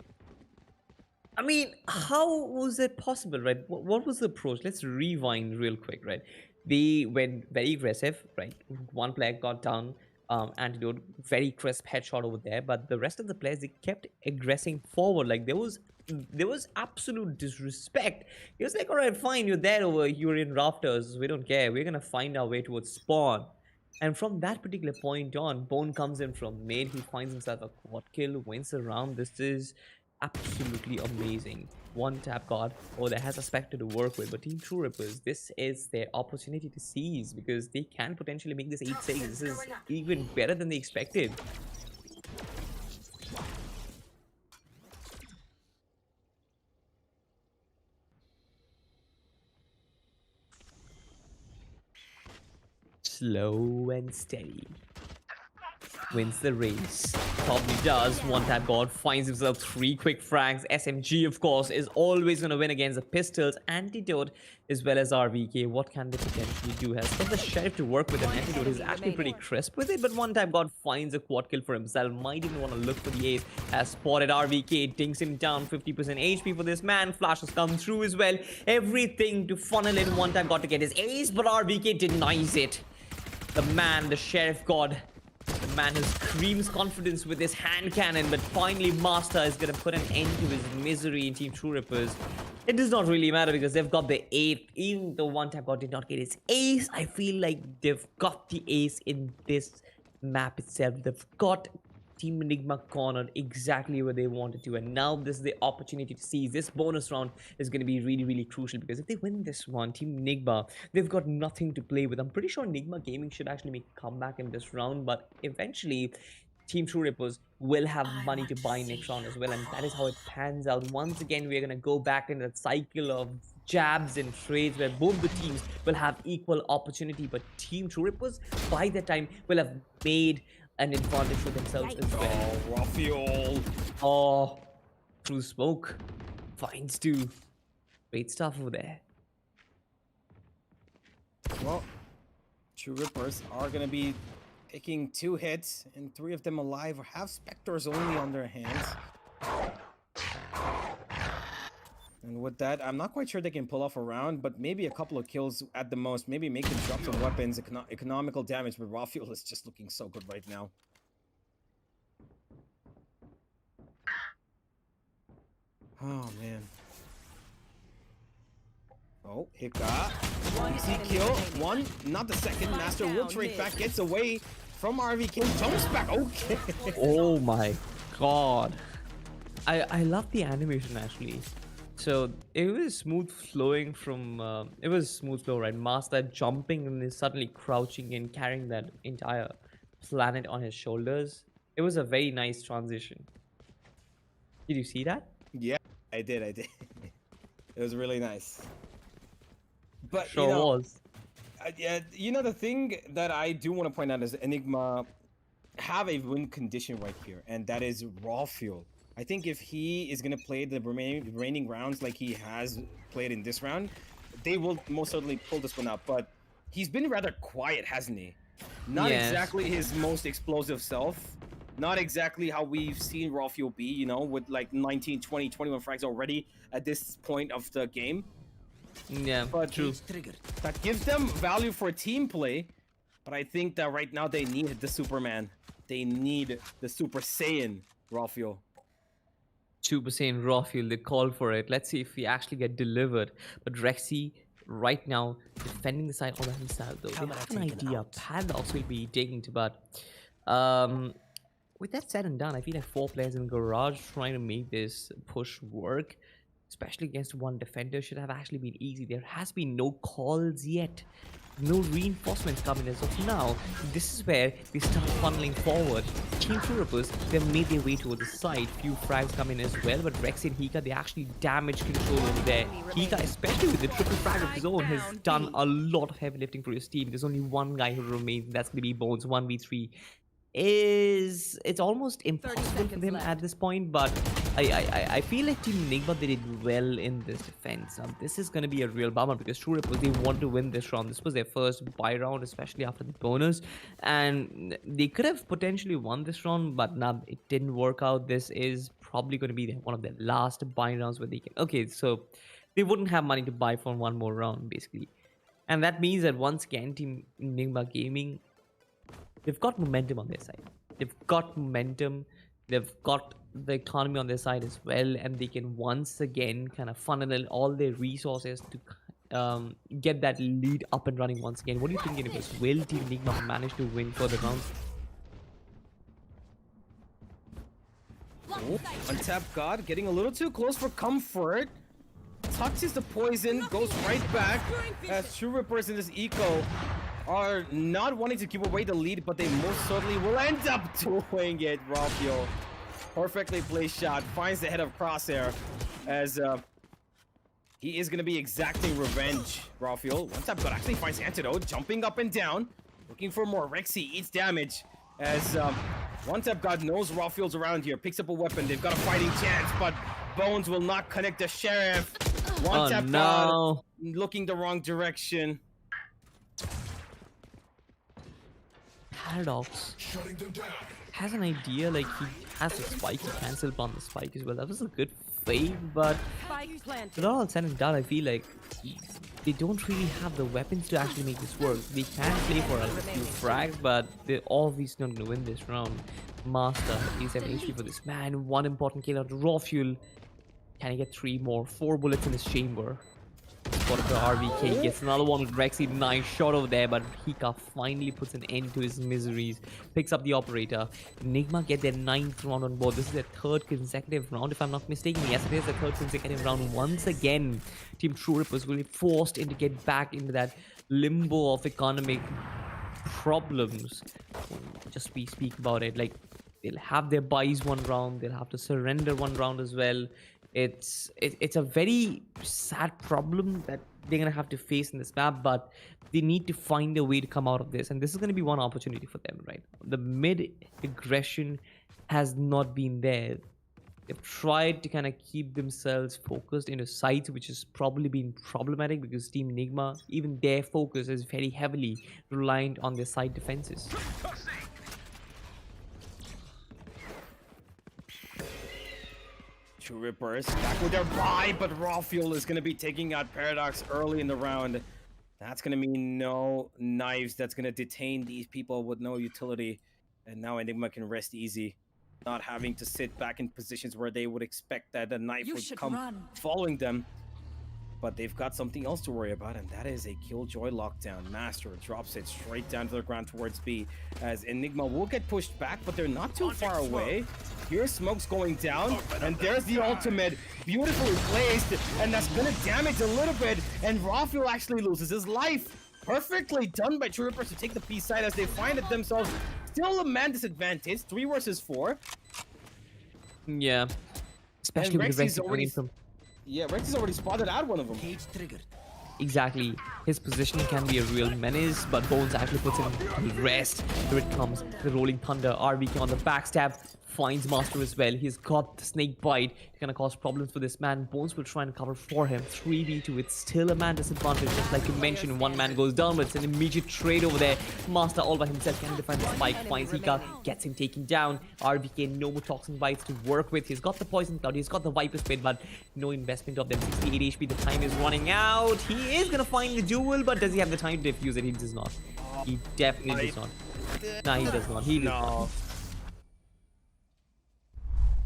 I mean, how was it possible, right? What was the approach? Let's rewind real quick, right? They went very aggressive, right? One player got down, antidote, very crisp headshot over there, but the rest of the players, they kept aggressing forward. Like, there was absolute disrespect. He was like, all right, fine, you're in rafters, we don't care, we're gonna find our way towards spawn. And from that particular point on, Bone comes in from mid, he finds himself a quad kill, wins the round. This is absolutely amazing. one tap god or that has a Spectre to work with, but Team True Rippers, this is their opportunity to seize because they can potentially make this 8-6. This is even better than they expected. Slow and steady wins the race. Probably does. One tap god finds himself 3 quick frags. SMG, of course, is always going to win against the pistols. Antidote as well as RVK. What can they potentially do? Has got the Sheriff to work with. An Antidote is actually pretty crisp with it, but one tap god finds a quad kill for himself. Might even want to look for the ace. Has spotted RVK. Dinks him down. 50% HP for this man. Flashes come through as well. Everything to funnel in one tap god to get his ace, but RVK denies it. The man, the Sheriff god. The man who screams confidence with his hand cannon, but finally Master is going to put an end to his misery in Team True Rippers. It does not really matter because they've got the 8th. Even though one tap god did not get his ace, I feel like they've got the ace in this map itself. They've got Team Enigma cornered exactly where they wanted to, and now this is the opportunity to seize. This bonus round is going to be really, really crucial because if they win this one, Team Enigma, they've got nothing to play with. I'm pretty sure Enigma Gaming should actually make a comeback in this round, but eventually Team True Rippers will have money to buy next round as well, and that is how it pans out. Once again, we're going to go back in that cycle of jabs and trades where both the teams will have equal opportunity, but Team True Rippers by that time will have made an advantage for themselves as well. Oh, Raphael. Oh, through smoke. Finds 2. Great stuff over there. Well, True Rippers are going to be picking 2 hits, and 3 of them alive or have Spectres only on their hands. And with that, I'm not quite sure they can pull off a round, but maybe a couple of kills at the most. Maybe make them drop some weapons, economical damage, but Raphael is just looking so good right now. Oh, man. Oh, Hika. Easy kill. 1, not the second. Master will trade back, gets away from RVK, jumps back. Okay. Oh my god. I love the animation actually. So it was smooth flowing from it was smooth flow, right? Master jumping and then suddenly crouching and carrying that entire planet on his shoulders. It was a very nice transition. Did you see that? Yeah, I did. It was really nice. But Sure was. Yeah, you know, the thing that I do want to point out is Enigma have a win condition right here, and that is Raphael. I think if he is going to play the remaining rounds like he has played in this round, they will most certainly pull this one out. But he's been rather quiet, hasn't he? Not exactly his most explosive self. Not exactly how we've seen Raphael be, you know, with like 19, 20, 21 frags already at this point of the game. Yeah, but true. That gives them value for team play. But I think that right now they need the Superman. They need the Super Saiyan Raphael. Super Saiyan Raphael, they called for it. Let's see if we actually get delivered. But Rexi, right now, defending the side all by himself, though. They have an idea. Paradox will be taking to, but with that said and done, I feel like 4 players in the garage trying to make this push work, especially against one defender, should have actually been easy. There has been no calls yet. No reinforcements coming as of now. This is where they start funneling forward. Team True Rippers, they've made their way towards the side. Few frags come in as well, but Rexi and Hika, they actually damage control over there. Hika, especially with the triple frag of his own, has done a lot of heavy lifting for his team. There's only one guy who remains, and that's going to be Bones. 1v3 it's almost impossible for them at this point, but I feel like Team Enigma, they did well in this defense. This is going to be a real bummer because True Rippers, they want to win this round. This was their first buy round, especially after the bonus, and they could have potentially won this round, but nah, it didn't work out. This is probably going to be one of their last buy rounds where they can, okay, so they wouldn't have money to buy for one more round basically, and that means that once again Team Enigma Gaming, they've got momentum on their side. They've got momentum. They've got the economy on their side as well. And they can once again kind of funnel all their resources to get that lead up and running once again. What do you think, Universe? Will Team Enigma manage to win further rounds? Oh, Untapped God getting a little too close for comfort. touches the poison, goes right back. As True Rippers in this eco are not wanting to give away the lead, but they most certainly will end up doing it. Raphael, perfectly placed shot, finds the head of Crosshair as he is going to be exacting revenge. Raphael, once I've got, actually finds Antidote, jumping up and down, looking for more. Rexi eats damage as once I've got knows Raphael's around here, picks up a weapon. They've got a fighting chance, but Bones will not connect the Sheriff. Once I've got looking the wrong direction. Paradox has an idea, like he has a spike, he cancelled on the spike as well. That was a good fade, but Spike planted. with all said and done, I feel like they don't really have the weapons to actually make this work. They can play for a few frags, but they're obviously not going to win this round. Master is an HP for this man. One important kill out of Raw Fuel. Can he get 3 more? 4 bullets in his chamber. Spotted for RVK, gets another one with Rexi. Nice shot over there, but Hika finally puts an end to his miseries. Picks up the operator. Enigma get their 9th round on board. This is their 3rd consecutive round, if I'm not mistaken. Yes, it is the 3rd consecutive round. Once again, Team True Rippers will be forced to get back into that limbo of economic problems. Just we speak about it, like they'll have their buys one round, they'll have to surrender one round as well. It's a very sad problem that they're gonna have to face in this map, but they need to find a way to come out of this, and this is going to be one opportunity for them, right? The mid aggression has not been there. They've tried to kind of keep themselves focused into sites, which has probably been problematic because Team Enigma, even their focus is very heavily reliant on their side defenses. True Rippers back with their buy, but Raw Fuel is going to be taking out Paradox early in the round. That's going to mean no knives. That's going to detain these people with no utility. And now Enigma can rest easy, not having to sit back in positions where they would expect that a knife would come following them. But they've got something else to worry about, and that is a Killjoy lockdown. Master drops it straight down to the ground towards B, as Enigma will get pushed back, but they're not too far away. Here's Smoke's going down, and there's the ultimate, beautifully placed, and that's gonna damage a little bit, and Rafuel actually loses his life. Perfectly done by True Rippers to take the B side as they find it themselves. Still a man disadvantage, 3 versus 4. Yeah, especially with the Rexi coming from. Yeah, Rexi's already spotted out one of them. Cage triggered. Exactly. His positioning can be a real menace, but Bones actually puts him to rest. Here it comes, the Rolling Thunder. RVK on the backstab. Finds Master as well. He's got the snake bite. It's gonna cause problems for this man. Bones will try and cover for him. 3v2. It's still a man disadvantage. Just like you mentioned, one man goes down, but it's an immediate trade over there. Master all by himself can defend the spike. Finds Hika, gets him taken down. RVK, no more toxin bites to work with. He's got the poison cloud. He's got the Viper Spit, but no investment of them. 68 HP. The time is running out. He is gonna find the duel, but does he have the time to defuse it? He does not. He definitely does not. No, he does not. He does not.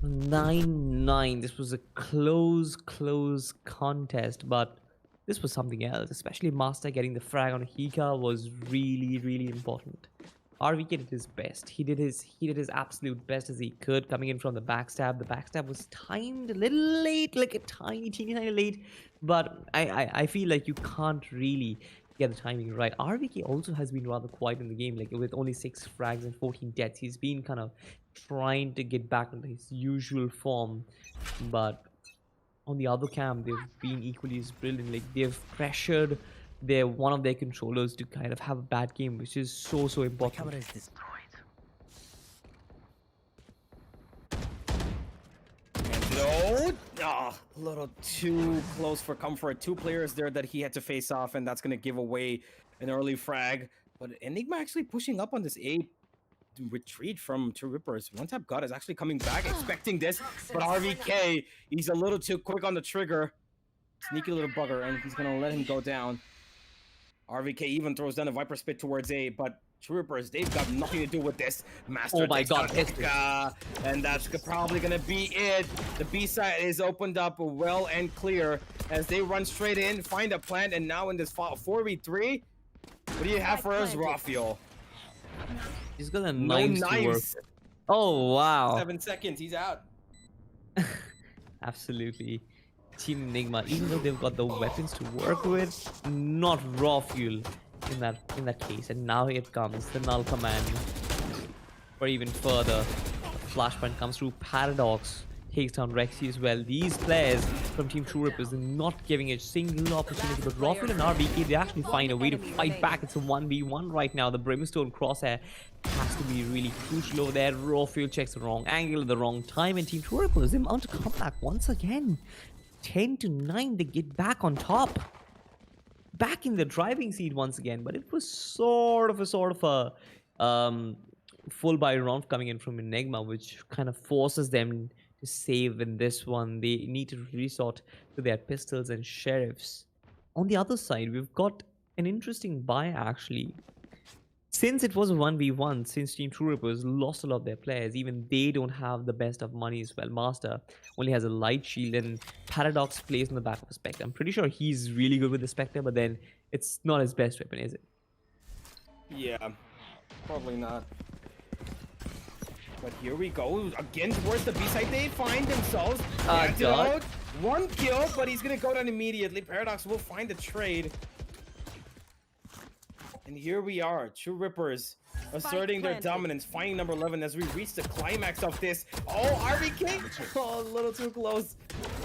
9-9. This was a close contest, but this was something else. Especially Master getting the frag on Hika was really important. RVK did his best. He did his absolute best as he could, coming in from the backstab. The backstab was timed a little late, like a teeny late, but I feel like you can't really get the timing right. RVK also has been rather quiet in the game, like with only 6 frags and 14 deaths. He's been kind of trying to get back into his usual form, but on the other cam, they've been equally as brilliant. Like they've pressured one of their controllers to kind of have a bad game, which is so important. Camera is destroyed. No, a little too close for comfort. 2 players there that he had to face off, and that's going to give away an early frag. But Enigma actually pushing up on this A retreat from True Rippers. One Tap God is actually coming back, expecting this, but RVK, he's a little too quick on the trigger. Sneaky little bugger, and he's going to let him go down. RVK even throws down a Viper Spit towards A, but True Rippers, they've got nothing to do with this. Master, oh my god, and that's probably gonna be it. The B side is opened up well and clear as they run straight in, find a plant, and now in this 4v3, what do you have for us, Rafuel? He's got a knives to work. Oh wow. 7 seconds, he's out. Absolutely. Team Enigma, even though they've got the weapons to work with, not raw fuel in that case. And now here comes the null command. Or even further, flashpoint comes through. Paradox takes down Rexi as well. These players from Team True Rippers are not giving a single opportunity, but Rafuel and RBK, they actually find a way to fight back. It's a 1v1 right now. The Brimstone crosshair has to be really crucial over there. Rafuel checks the wrong angle at the wrong time, and Team True Rippers, they mount a comeback once again. 10-9, they get back on top. Back in the driving seat once again, but it was sort of a full buy round coming in from Enigma, which kind of forces them to save in this one. They need to resort to their pistols and sheriffs. On the other side, we've got an interesting buy actually. Since it was a 1v1, since Team True Rippers lost a lot of their players, even they don't have the best of money as well. Master only has a light shield, and Paradox plays on the back of a Spectre. I'm pretty sure he's really good with the Spectre, but then it's not his best weapon, is it? Yeah, probably not. But here we go again towards the B-side. They find themselves. God. One kill, but he's gonna go down immediately. Paradox will find the trade. And here we are, True Rippers asserting their dominance, finding number 11 as we reach the climax of this. Oh, RBK! Oh, a little too close.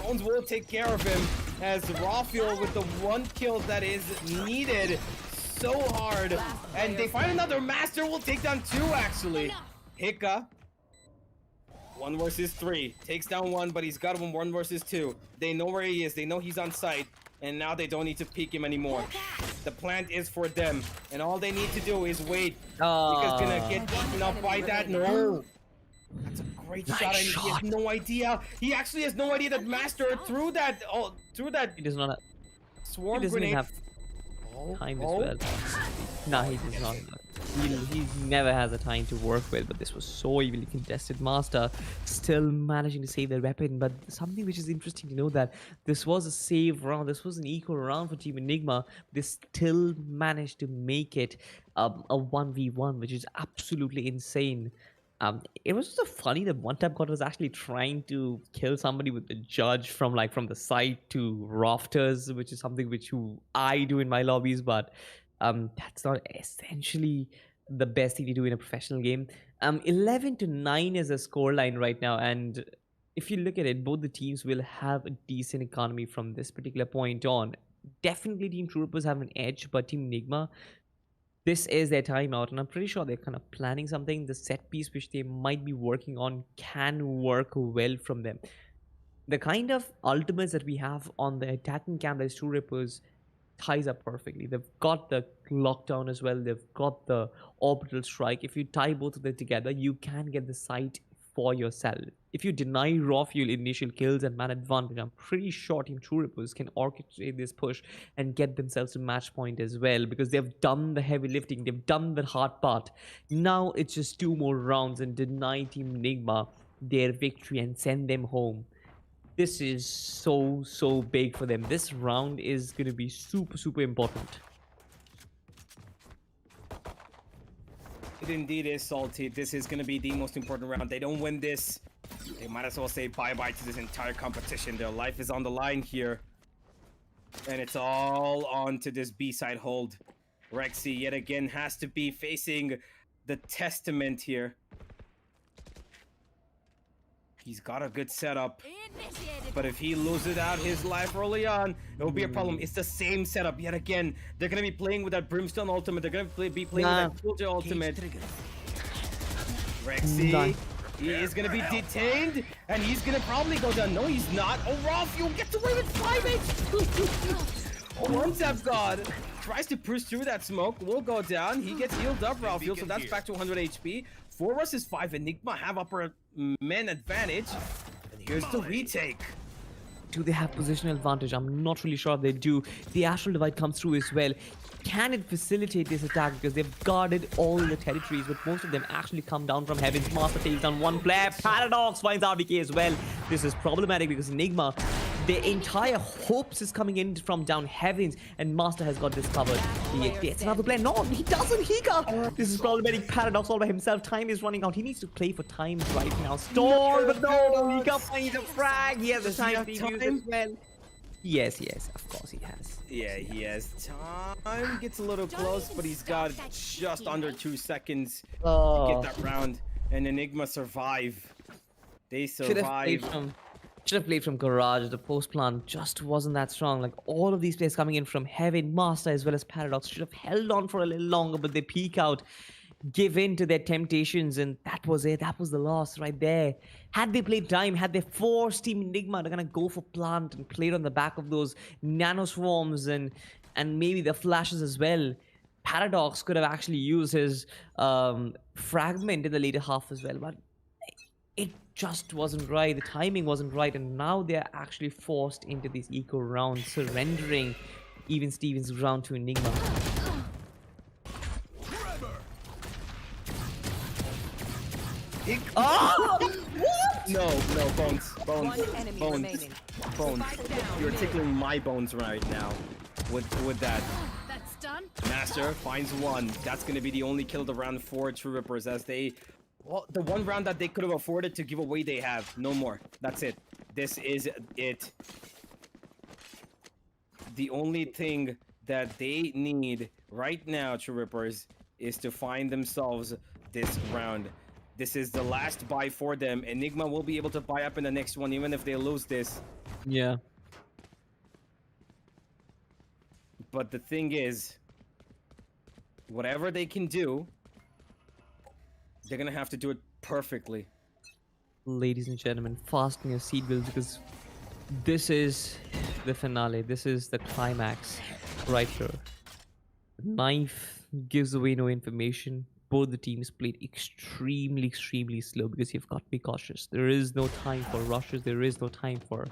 Bones will take care of him as Rafuel with the one kill that is needed so hard. And they find another master, will take down two actually. Hika, 1 versus 3, takes down one, but he's got him 1 versus 2. They know where he is, they know he's on site. And now they don't need to peek him anymore. The plant is for them, and all they need to do is wait. Because gonna get eaten up by that. No, that's a great shot, and he has no idea. He actually has no idea that Master threw that. Oh, threw that. He does not have. Swarm He doesn't grenade. have time as well. Nah, he does not. He never has a time to work with, but this was so evenly contested. Master still managing to save their weapon, but something which is interesting to know that this was a save round, this was an equal round for Team Enigma. They still managed to make it a 1v1, which is absolutely insane. It was so funny that one time God was actually trying to kill somebody with the judge from the side to rafters, which is something which I do in my lobbies, but that's not essentially the best thing to do in a professional game. 11-9 is a scoreline right now, and if you look at it, both the teams will have a decent economy from this particular point on. Definitely Team True Rippers have an edge, but Team Enigma, this is their timeout, and I'm pretty sure they're kind of planning something. The set piece which they might be working on can work well from them. The kind of ultimates that we have on the attacking camp as True Rippers ties up perfectly. They've got the lockdown as well. They've got the orbital strike. If you tie both of them together, you can get the site for yourself. If you deny raw fuel initial kills and man advantage, I'm pretty sure Team True Rippers can orchestrate this push and get themselves to match point as well, because they've done the heavy lifting, they've done the hard part. Now it's just 2 more rounds and deny Team Enigma their victory and send them home. This is so big for them. This round is going to be super important. It indeed is salty. This is going to be the most important round. They don't win this, they might as well say bye-bye to this entire competition. Their life is on the line here. And it's all on to this B-side hold. Rexi yet again has to be facing the testament here. He's got a good setup, but if he loses out his life early on, it will be a problem. It's the same setup yet again. They're going to be playing with that Brimstone ultimate. They're going to be playing with that Ultragear ultimate. Rexi, he is going to be detained, and he's going to probably go down. No, he's not. Oh, Rafuel gets away with 5 HP. One tap God tries to push through that smoke. Will go down. He gets healed up, Rafuel, so that's back to 100 HP. 4 versus 5. Enigma have upper men advantage. And here's the retake. Do they have positional advantage? I'm not really sure if they do. The Astral Divide comes through as well. Can it facilitate this attack? Because they've guarded all the territories, but most of them actually come down from heavens. Master takes down one player. Paradox finds RBK as well. This is problematic because Enigma, their entire hopes is coming in from down heavens, and Master has got this covered. He gets another player. No, he doesn't. Hika. This is problematic. Paradox all by himself. Time is running out. He needs to play for time right now. Stall, but no. Hika finds a frag. He has the time to use as well. Yes, of course he has. Yeah, he has time. Gets a little close, but he's got just under 2 seconds to Oh, get that round. And Enigma survive. They should have played survive. from garage. The post plant just wasn't that strong. Like all of these players coming in from Heaven, Master, as well as Paradox should have held on for a little longer, but they peek out, give in to their temptations, and that was it. That was the loss right there. Had they played time, had they forced Team Enigma to kind of go for plant and played on the back of those nano swarms and maybe the flashes as well, Paradox could have actually used his fragment in the later half as well, but it just wasn't right. The timing wasn't right, and now they're actually forced into these eco rounds, surrendering even Stevens' round to Enigma. Oh! No, bones, One enemy remaining. bones. Spike down. You're tickling my bones right now with that. That's done. Master finds one. That's gonna be the only kill of the round for True Rippers, as they, well, the one round that they could have afforded to give away, they have. No more. That's it. This is it. The only thing that they need right now, True Rippers, is to find themselves this round. This is the last buy for them. Enigma will be able to buy up in the next one, even if they lose this. Yeah. But the thing is, whatever they can do, they're gonna have to do it perfectly. Ladies and gentlemen, fasten your seatbelts because this is the finale. This is the climax right here. Knife gives away no information. Both the teams played extremely slow because you've got to be cautious. There is no time for rushes. There is no time for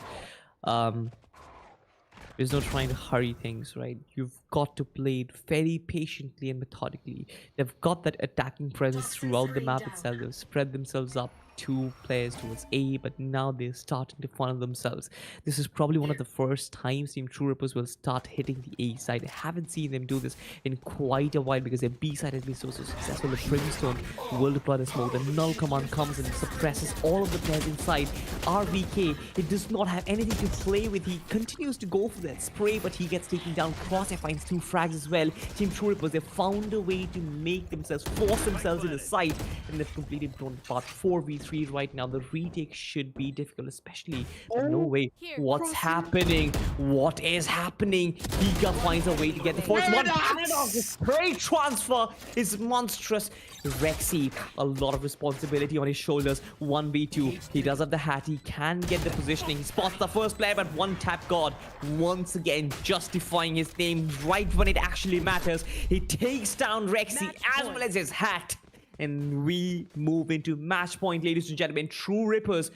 there's no trying to hurry things, right? You've got to play it very patiently and methodically. They've got that attacking presence throughout the map itself. They've spread themselves up 2 players towards A, but now they're starting to funnel themselves. This is probably one of the first times Team True Rippers will start hitting the A side. I haven't seen them do this in quite a while because their B side has been so successful. The Brimstone will deploy the smoke. The null command comes and suppresses all of the players inside. RVK, it does not have anything to play with. He continues to go for that spray, but he gets taken down. Crosshair finds 2 frags as well. Team True Rippers, they found a way to make themselves, force themselves in the site, and they've completed part 4v3 right now. The retake should be difficult, especially no way. What's happening? What is happening? Giga finds a way to get the first one. Paradox, the spray transfer is monstrous. Rexi, a lot of responsibility on his shoulders. 1v2. He does have the hat. He can get the positioning. He spots the first player, but one tap god. Once again, justifying his name right when it actually matters. He takes down Rexi as well as his hat. And we move into match point, ladies and gentlemen. True Rippers.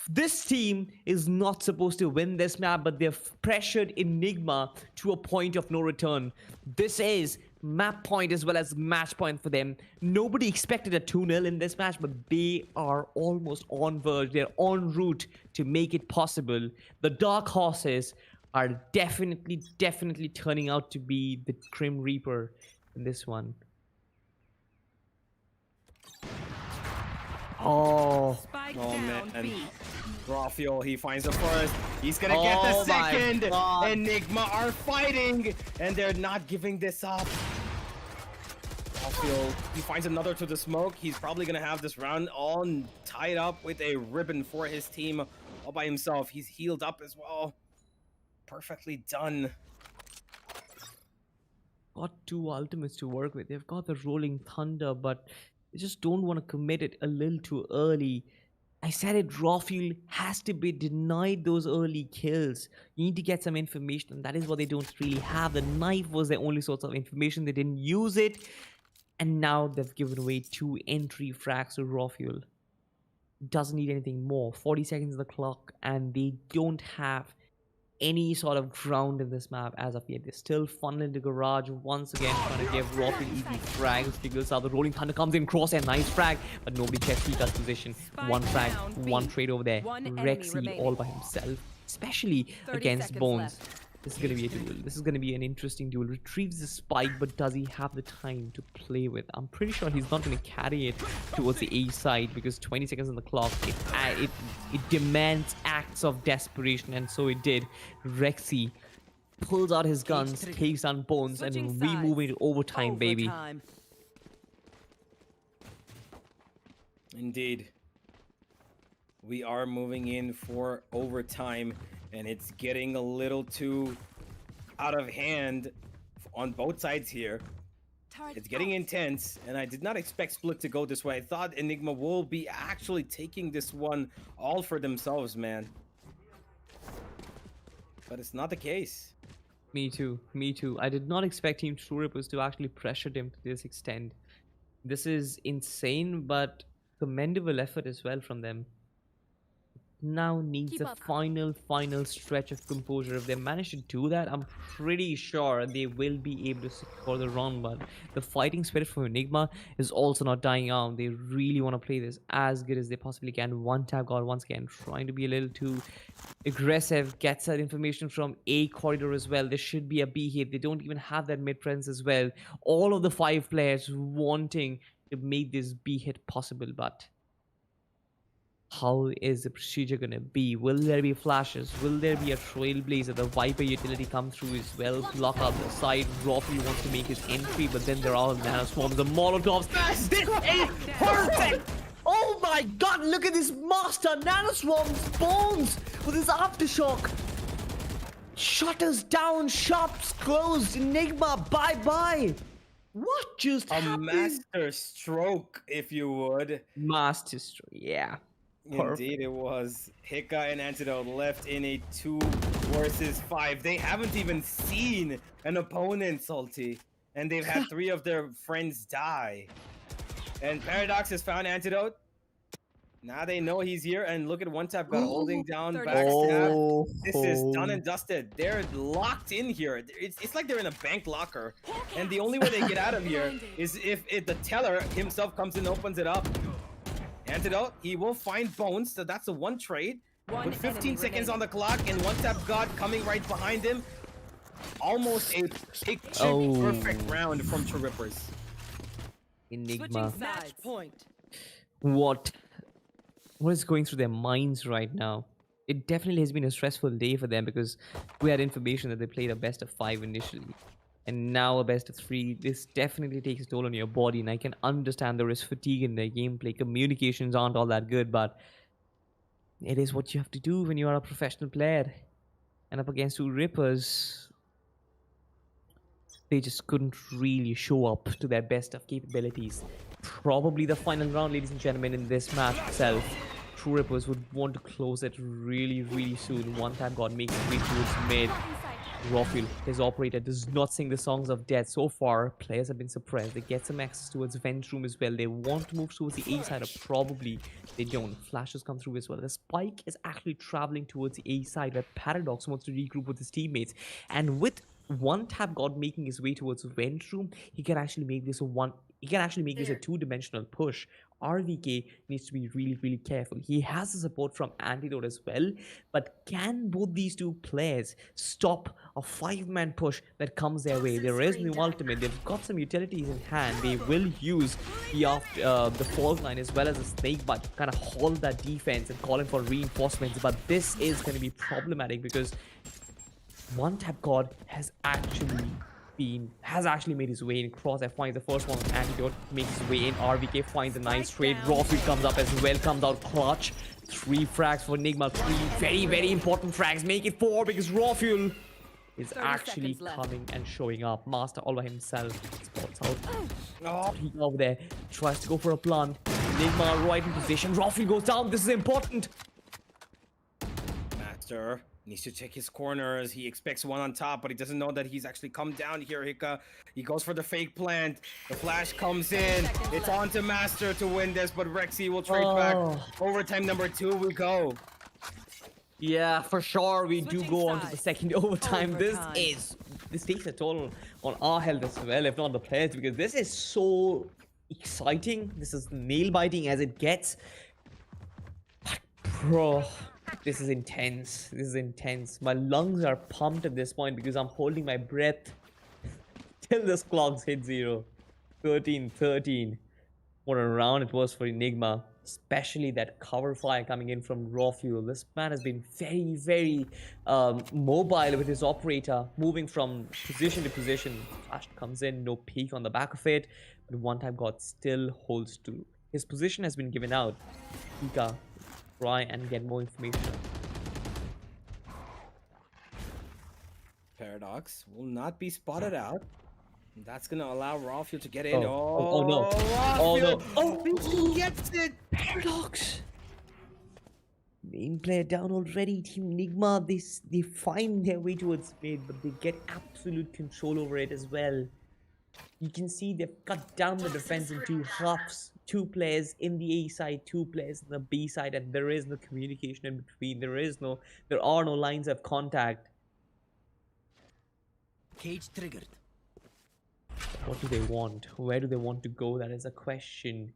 This team is not supposed to win this map, but they've pressured Enigma to a point of no return. This is map point as well as match point for them. Nobody expected a 2-0 in this match, but they are almost on verge. They're en route to make it possible. The Dark Horses are definitely turning out to be the Grim Reaper in this one. Oh, Spike Oh down man. B. Raphael, he finds the first. He's gonna get the Oh my second. God. Enigma are fighting, and they're not giving this up. Raphael, he finds another to the smoke. He's probably gonna have this round all tied up with a ribbon for his team all by himself. He's healed up as well. Perfectly done. got 2 ultimates to work with. They've got the Rolling Thunder, but they just don't want to commit it a little too early. I said it, Raphael has to be denied those early kills. You need to get some information, and that is what they don't really have. The knife was their only source of information. They didn't use it, and now they've given away 2 entry frags to Raphael. Doesn't need anything more. 40 seconds on the clock, and they don't have any sort of ground in this map as of yet. They're still funneling the garage once again, trying to give Raphael easy frags. Figures out the Rolling Thunder comes in, Crosshair, nice frag, but nobody checks Tika's position. 1 frag, 1 trade over there. One enemy Rexi remaining. all by himself, especially 30 against seconds Bones. left. This is going to be a duel. This is going to be an interesting duel. Retrieves the spike, but does he have the time to play with? I'm pretty sure he's not going to carry it towards the A side because 20 seconds on the clock. It demands acts of desperation, and so it did. Rexi pulls out his guns, takes down Bones, and we move into overtime, baby. Indeed. We are moving in for overtime, and it's getting a little too out of hand on both sides here. It's getting intense, and I did not expect Split to go this way. I thought Enigma will be actually taking this one all for themselves, man. But it's not the case. Me too. Me too. I did not expect Team True Rippers to actually pressure them to this extent. This is insane, but commendable effort as well from them. Now needs a final stretch of composure. If they manage to do that, I'm pretty sure they will be able to secure the run. But the fighting spirit for Enigma is also not dying out. They really want to play this as good as they possibly can. One tap god once again trying to be a little too aggressive. Gets that information from A corridor as well. There should be a B hit. They don't even have that mid presence as well. All of the 5 players wanting to make this B hit possible, but how is the procedure gonna be? Will there be flashes? Will there be a trailblazer? The Viper utility come through as well. Block out the side. Roffy wants to make his entry, but then there are nanoswarms, the Molotovs. This is perfect! Oh my god, look at this master nanoswarms. Bones with his aftershock. Shutters down, shops closed. Enigma, bye-bye. What just happened? Master stroke, if you would. Master stroke, yeah. Perfect. Indeed it was. Hika and Antidote left in a 2 versus 5. They haven't even seen an opponent, Salty. And they've had 3 of their friends die. And Paradox has found Antidote. Now they know he's here, and look at One Tap got holding down backstab. This is done and dusted. They're locked in here. It's like they're in a bank locker. And the only way they get out of here is if the teller himself comes and opens it up. Antidote, he will find Bones, so that's a 1 trade. With 15 seconds on the clock, and One Tap God coming right behind him. Almost a picture perfect round from True Rippers. Enigma. Match point. What is going through their minds right now? It definitely has been a stressful day for them because we had information that they played a best of 5 initially. And now a best of 3. This definitely takes a toll on your body, and I can understand there is fatigue in their gameplay. Communications aren't all that good, but it is what you have to do when you are a professional player. And up against 2 Rippers, they just couldn't really show up to their best of capabilities. Probably the final round, ladies and gentlemen, in this match itself. True Rippers would want to close it really soon. One Tap God makes his way towards mid. Roffil, his operator, does not sing the songs of death. So far, players have been suppressed. They get some access towards vent room as well. They want to move towards the A side, or probably they don't. Flashes come through as well. The spike is actually traveling towards the A side, where Paradox wants to regroup with his teammates. And with One Tap God making his way towards vent room, he can actually make this a 2-dimensional push. RVK needs to be really careful. He has the support from Antidote as well, but can both these 2 players stop a 5-man push that comes their way? There is no ultimate. They've got some utilities in hand. They will use the fault line as well as the snake bite to kind of hold that defense and call in for reinforcements, but this is going to be problematic because One Tap God has actually made his way in. Crosshair finds the first one. Antidote makes his way in. RVK finds a nice trade. Roffy comes up as well, comes out clutch. 3 frags for Enigma. 3 very important frags. Make it 4 because Roffy is actually coming and showing up. Master all by himself. Spots out. He over there tries to go for a plant. Enigma right in position. Roffy goes down. This is important. Master needs to check his corners. He expects one on top, but he doesn't know that he's actually come down here, Hika. He goes for the fake plant. The flash comes in. It's on to Master to win this, but Rexi will trade back. Overtime number 2 we go. Yeah, for sure. We do go on to the second overtime. This takes a toll on our health as well, if not the players, because this is so exciting. This is nail-biting as it gets. But bro, This is intense. This is intense. My lungs are pumped at this point because I'm holding my breath till this clock hit 0. 13-13. What a round it was for Enigma. Especially that cover fire coming in from Raw Fuel. This man has been very, very mobile with his operator, moving from position to position. Flash comes in, no peek on the back of it. But one time God still holds to. His position has been given out. Pika, try and get more information. Paradox will not be spotted out. That's gonna allow Rawfield to get in. Oh no. Oh no. Rawfield, he gets it. Paradox. Main player down already. Team Enigma, they find their way towards mid, but they get absolute control over it as well. You can see they've cut down the defense in 2 halves. 2 players in the A side, 2 players in the B side, and there is no communication in between. There are no lines of contact. Cage triggered. What do they want? Where do they want to go? That is a question.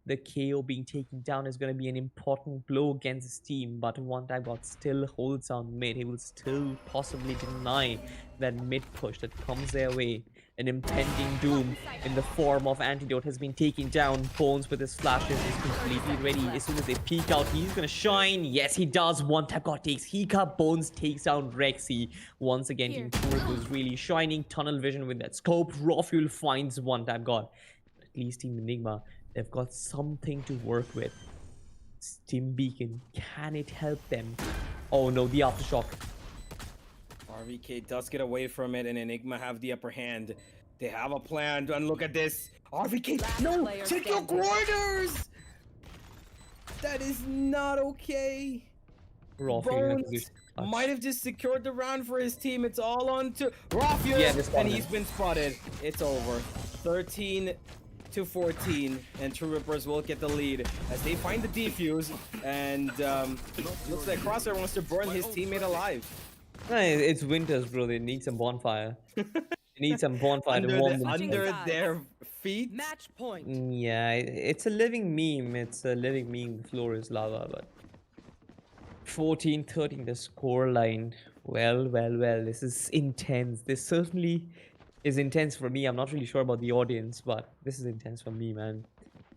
The KO being taken down is going to be an important blow against his team, but one time God still holds on mid. He will still possibly deny that mid push that comes their way. An impending doom in the form of Antidote has been taken down. Bones with his flashes is completely ready. As soon as they peek out, he's gonna shine. Yes, he does. One tap God takes Hika. Bones takes down Rexi. Once again, Team Turk was really shining. Tunnel vision with that scope. Raw Fuel finds one tap God. But at least Team Enigma, they've got something to work with. Steam Beacon, can it help them? Oh no, the aftershock. RVK does get away from it, and Enigma have the upper hand. They have a plan, and look at this. RVK, no, check your quarters! That is not okay. Raw Bones might have just secured the round for his team. It's all on to Rawfield, and he's been spotted. It's over. 13-14, and True Rippers will get the lead as they find the defuse, and looks like Crosshair wants to burn his teammate alive. It's winters, bro. They need some bonfire. They need some bonfire to warm them. Under their feet. Match point. Yeah, it's a living meme. It's a living meme. The floor is lava, but 14-13 the score line. Well. This is intense. This certainly is intense for me. I'm not really sure about the audience, but this is intense for me, man.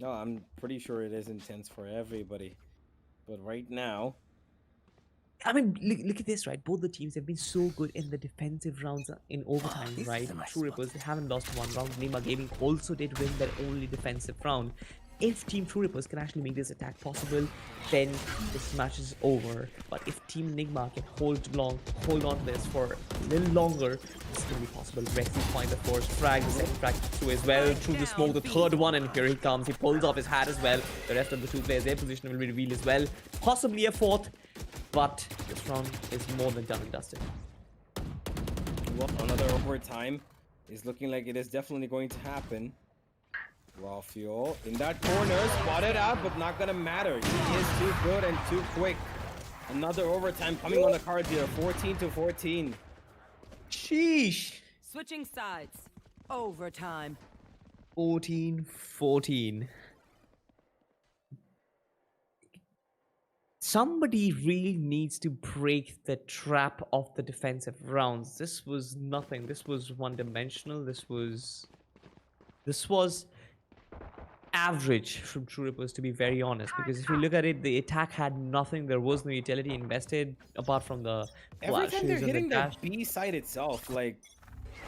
No, I'm pretty sure it is intense for everybody. But right now, I mean, look at this, right? Both the teams have been so good in the defensive rounds in overtime, right? True Rippers, they haven't lost one round. Enigma Gaming also did win their only defensive round. If Team True Rippers can actually make this attack possible, then this match is over. But if Team Enigma can hold on to this for a little longer, it's going to be possible. Rexi finds the first frag, the second frag through as well, through the smoke, the third one, and here he comes. He pulls off his hat as well. The rest of the 2 players, their position will be revealed as well. Possibly a 4th. But this round is more than done and dusted. Well, another overtime is looking like it is definitely going to happen. Raw Fuel in that corner, spotted out, but not gonna matter. He is too good and too quick. Another overtime coming on the card here, 14-14. Sheesh. Switching sides. Overtime. 14-14. Somebody really needs to break the trap of the defensive rounds. This was nothing. This was one-dimensional. This was average from True Rippers, to be very honest. Because if you look at it, the attack had nothing. There was no utility invested apart from the Every time they're hitting the dash. B side itself, like,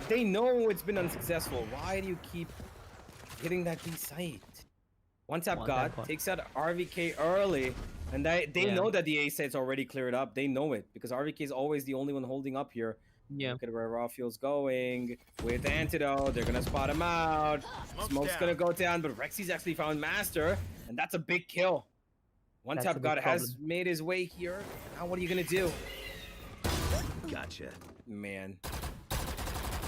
they know it's been unsuccessful. Why do you keep hitting that B side? One tap God takes out RVK early. And they know that the A site's already cleared up. They know it because RVK is always the only one holding up here. Yeah. Look at where Raw Fuel's going with Antidote. They're gonna spot him out. Smoke's gonna go down, but Rexi's actually found Master, and that's a big kill. One tap God has made his way here. Now what are you gonna do? Gotcha. Man.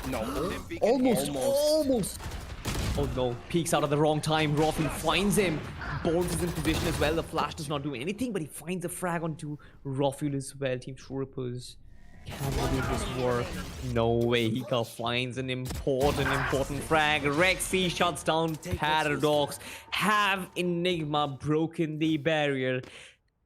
No. Almost. Oh no, peeks out at the wrong time. Raw Fuel finds him. Bones is in position as well. The flash does not do anything, but he finds a frag onto Raw Fuel as well. Team True Rippers, can they make this work? No way. Hika finds an important frag. Rexi shuts down Paradox. Have Enigma broken the barrier?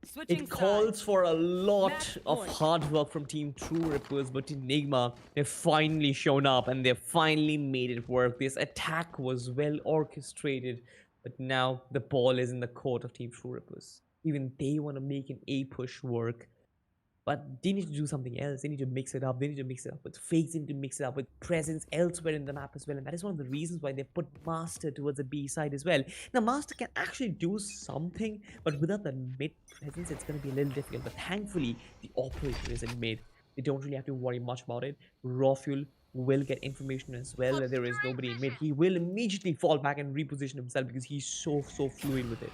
Switching It calls sides. for a lot Match of point. hard work from Team True Rippers, but Enigma, they've finally shown up and they've finally made it work. This attack was well orchestrated, but now the ball is in the court of Team True Rippers. Even they want to make an A push work, but they need to do something else. They need to mix it up. They need to mix it up with fakes. They need to mix it up with presence elsewhere in the map as well. And that is one of the reasons why they put Master towards the B side as well. Now, Master can actually do something, but without the mid presence, it's going to be a little difficult. But thankfully, the operator is in mid. They don't really have to worry much about it. Raw Fuel will get information as well that there is nobody in mid. He will immediately fall back and reposition himself because he's so fluid with it.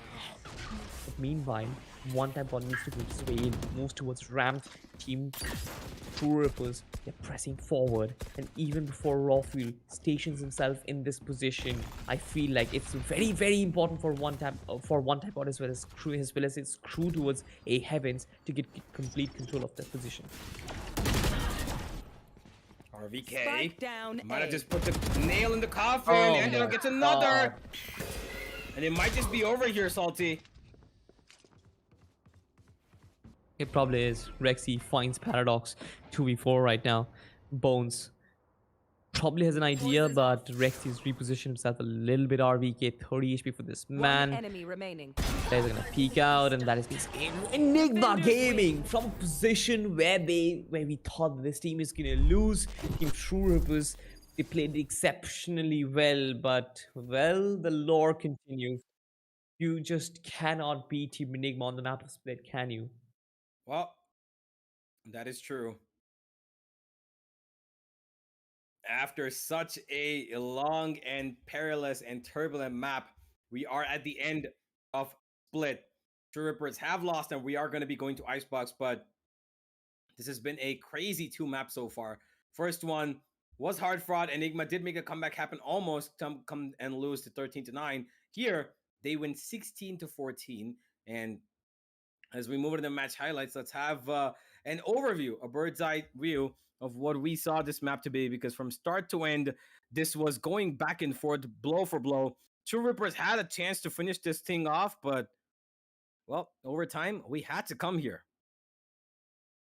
But meanwhile, one time ball needs to make his way in, moves towards ramped. Team True Rippers, they're pressing forward, and even before Raw Fuel stations himself in this position, I feel like it's very important for one tap ball as well as its crew towards a heavens to get complete control of that position. RVK Spike down might have A. just put the nail in the coffin. Oh Angelo my gets another. God. And it might just be over here, Salty. It probably is. Rexi finds Paradox 2v4 right now. Bones probably has an idea, but Rexi's repositioned himself a little bit. RVK 30 HP for this One man. enemy remaining. Guys are gonna peek out, and that is basically Enigma Gaming from a position where we thought this team is gonna lose. Team True Rippers, they played exceptionally well, but well, the lore continues. You just cannot beat Team Enigma on the map of Split, can you? Well, that is true. After such a long and perilous and turbulent map, we are at the end of Split. True Rippers have lost, and we are going to be going to Icebox, but this has been a crazy 2 maps so far. First one was hard fought. Enigma did make a comeback happen, almost come and lose to 13-9. Here, they win 16-14, and as we move into the match highlights, let's have an overview, a bird's eye view of what we saw this map to be, because from start to end, this was going back and forth, blow for blow. True Rippers had a chance to finish this thing off, but, well, over time, we had to come here.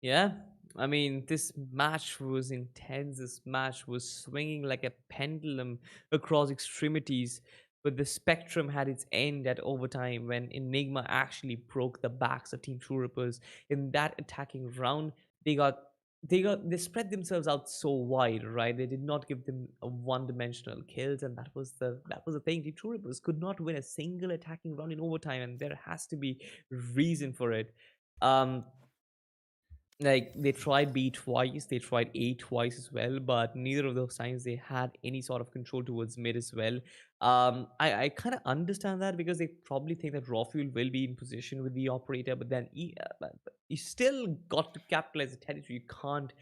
Yeah, I mean, this match was intense. This match was swinging like a pendulum across extremities, but the spectrum had its end at overtime when Enigma actually broke the backs of Team True Rippers. In that attacking round, they spread themselves out so wide, right? They did not give them a one-dimensional kills, and that was the thing. Team True Rippers could not win a single attacking round in overtime, and there has to be reason for it. Like, they tried B twice, they tried A twice as well, but neither of those times they had any sort of control towards mid as well. I kind of understand that because they probably think that Raw Fuel will be in position with the operator, but then but you still got to capitalize the territory. You can't.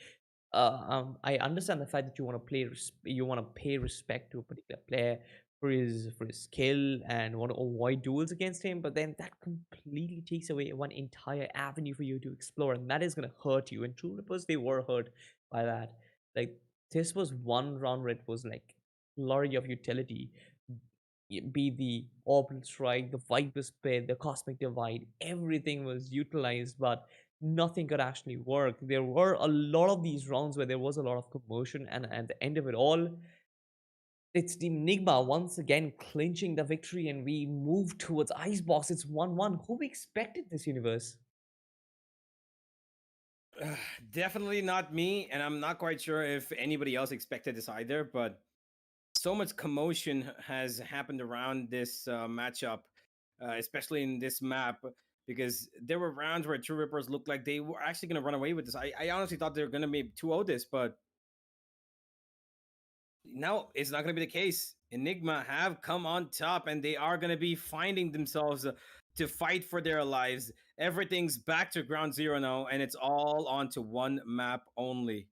I understand the fact that you want to you want to pay respect to a particular player for his skill and want to avoid duels against him, but then that completely takes away one entire avenue for you to explore, and that is going to hurt you. And True Rippers, they were hurt by that. Like, this was one round where it was like flurry of utility. Be the orbital strike, the Viper split, the cosmic divide, everything was utilized, but nothing could actually work. There were a lot of these rounds where there was a lot of commotion, and at the end of it all, it's the Enigma once again clinching the victory, and we move towards Icebox. It's 1-1. Who expected this universe? Definitely not me, and I'm not quite sure if anybody else expected this either, but so much commotion has happened around this matchup, especially in this map, because there were rounds where True Rippers looked like they were actually going to run away with this. I honestly thought they were going to be 2-0 this, but no, it's not going to be the case. Enigma have come on top, and they are going to be finding themselves to fight for their lives. Everything's back to ground zero now, and it's all onto one map only.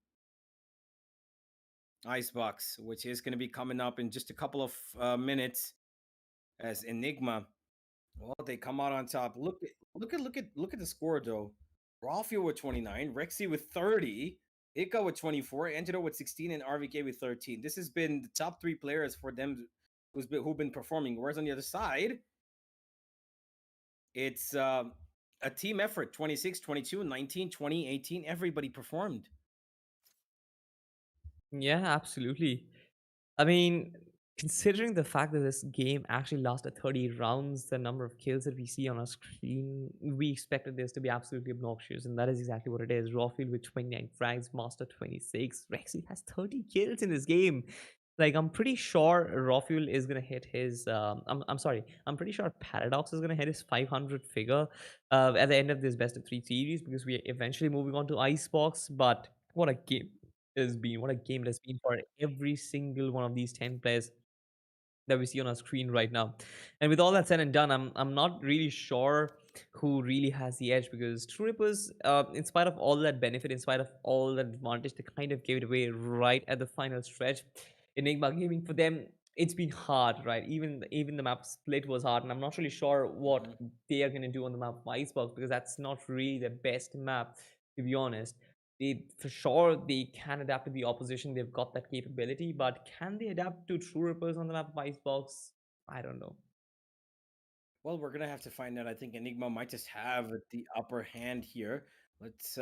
Icebox, which is going to be coming up in just a couple of minutes, as Enigma, well, they come out on top. Look at the score though. Ralphio with 29, Rexi with 30, Ika with 24, Antidote with 16, and RVK with 13. This has been the top 3 players for them who've been performing. Whereas on the other side, it's a team effort. 26, 22, 19, 20, 18. Everybody performed. Yeah, absolutely. I mean, considering the fact that this game actually lasted 30 rounds, the number of kills that we see on our screen, we expected this to be absolutely obnoxious, and that is exactly what it is. Rawfield with 29 frags, Master 26. Rexi has 30 kills in this game. Like, I'm pretty sure Rawfield is gonna hit his. I'm sorry. I'm pretty sure Paradox is gonna hit his 500 figure at the end of this best of three series because we are eventually moving on to Icebox. But what a game has been! What a game it has been for every single one of these 10 players that we see on our screen right now. And with all that said and done, I'm not really sure who really has the edge because True Rippers, in spite of all that benefit, in spite of all that advantage, they kind of gave it away right at the final stretch. Enigma Gaming for them, it's been hard, right? Even the map split was hard, and I'm not really sure what they are gonna do on the map of Icebox because that's not really the best map, to be honest. They for sure they can adapt to the opposition. They've got that capability, but can they adapt to True Rippers on the map of Icebox? I don't know. Well, we're gonna have to find out. I think Enigma might just have the upper hand here. Let's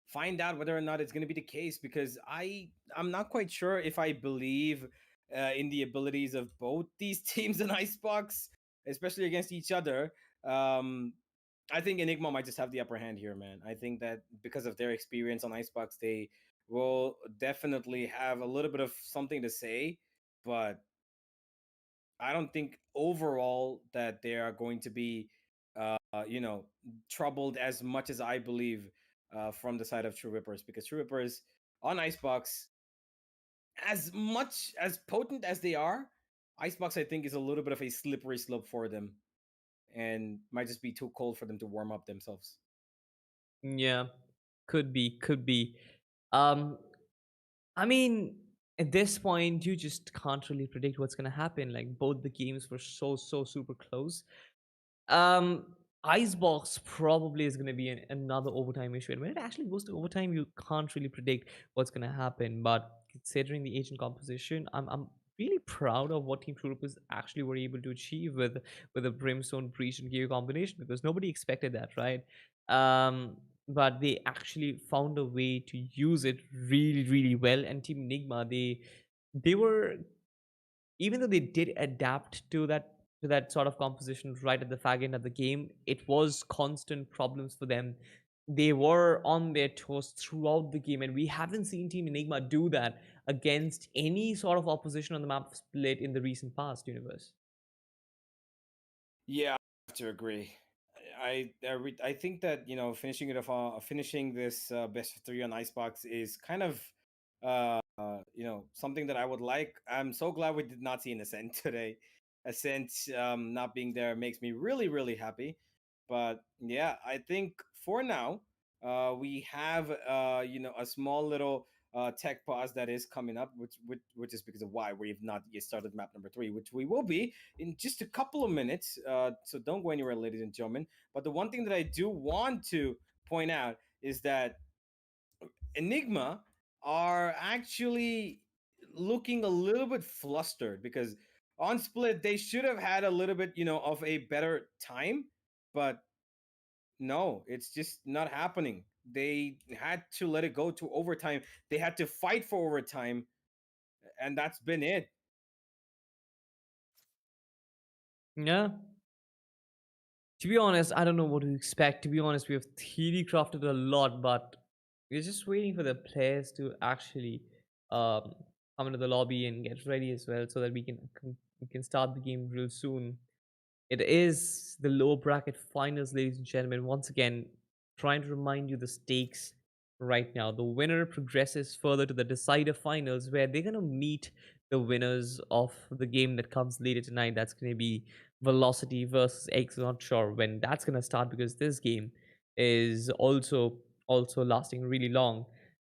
find out whether or not it's gonna be the case because I'm not quite sure if I believe in the abilities of both these teams in Icebox, especially against each other. Um, I think Enigma might just have the upper hand here, man. I think that because of their experience on Icebox, they will definitely have a little bit of something to say, but I don't think overall that they are going to be, you know, troubled as much as I believe from the side of True Rippers because True Rippers on Icebox, as much as potent as they are, Icebox I think is a little bit of a slippery slope for them and might just be too cold for them to warm up themselves. Yeah, could be. Um, I mean, at this point, you just can't really predict what's gonna happen. Like both the games were so super close. Um, Icebox probably is going to be another overtime issue. And when it actually goes to overtime, you can't really predict what's going to happen. But considering the agent composition, I'm really proud of what Team True Rippers actually were able to achieve with a Brimstone Breach and Gear combination because nobody expected that, right? But they actually found a way to use it really well. And Team Enigma, they were, even though they did adapt to that sort of composition right at the fag end of the game, it was constant problems for them. They were on their toes throughout the game, and we haven't seen Team Enigma do that against any sort of opposition on the map split in the recent past universe. Yeah, I have to agree. I think that finishing it off, finishing this best of three on Icebox is kind of something that I would like. I'm so glad we did not see an Ascent today. Ascent not being there makes me really happy. But yeah, I think for now we have a small little tech pause that is coming up, which is because of why we've not yet started map number three, which we will be in just a couple of minutes. So don't go anywhere, ladies and gentlemen. But the one thing that I do want to point out is that Enigma are actually looking a little bit flustered because on split they should have had a little bit, of a better time, but no, it's just not happening. They had to let it go to overtime. They had to fight for overtime, and that's been it. Yeah. To be honest, I don't know what to expect. To be honest, we have theory crafted a lot, but we're just waiting for the players to actually um, come into the lobby and get ready as well, so that we can start the game real soon. It is the lower bracket finals, ladies and gentlemen. Once again, trying to remind you the stakes right now. The winner progresses further to the decider finals, where they're gonna meet the winners of the game that comes later tonight. That's gonna be Velocity versus X. Not sure when that's gonna start because this game is also lasting really long.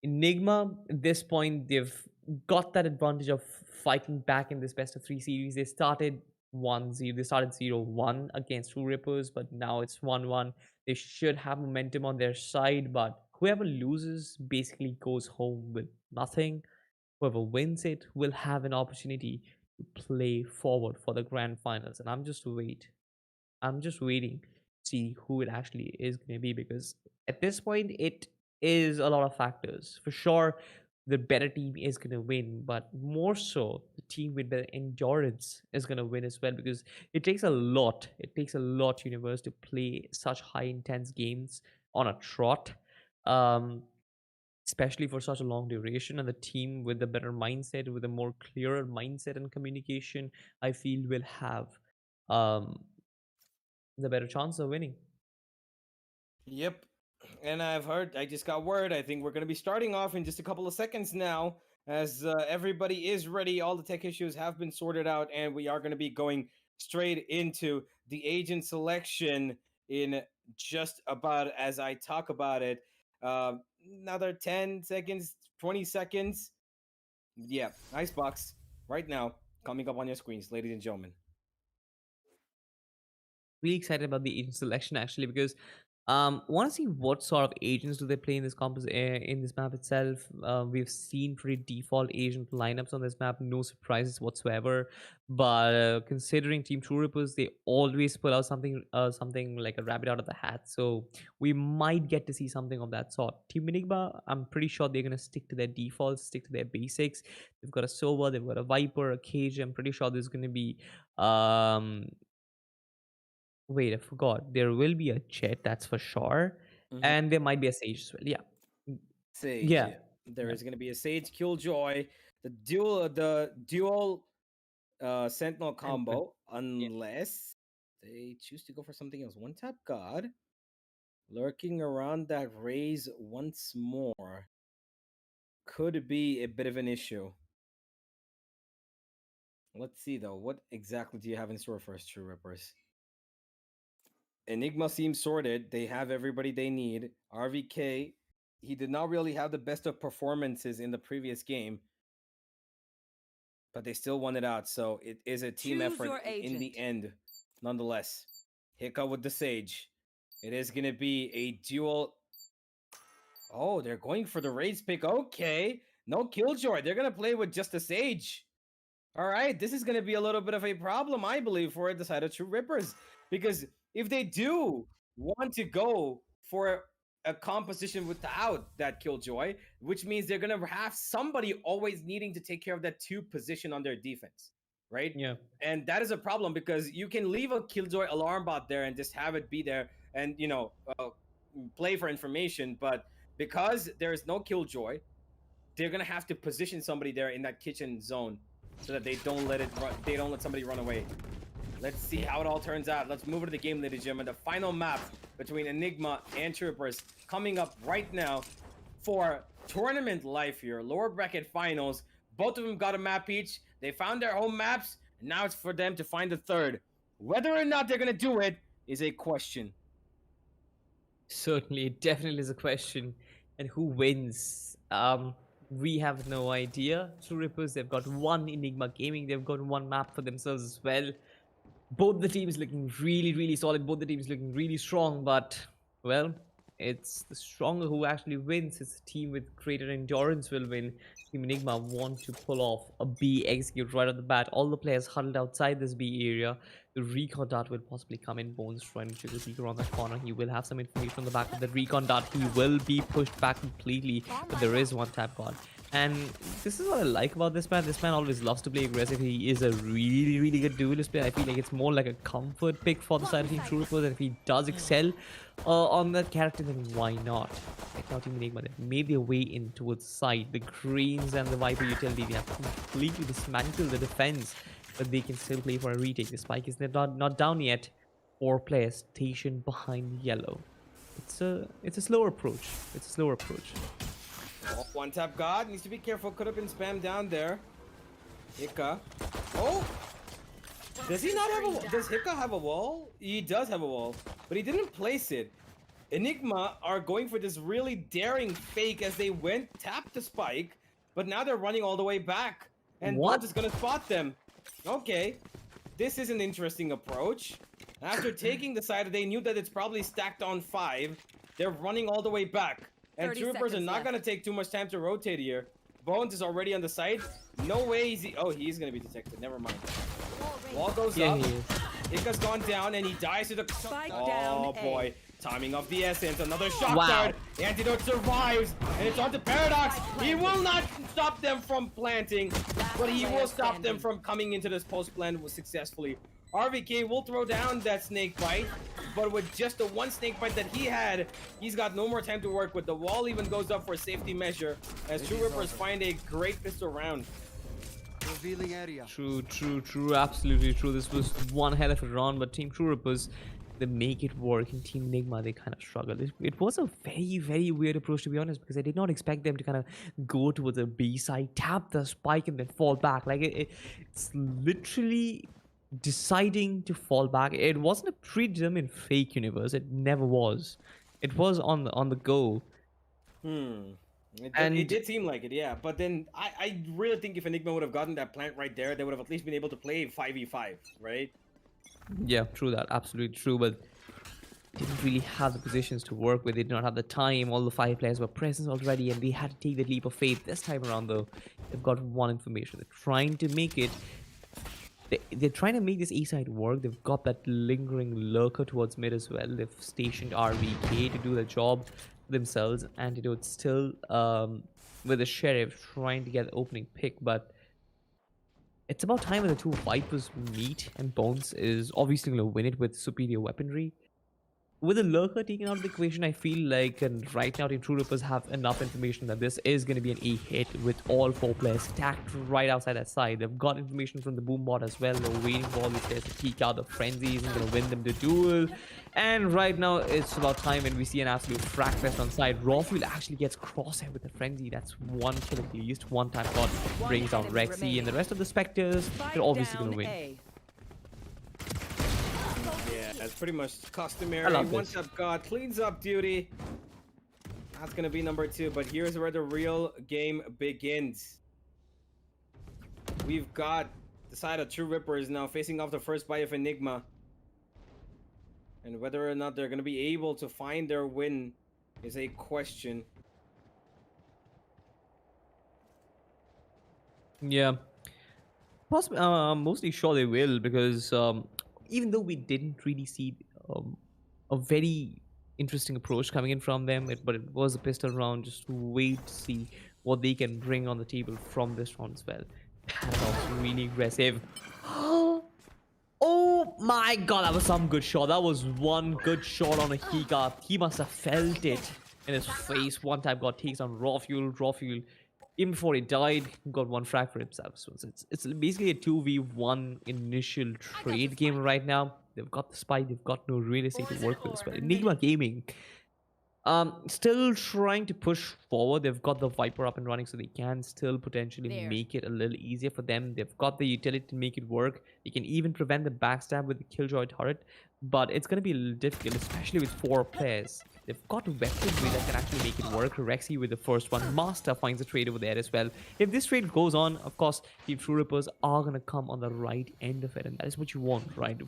Enigma, at this point, they've got that advantage of fighting back in this best of three series. They started 1-0. They started 0-1 against True Rippers, but now it's 1-1. They should have momentum on their side, but whoever loses basically goes home with nothing. Whoever wins it will have an opportunity to play forward for the grand finals. And I'm just waiting. see who it actually is going to be, because at this point it is a lot of factors. For sure, the better team is going to win, but more so the team with better endurance is going to win as well, because it takes a lot. It takes a lot, universe, to play such high intense games on a trot. Especially for such a long duration, and the team with a better mindset, with a more clearer mindset and communication, I feel will have um the better chance of winning. Yep. And I just got word. I think we're going to be starting off in just a couple of seconds now, as everybody is ready. All the tech issues have been sorted out, and we are going to be going straight into the agent selection in just about as I talk about it. Another 10 seconds, 20 seconds. Yeah, Icebox right now coming up on your screens, ladies and gentlemen. Really excited about the agent selection, actually, because want to see what sort of agents do they play in this in this map itself. We've seen pretty default agent lineups on this map, no surprises whatsoever. But considering Team True Rippers, they always pull out something like a rabbit out of the hat. So we might get to see something of that sort. Team Enigma, I'm pretty sure they're gonna stick to their defaults, stick to their basics. They've got a Sova, they've got a Viper, a Cage. I'm pretty sure there's gonna be wait, I forgot. There will be a Jet, that's for sure. And there might be a Sage as well. Yeah. Sage. Yeah. There is going to be a Sage Killjoy, the dual Sentinel combo, unless they choose to go for something else. One tap God lurking around that raise once more could be a bit of an issue. Let's see though. What exactly do you have in store for us, True Rippers? Enigma seems sorted. They have everybody they need. RVK, he did not really have the best of performances in the previous game, but they still won it out. So it is a team Choose effort your in the agent. end, nonetheless. Hiccup with the Sage. It is going to be a dual. Oh, they're going for the raise pick. Okay. No Killjoy. They're going to play with just a Sage. All right. This is going to be a little bit of a problem, I believe, for the side of True Rippers. Because if they do want to go for a composition without that Killjoy, which means they're going to have somebody always needing to take care of that 2 position on their defense, right? Yeah. And that is a problem, because you can leave a Killjoy alarm bot there and just have it be there and, play for information. But because there is no Killjoy, they're going to have to position somebody there in that kitchen zone so that they don't let somebody run away. Let's see how it all turns out. Let's move into the game, ladies and gentlemen. The final map between Enigma and Troopers coming up right now for tournament life here. Lower bracket finals. Both of them got a map each. They found their home maps, and now it's for them to find the third. Whether or not they're going to do it is a question. Certainly, it definitely is a question. And who wins? We have no idea. True Rippers, they've got one Enigma Gaming. They've got one map for themselves as well. Both the teams looking really, really solid. Both the teams looking really strong. But, well, it's the stronger who actually wins. It's a team with greater endurance will win. Team Enigma want to pull off a B execute right off the bat. All the players huddled outside this B area. The recon dart will possibly come in. Bones trying to the seeker on the corner. He will have some information on the back of the recon dart. He will be pushed back completely, but there is one tap god. And this is what I like about this man. This man always loves to play aggressive. He is a really, really good duelist player. I feel like it's more like a comfort pick for the side of Team True Rippers. And if he does excel on that character, then why not? Right now, Team Enigma, they've made their way in towards the side. The Greens and the Viper utility, they have completely dismantled the defense. But they can still play for a retake. The spike is not down yet. 4 players stationed behind yellow. It's a slower approach. It's a slower approach. Oh, one tap god needs to be careful. Could have been spammed down there. Hicka. Oh, does he not have a wall? Does Hicka have a wall? He does have a wall, but he didn't place it. Enigma are going for this really daring fake as they went tap the spike, but now they're running all the way back, and Bolt is gonna spot them. Okay, this is an interesting approach. After taking the side, they knew that it's probably stacked on 5. They're running all the way back. And Troopers are not going to take too much time to rotate here. Bones is already on the side. No way he's... Oh, he's going to be detected. Never mind. Wall goes up. Ika's gone down and he dies to the... Spike Oh down A. boy. Timing of the essence. Another shock Wow. dart. Antidote survives. And it's on to Paradox. He will not stop them from planting. But he will stop them from coming into this post plant successfully. RVK will throw down that snake bite. But with just the one snake bite that he had, he's got no more time to work with. The wall even goes up for a safety measure. As True Rippers find a great pistol round. Revealing area. True, absolutely true. This was one hell of a round, but Team True Rippers, they make it work. In Team Enigma, they kind of struggled. It was a very weird approach, to be honest, because I did not expect them to kind of go towards the B side, tap the spike, and then fall back. Like it's literally deciding to fall back. It wasn't a predetermined fake universe. It never was. It was on the go. It did seem like it, yeah. But then I really think if Enigma would have gotten that plant right there, they would have at least been able to play 5v5, right? Yeah, true that. Absolutely true. But didn't really have the positions to work with. They did not have the time. All the 5 players were present already, and they had to take the leap of faith. This time around, though, they've got one information. They're trying to make it. They're trying to make this A side work. They've got that lingering lurker towards mid as well. They've stationed RVK to do the job themselves. Antidote still with the sheriff trying to get the opening pick, but it's about time when the two Vipers meet, and Bones is obviously going to win it with superior weaponry. With the lurker taken out of the equation, I feel like right now Team True Rippers have enough information that this is going to be an A hit with all 4 players stacked right outside that side. They've got information from the boom bot as well. They're waiting for all these players to peek out. The frenzy isn't going to win them the duel. And right now, it's about time when we see an absolute frag fest on side. Rawfuel actually gets crosshair with the frenzy. That's one kill at least. One time God brings down Rexi, and the rest of the Spectres, they're obviously going to win. Yeah, that's pretty much customary. Once up God cleans up duty. That's gonna be number 2, but here's where the real game begins. We've got the side of True Rippers now facing off the first bite of Enigma. And whether or not they're gonna be able to find their win is a question. Yeah. Possibly, mostly sure they will, because even though we didn't really see a very interesting approach coming in from them, but it was a pistol round. Just wait to see what they can bring on the table from this round as well. Paradox really aggressive. Oh my god, that was some good shot. That was one good shot on a Higa. He must have felt it in his face. One time God takes on Rawfuel. Even before he died, he got one frag for himself. So it's basically a 2v1 initial trade game right now. They've got the spike, they've got no real estate to work with as well. Enigma Gaming, still trying to push forward. They've got the Viper up and running, so they can still potentially make it a little easier for them. They've got the utility to make it work. They can even prevent the backstab with the Killjoy turret, but it's going to be a little difficult, especially with 4 players. They've got weaponry that can actually make it work. Rexi with the first one. Master finds a trade over there as well. If this trade goes on, of course, Team True Rippers are going to come on the right end of it. And that is what you want, right?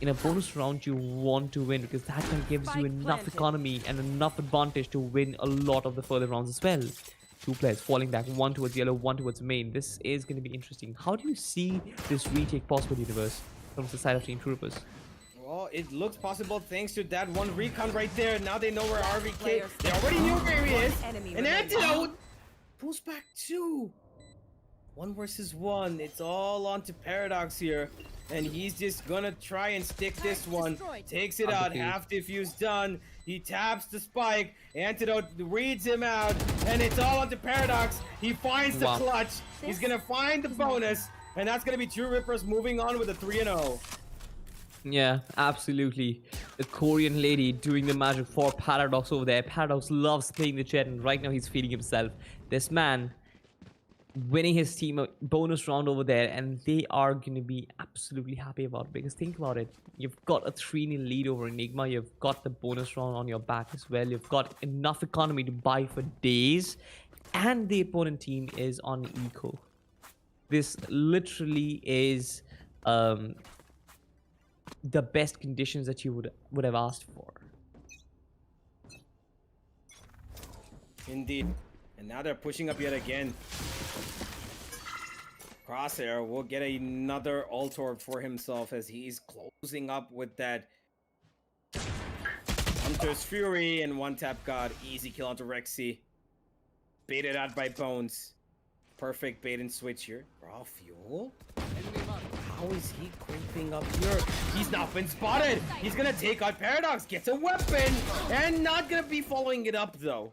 In a bonus round, you want to win, because that kind of gives you enough economy and enough advantage to win a lot of the further rounds as well. 2 players falling back, one towards yellow, one towards main. This is going to be interesting. How do you see this retake possible, universe, from the side of Team True Rippers? Well, it looks possible thanks to that one recon right there. Now they know where RVK. They already knew where he is. And Antidote pulls back 2. 1 versus 1. It's all on to Paradox here. And he's just gonna try and stick this one. Takes it out. Half defuse done. He taps the spike. Antidote reads him out. And it's all onto Paradox. He finds the clutch. He's gonna find the bonus. And that's gonna be True Rippers moving on with a 3-0. Yeah, absolutely. The Korean lady doing the magic for Paradox over there. Paradox loves playing the jet, and right now he's feeling himself. This man winning his team a bonus round over there, and they are going to be absolutely happy about it, because think about it. You've got a 3-0 lead over Enigma. You've got the bonus round on your back as well. You've got enough economy to buy for days, and the opponent team is on eco. This literally is the best conditions that you would have asked for. Indeed. And now they're pushing up yet again. Crosshair will get another ult orb for himself as he's closing up with that Hunter's Fury and one tap god. Easy kill onto Rexi. Baited out by Bones. Perfect bait and switch here. Raw fuel? How is he creeping up here? He's not been spotted. He's gonna take out Paradox. Gets a weapon. And not gonna be following it up though.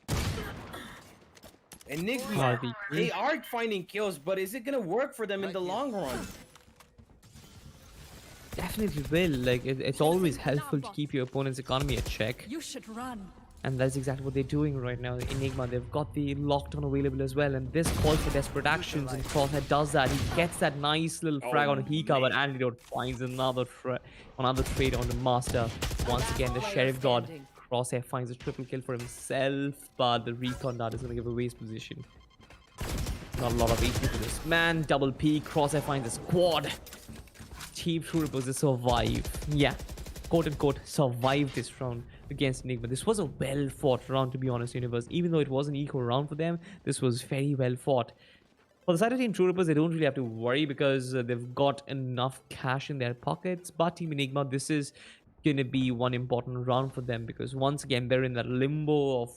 Enigma, they are finding kills, but is it gonna work for them in the long run? Definitely will. Like it's always helpful to keep your opponent's economy at check. You should run. And that's exactly what they're doing right now. Enigma, they've got the lockdown available as well. And this calls for desperate actions. And Crosshair does that. He gets that nice little frag on Hika, but Antidote finds another trade on the Master. Once again, the Sheriff God. Crosshair finds a triple kill for himself, but the recon dart is going to give away his position. Not a lot of HP for this man. Double P. Crosshair finds a squad. Team True Rippers to survive. Yeah, quote unquote, survive this round against Enigma. This was a well fought round, to be honest, Universe. Even though it was an equal round for them, this was very well fought. For the side of Team True Rippers, they don't really have to worry because they've got enough cash in their pockets. But Team Enigma, this is gonna be one important round for them because once again they're in that limbo of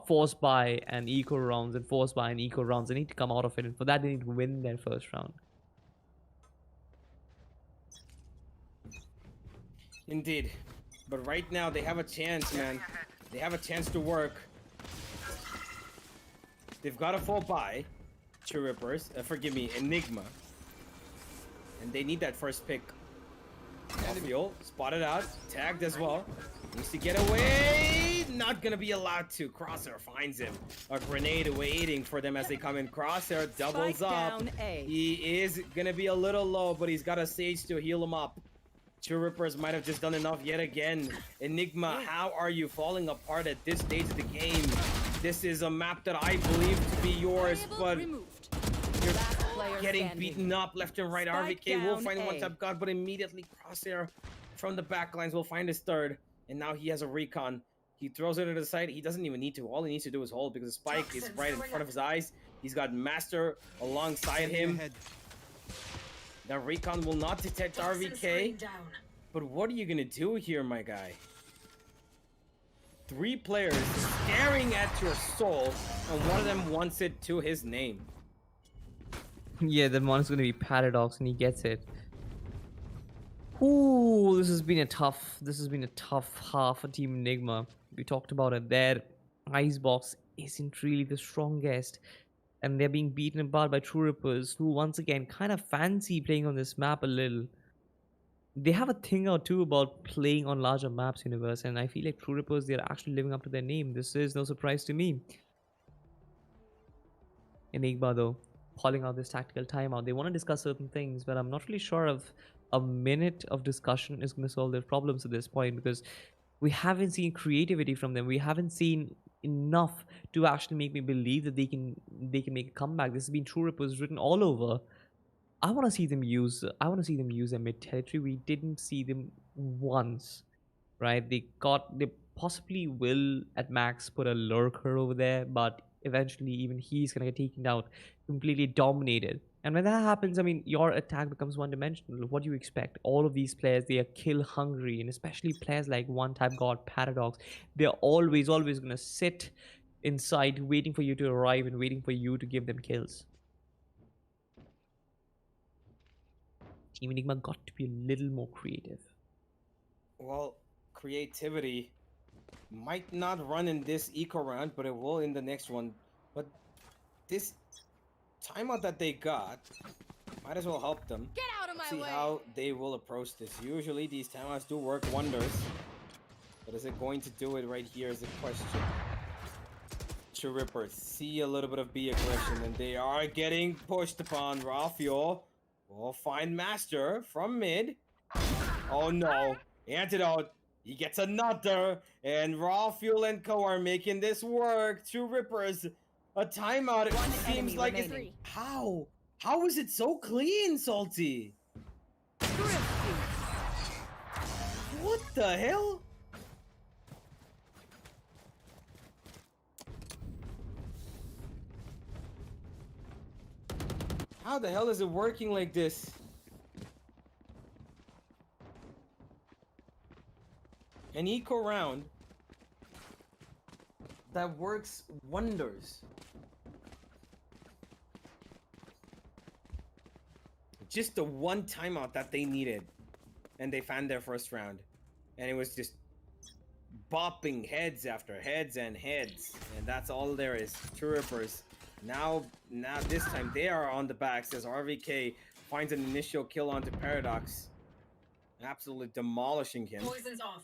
forced buy and eco rounds and forced buy and eco rounds. They need to come out of it, and for that they need to win their first round. Indeed, but right now they have a chance, man. They have a chance to work. They've got a full buy, True Rippers. Forgive me, Enigma, and they need that first pick. Fuel spotted out, tagged as well. Needs to get away. Not gonna be allowed to. Crosshair finds him. A grenade waiting for them as they come in. Crosshair doubles up. He is gonna be a little low, but he's got a Sage to heal him up. True Rippers might have just done enough yet again. Enigma, how are you falling apart at this stage of the game? This is a map that I believe to be yours, but you're getting beaten up left and right. RVK will find one tap god, but immediately Crosshair from the backlines will find his third, and now he has a recon. He throws it to the side. He doesn't even need to. All he needs to do is hold because the spike is right in front of his eyes. He's got Master alongside him. That recon will not detect RVK. But what are you gonna do here, my guy? 3 players staring at your soul, and one of them wants it to his name. Yeah, the one's gonna be Paradox, and he gets it. Ooh, this has been a tough half for Team Enigma. We talked about it. Their Icebox isn't really the strongest, and they're being beaten apart by True Rippers, who once again kind of fancy playing on this map a little. They have a thing or two about playing on larger maps, Universe, and I feel like True Rippers, they're actually living up to their name. This is no surprise to me. Enigma, though, calling out this tactical timeout. They want to discuss certain things, but I'm not really sure if a minute of discussion is going to solve their problems at this point, because we haven't seen creativity from them. We haven't seen enough to actually make me believe that they can make a comeback. This has been True Rippers written all over. I want to see them use their mid territory. We didn't see them once, right? They possibly will at max put a lurker over there, but eventually even he's gonna get taken out, completely dominated. And when that happens, I mean, your attack becomes one-dimensional. What do you expect? All of these players, they are kill hungry, and especially players like One Type God, Paradox, they're always gonna sit inside waiting for you to arrive and waiting for you to give them kills. Team Enigma got to be a little more creative. Well, creativity might not run in this eco round, but it will in the next one. But this timeout that they got might as well help them. Get out of my See way. how they will approach this. Usually these timeouts do work wonders, but is it going to do it right here is the question. True Rippers see a little bit of B aggression, and they are getting pushed upon. Raw Fuel will find Master from mid. Oh no, Antidote. He gets another, and Raw Fuel and Co are making this work. True Rippers, a timeout. It seems like it's... How? How is it so clean, Salty? What the hell? How the hell is it working like this? An eco round that works wonders. Just the one timeout that they needed, and they found their first round, and it was just bopping heads after heads and heads, and that's all there is. True Rippers. Now this time they are on the backs as RVK finds an initial kill onto Paradox, absolutely demolishing him. Poison's off.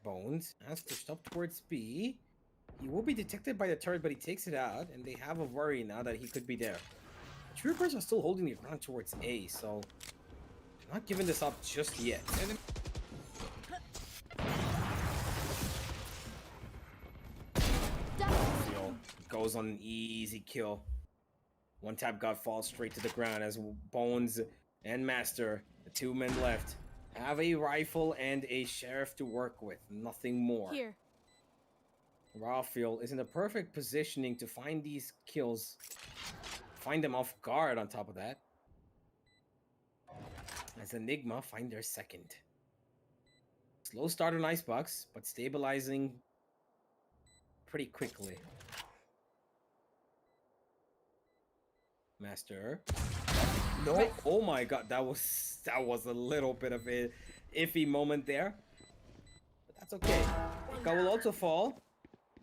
Bones has pushed up towards B. He will be detected by the turret, but he takes it out, and they have a worry now that he could be there. Troopers are still holding the ground towards A, so they're not giving this up just yet. Goes on an easy kill. One tap god falls straight to the ground as Bones and Master, the two men left, have a rifle and a sheriff to work with. Nothing more. Here. Rawfield is in the perfect positioning to find these kills. Find them off guard on top of that. As Enigma find their second. Slow start on Icebox, but stabilizing pretty quickly. Master. No. Oh my god, that was a little bit of a iffy moment there. But that's okay. Hika will also fall.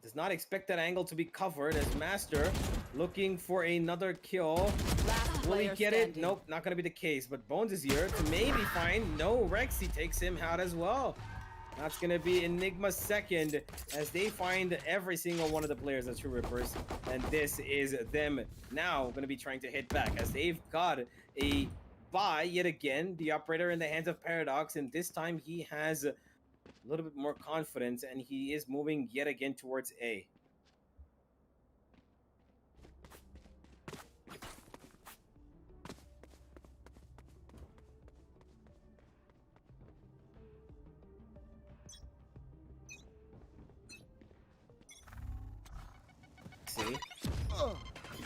Does not expect that angle to be covered as Master looking for another kill. Will he get it? Nope, not gonna be the case. But Bones is here to maybe find. No, Rexi takes him out as well. That's gonna be Enigma's second as they find every single one of the players as True Rippers. And this is them now gonna be trying to hit back as they've got a buy yet again. The operator in the hands of Paradox, and this time he has a little bit more confidence and he is moving yet again towards A. See?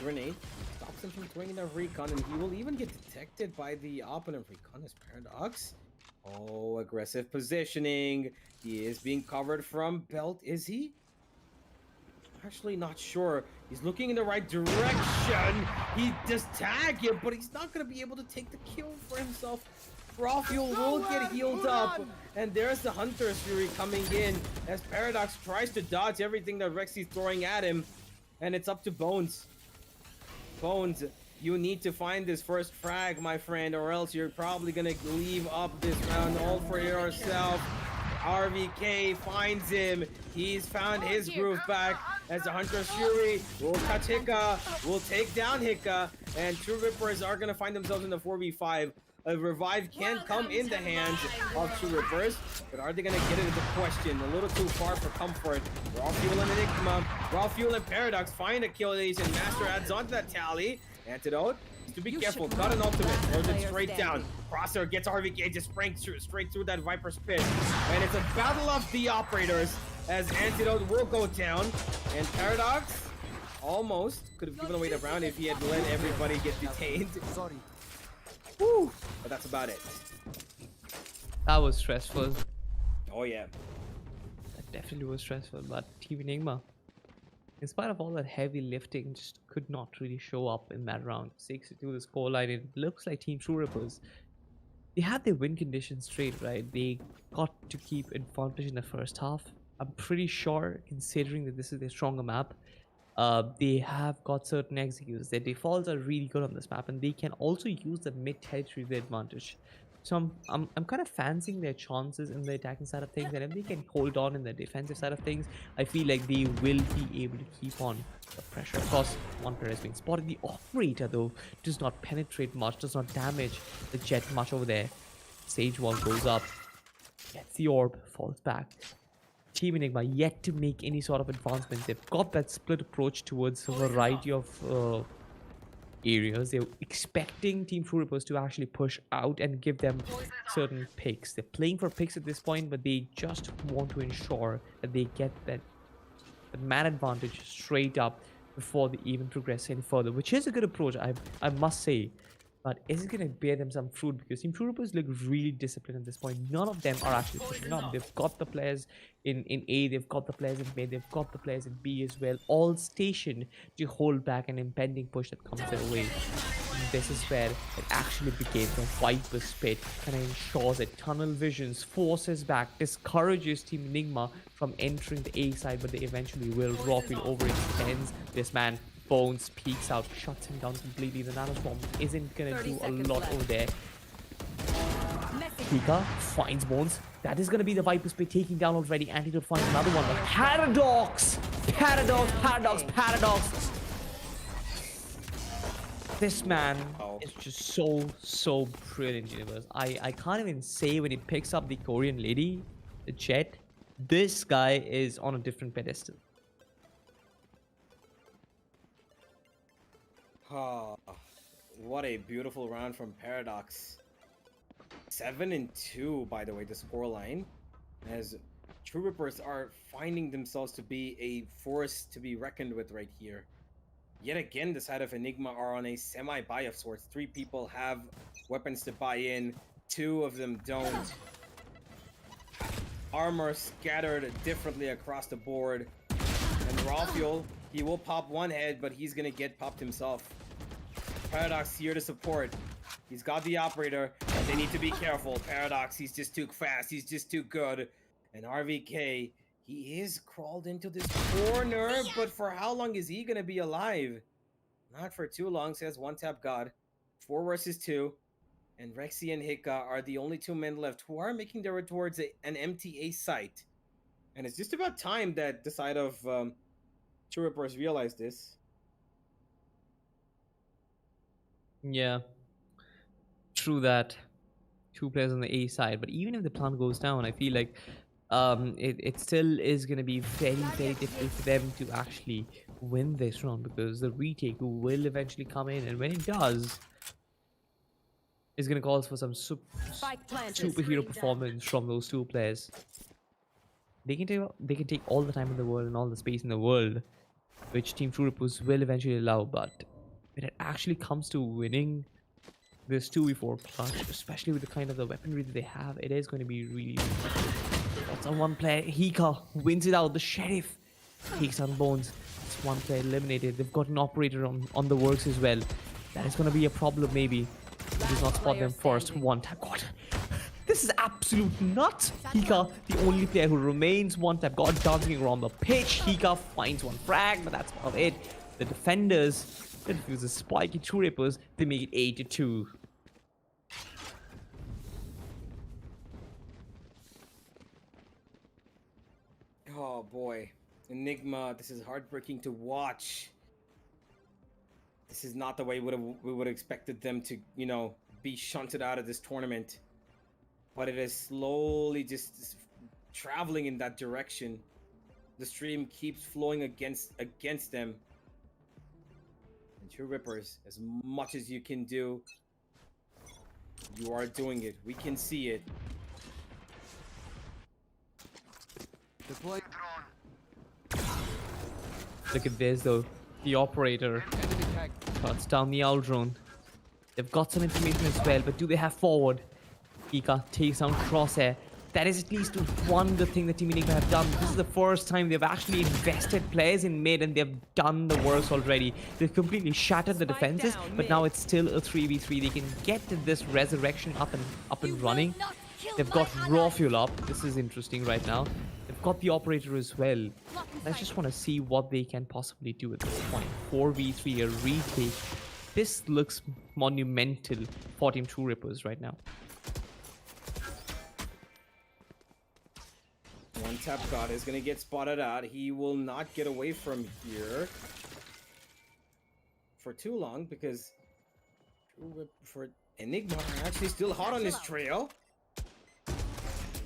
Grenade stops him from throwing in a recon, and he will even get detected by the opponent recon as Paradox. Oh, aggressive positioning. He is being covered from belt, is he? Actually not sure. He's looking in the right direction. He does tag him, but he's not going to be able to take the kill for himself. Rawfield will get healed up, and there's the Hunter's Fury coming in as Paradox tries to dodge everything that Rexi's throwing at him. And it's up to Bones. Bones, you need to find this first frag, my friend, or else you're probably gonna leave up this round all for yourself. RVK finds him. He's found his groove back as the Hunter's Fury will touch Hika, will take down Hika, and True Rippers are gonna find themselves in the 4v5. A revive can come in the hands of True Rippers, but are they going to get it is the question. A little too far for comfort. Rawfield and Enigma. Rawfield and Paradox find a kill, and Master adds on to that tally. Antidote. To be careful, got an ultimate. Throws it straight down. Crosshair gets RVK just straight through that Viper's pit. And it's a battle of the operators as Antidote will go down. And Paradox almost could have given away the round if he had let everybody get detained. Sorry. Woo! But that's about it. That was stressful. Oh yeah. That definitely was stressful, but Team Enigma, in spite of all that heavy lifting, just could not really show up in that round. 6-2 the scoreline. It looks like Team True Rippers, they had their win conditions straight, right? They got to keep advantage in the first half. I'm pretty sure, considering that this is their stronger map, they have got certain executes. Their defaults are really good on this map, and they can also use the mid territory to their advantage. So I'm kind of fancying their chances in the attacking side of things, and if they can hold on in the defensive side of things, I feel like they will be able to keep on the pressure. Of course, one player is being spotted. The operator, though, does not penetrate much, does not damage the jet much over there. Sage wall goes up, gets the orb, falls back. Team Enigma yet to make any sort of advancement. They've got that split approach towards a variety of areas. They're expecting Team True Rippers to actually push out and give them certain picks. They're playing for picks at this point, but they just want to ensure that they get that the man advantage straight up before they even progress any further, which is a good approach, I must say. But is it going to bear them some fruit? Because Team Troopers look really disciplined at this point. None of them are actually pushing up. They've got the players in A, they've got the players in B, they've got the players in B as well, all stationed to hold back an impending push that comes their way. And this is where it actually begins. The Viper's Pit kind of ensures it. Tunnel Visions forces back, discourages Team Enigma from entering the A side, but they eventually will. Rawfield overextends this man. Bones peeks out, shuts him down completely. The Nanoswarm isn't gonna do a lot over there. Pika finds Bones. That is gonna be the Viper's Pit taking down already. Antidote finds another one. But Paradox! Paradox! This man is just so brilliant, Universe. I can't even say when he picks up the Korean lady, the Jet. This guy is on a different pedestal. What a beautiful round from Paradox. 7-2, by the way, the scoreline, as True Rippers are finding themselves to be a force to be reckoned with right here. Yet again, the side of Enigma are on a semi-buy of sorts. 3 people have weapons to buy in, 2 of them don't. Armor scattered differently across the board. And Rawfield, he will pop one head, but he's gonna get popped himself. Paradox here to support. He's got the operator, but they need to be careful. Paradox, he's just too fast. He's just too good. And RVK, he is crawled into this corner, but for how long is he gonna be alive? Not for too long, says One Tap God. 4 versus 2. And Rexi and Hika are the only 2 men left who are making their way towards an MTA site. And it's just about time that the side of True Rippers realize this. Yeah, true that. 2 players on the A side, but even if the plant goes down, I feel like it still is going to be very difficult for them to actually win this round, because the retake will eventually come in, and when it does, it's going to call for some superhero performance from those 2 players. They can take all the time in the world and all the space in the world, which Team True Rippers will eventually allow, but when it actually comes to winning this 2v4 clutch, especially with the kind of the weaponry that they have, it is going to be really difficult. That's on one player. Hika wins it out. The Sheriff takes on Bones. It's 1 player eliminated. They've got an operator on the works as well. That is going to be a problem, maybe. He does not spot them first. 1 tap. God, this is absolute nuts. Hika, the only player who remains. 1 tap. God dancing around the pitch. Hika finds 1 frag, but that's about it. The defenders, it was a spiky True Rippers, they make it 8-2. Oh boy, Enigma, this is heartbreaking to watch. This is not the way we would have expected them to, you know, be shunted out of this tournament. But it is slowly just traveling in that direction. The stream keeps flowing against them. True Rippers, as much as you can do, you are doing it. We can see it. Deploy Look at this though. The operator cuts down the owl drone. They've got some information as well, but do they have forward? Ika takes down Crosshair. That is at least one good thing that Team Enigma have done. This is the first time they've actually invested players in mid, and they've done the works already. They've completely shattered the defenses, but now it's still a 3v3. They can get this resurrection up and running. They've got raw fuel up. This is interesting right now. They've got the operator as well. I just want to see what they can possibly do at this point. 4v3, a retake. This looks monumental for Team True Rippers right now. One Tap God is going to get spotted out. He will not get away from here for too long, because for Enigma are actually still hot on his trail.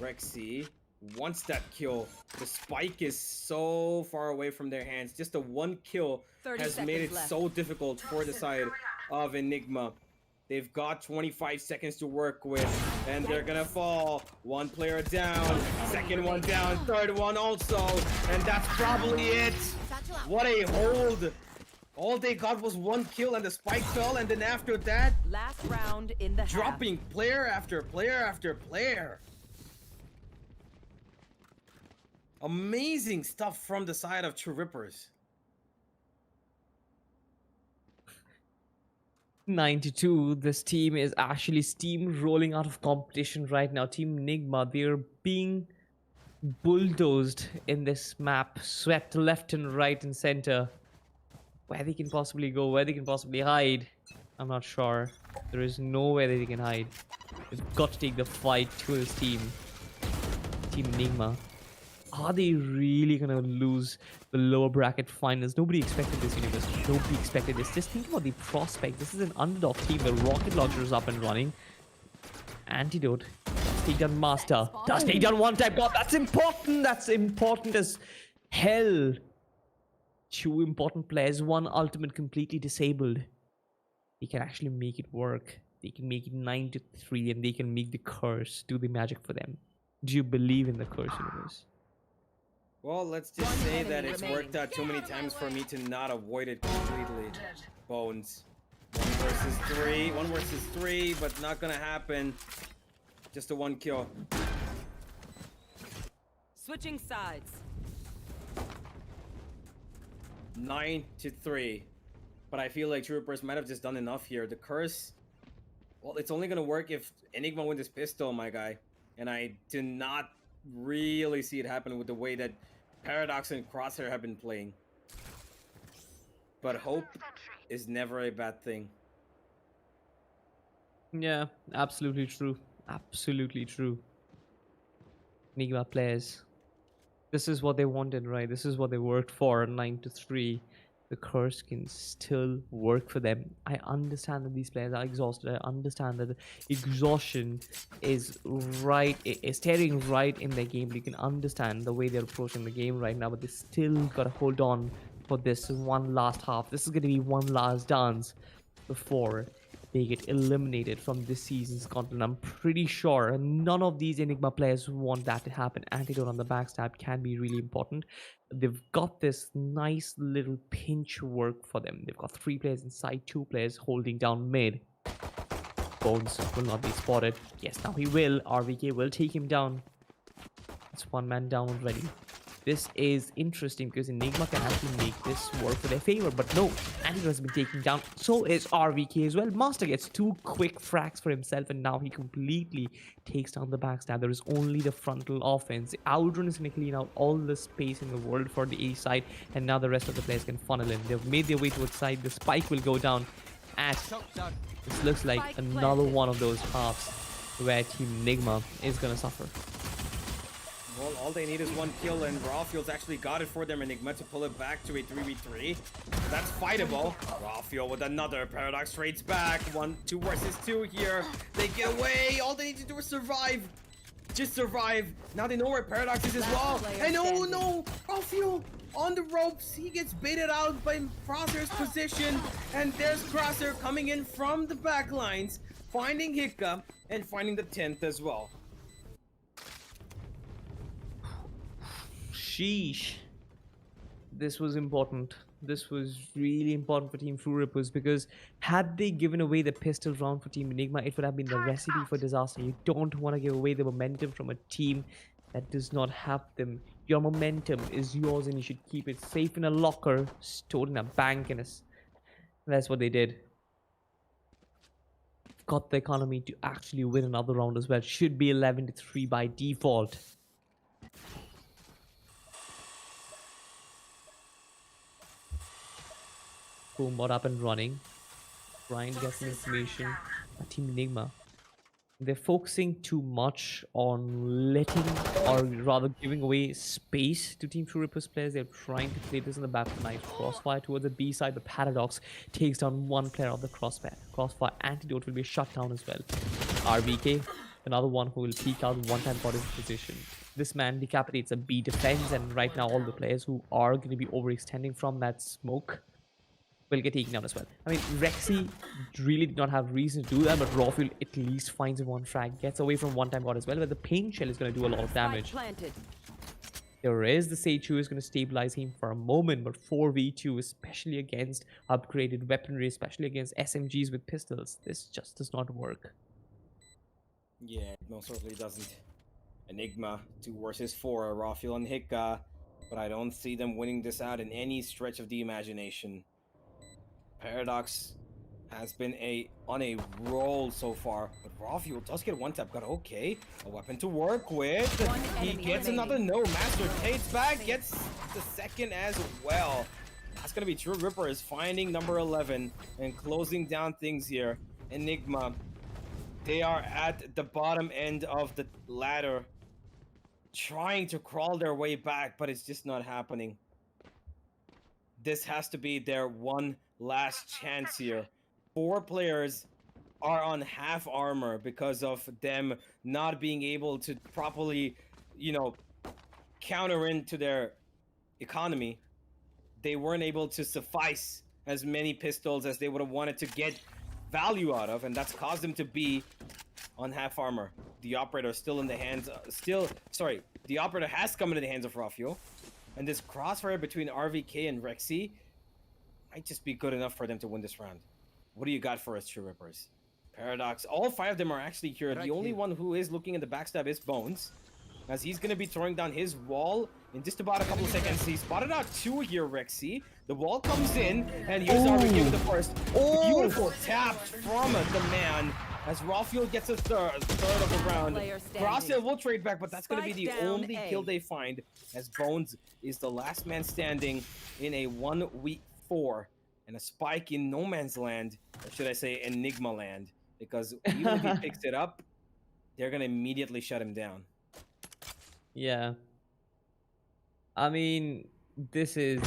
Rexi wants that kill. The spike is so far away from their hands. Just the 1 kill has made it so difficult for the side of Enigma. They've got 25 seconds to work with. And they're gonna fall. One player down, second one down, third one also. And that's probably it. What a hold. All they got was one kill and the spike fell, and then after that, Last round in the half. dropping player after player after player. Amazing stuff from the side of True Rippers. 92. This team is actually steamrolling out of competition right now. Team Enigma, they're being bulldozed in this map, swept left and right and center. Where they can possibly go, where they can possibly hide, I'm not sure. There is nowhere that they can hide. They've got to take the fight to this team. Team Enigma. Are they really gonna lose the lower bracket finals? Nobody expected this, universe. Nobody expected this. Just think about the prospect. This is an underdog team. The rocket launcher is up and running. Antidote. Take down Master. Does take down one type god. That's important. That's important as hell. Two important players. One ultimate completely disabled. They can actually make it work. They can make it 9-3 and they can make the curse do the magic for them. Do you believe in the curse, universe? Well, let's just say that it's worked out too many times for me to not avoid it completely. Bones. One versus three, but not gonna happen. Just a one kill. Switching sides. 9-3. But I feel like True Rippers might have just done enough here. The curse, well, it's only gonna work if Enigma wins this pistol, my guy. And I do not really see it happen with the way that Paradox and Crosshair have been playing. But hope is never a bad thing. Yeah, absolutely true. Absolutely true. Enigma players. This is what they wanted, right? This is what they worked for. 9-3. The curse can still work for them. I understand that these players are exhausted. I understand that exhaustion is staring right in their game. You can understand the way they're approaching the game right now, but they still gotta hold on for this one last half. This is gonna be one last dance before they get eliminated from this season's gauntlet. I'm pretty sure none of these Enigma players want that to happen. Antidote on the backstab can be really important. They've got this nice little pinch work for them. They've got 3 players inside, 2 players holding down mid. Bones will not be spotted. Yes, now he will. RVK will take him down. It's one man down already. This is interesting because Enigma can actually make this work for their favor, but no, Antidote has been taken down. So is RVK as well. Master gets 2 quick frags for himself, and now he completely takes down the backstab. There is only the frontal offense. Aldrin is going to clean out all the space in the world for the A side, and now the rest of the players can funnel in. They've made their way towards side. The spike will go down at this looks like another one of those halves where Team Enigma is going to suffer. Well, all they need is one kill, and Rawfield's actually got it for them. Enigma to pull it back to a 3v3. That's fightable. Rawfield with another. Paradox trades back. 2 versus 2 here. They get away. All they need to do is survive. Just survive. Now they know where Paradox is as well. And oh no! Rawfield on the ropes. He gets baited out by Crosshair's position. And there's Crosshair coming in from the back lines, finding Hiccup and finding the 10th as well. Sheesh. This was important. This was really important for Team True Rippers, because had they given away the pistol round for Team Enigma, it would have been the recipe for disaster. You don't want to give away the momentum from a team that does not have them. Your momentum is yours and you should keep it safe in a locker, stored in a bank, and that's what they did. Got the economy to actually win another round as well. Should be 11-3 by default. Boom, bot up and running. Trying to get some information. Team Enigma, they're focusing too much on letting, or rather giving away space to Team True Rippers players. They're trying to play this in the back of the night. Crossfire towards the B side. The Paradox takes down one player of the Crossfire. Antidote will be shut down as well. RVK, another one who will peek out one time for his position. This man decapitates a B defense, and right now all the players who are going to be overextending from that smoke will get taken down as well. I mean, Rexi really did not have reason to do that, but Rawfuel at least finds him one frag, gets away from one-time god as well, but the pain shell is going to do a lot of Spike damage. planted. There is the Sage who is going to stabilize him for a moment, but 4v2, especially against upgraded weaponry, especially against SMGs with pistols, this just does not work. Yeah, it most certainly doesn't. Enigma 2 versus 4, Rawfuel and Hika, but I don't see them winning this out in any stretch of the imagination. Paradox has been on a roll so far, but Rawfuel does get one tap. Got okay, a weapon to work with. He enemy gets remaining. another no. Master takes back, gets the second as well. That's gonna be True Ripper is finding number 11 and closing down things here. Enigma, they are at the bottom end of the ladder, trying to crawl their way back, but it's just not happening. This has to be their one last chance here. 4 players are on half armor because of them not being able to properly, counter into their economy. They weren't able to suffice as many pistols as they would have wanted to get value out of, and that's caused them to be on half armor. The operator is still in the hands, the operator has come into the hands of Rawfuel, and this crossfire between RVK and Rexi might just be good enough for them to win this round. What do you got for us, True Rippers? Paradox, all 5 of them are actually here. The only one who is looking at the backstab is Bones, as he's going to be throwing down his wall in just about a couple of seconds. He spotted out 2 here, Rexi. The wall comes in, and here's RVK with the first. Beautiful tap from the man, as Rawfuel gets a third of the round. Player standing. Crosshair will trade back, but that's going to be the Spike down only A. kill they find, as Bones is the last man standing in a 1v4 and a spike in no man's land, or should I say Enigma land, because even if he picks it up, they're going to immediately shut him down. Yeah. I mean, this is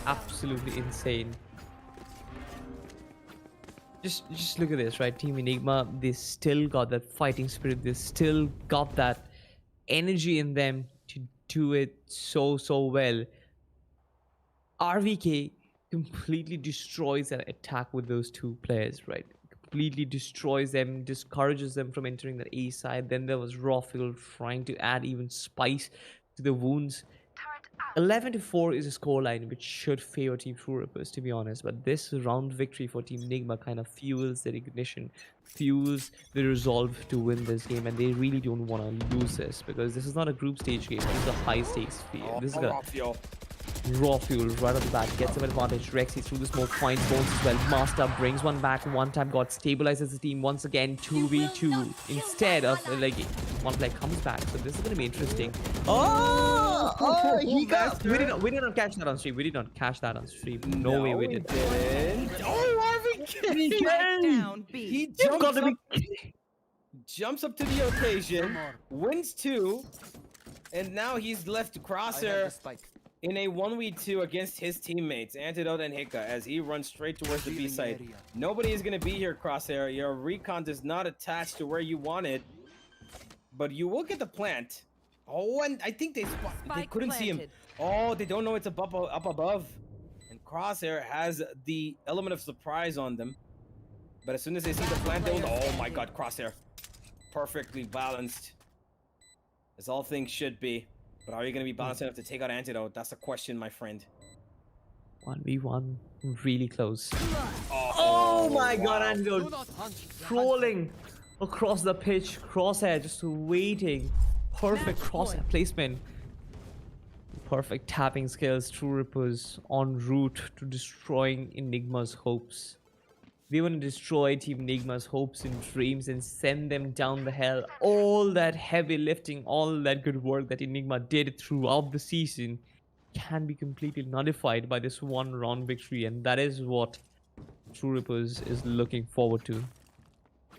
absolutely insane. Just look at this, right? Team Enigma, they still got that fighting spirit. They still got that energy in them to do it so well. RVK completely destroys that attack with those 2 players, right? Completely destroys them, discourages them from entering the A side. Then there was Rawfuel trying to add even spice to the wounds. 11-4 is a scoreline which should favor Team True Rippers, to be honest. But this round victory for Team Enigma kind of fuels their ignition, fuels the resolve to win this game, and they really don't want to lose this, because this is not a group stage game. This is a high stakes field. This is a Rawfuel right off the bat gets some advantage. Rexi through the smoke finds Bones as well. Master brings one back. One-time god stabilizes the team once again. 2v2 instead of one player comes back. So this is going to be interesting. Oh, he got. We did not catch that on stream. We did not catch that on stream. No way we did. Oh, RVK! Spike down B. He jumps up to the occasion, wins 2, and now he's left Crosshair in a 1v2 against his teammates, Antidote and Hika, as he runs straight towards the B side. Nobody is going to be here, Crosshair. Your recon does not attach to where you want it, but you will get the plant. Oh, and I think they couldn't see him. Oh, they don't know it's up above. And Crosshair has the element of surprise on them. But as soon as they see the plant, they'll... Oh my god, Crosshair. Perfectly balanced. As all things should be. But are you going to be balanced enough to take out Antidote? That's the question, my friend. 1v1. Really close. Oh my god, Antidote. Trolling across the pitch. Crosshair just waiting. Perfect crosshair placement. Perfect tapping skills. True Rippers en route to destroying Enigma's hopes. They want to destroy Team Enigma's hopes and dreams and send them down the hell. All that heavy lifting, all that good work that Enigma did throughout the season can be completely nullified by this one round victory, and that is what True Rippers is looking forward to.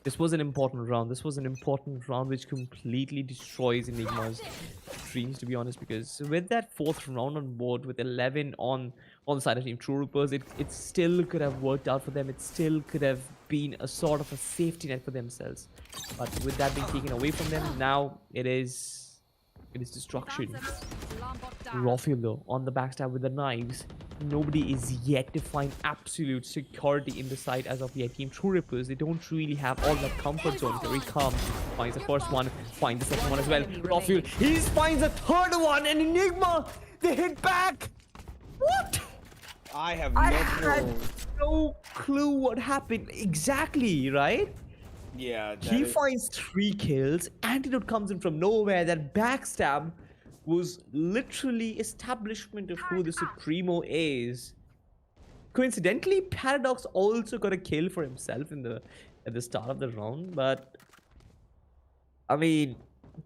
This was an important round. This was an important round which completely destroys Enigma's dreams, to be honest, because with that 4th round on board, with 11 on the side of Team True Rippers, it still could have worked out for them. It still could have been a sort of a safety net for themselves. But with that being taken away from them, now it is destruction. Rafael though, on the backstab with the knives. Nobody is yet to find absolute security in the side as of yet. Team True Rippers, they don't really have all that comfort zone. Here he comes, finds the first one, finds the second one as well. Rafael, he finds a third one, and Enigma, they hit back! What? I have I no had clue. no clue what happened exactly, right? Yeah, that He is- finds 3 kills. Antidote comes in from nowhere. That backstab was literally establishment of who the Supremo is. Coincidentally, Paradox also got a kill for himself at the start of the round, but I mean,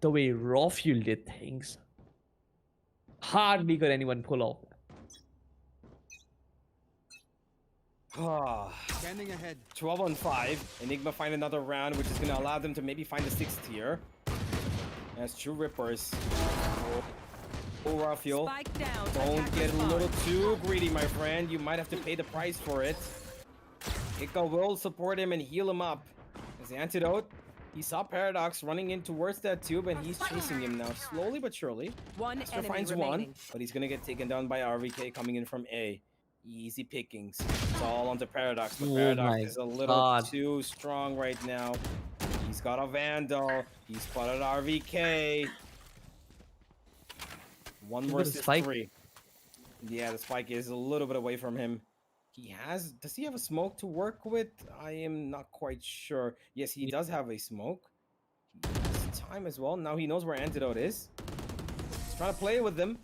the way Rafael did things, hardly could anyone pull off. Standing ahead. 12 on 5. Enigma find another round, which is going to allow them to maybe find the 6th tier. As True Rippers. Oh, Rafael. Spike down. Don't Attacker get a spawn. little too greedy, my friend. You might have to pay the price for it. Ika will support him and heal him up. As Antidote, he saw Paradox running in towards that tube, and he's chasing him now, slowly but surely. One Master enemy finds remaining. one, but he's gonna get taken down by RVK coming in from A. Easy pickings. It's all onto Paradox, but Oh Paradox my is a little God. too strong right now. He's got a Vandal. He spotted RVK. One Look at the versus spike. 3. Yeah, the spike is a little bit away from him. Does he have a smoke to work with? I am not quite sure. Yes, he does have a smoke. He has time as well. Now he knows where Antidote is. He's trying to play with them.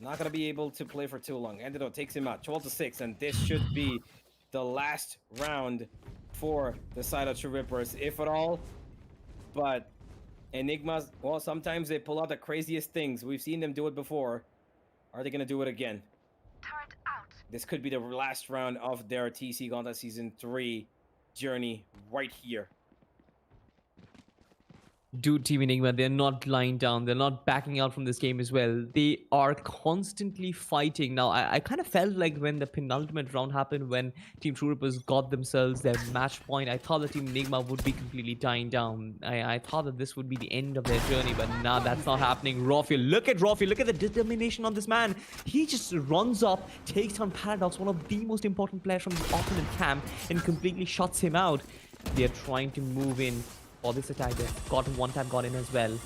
Not gonna be able to play for too long. Antidote takes him out, 12 to 6, and this should be the last round for the side of True Rippers, if at all. But Enigma's, well, sometimes they pull out the craziest things. We've seen them do it before. Are they gonna do it again? Turret out. This could be the last round of their TC Gauntlet Season 3 journey right here. Dude, Team Enigma, they're not lying down. They're not backing out from this game as well. They are constantly fighting. Now, I kind of felt like when the penultimate round happened, when Team True Rippers got themselves their match point, I thought that Team Enigma would be completely dying down. I thought that this would be the end of their journey, but now that's not happening. Rafael, look at Rafael. Look at the determination on this man. He just runs up, takes on Paradox, one of the most important players from the opponent camp, and completely shuts him out. They're trying to move in for this attack. They've got in as well.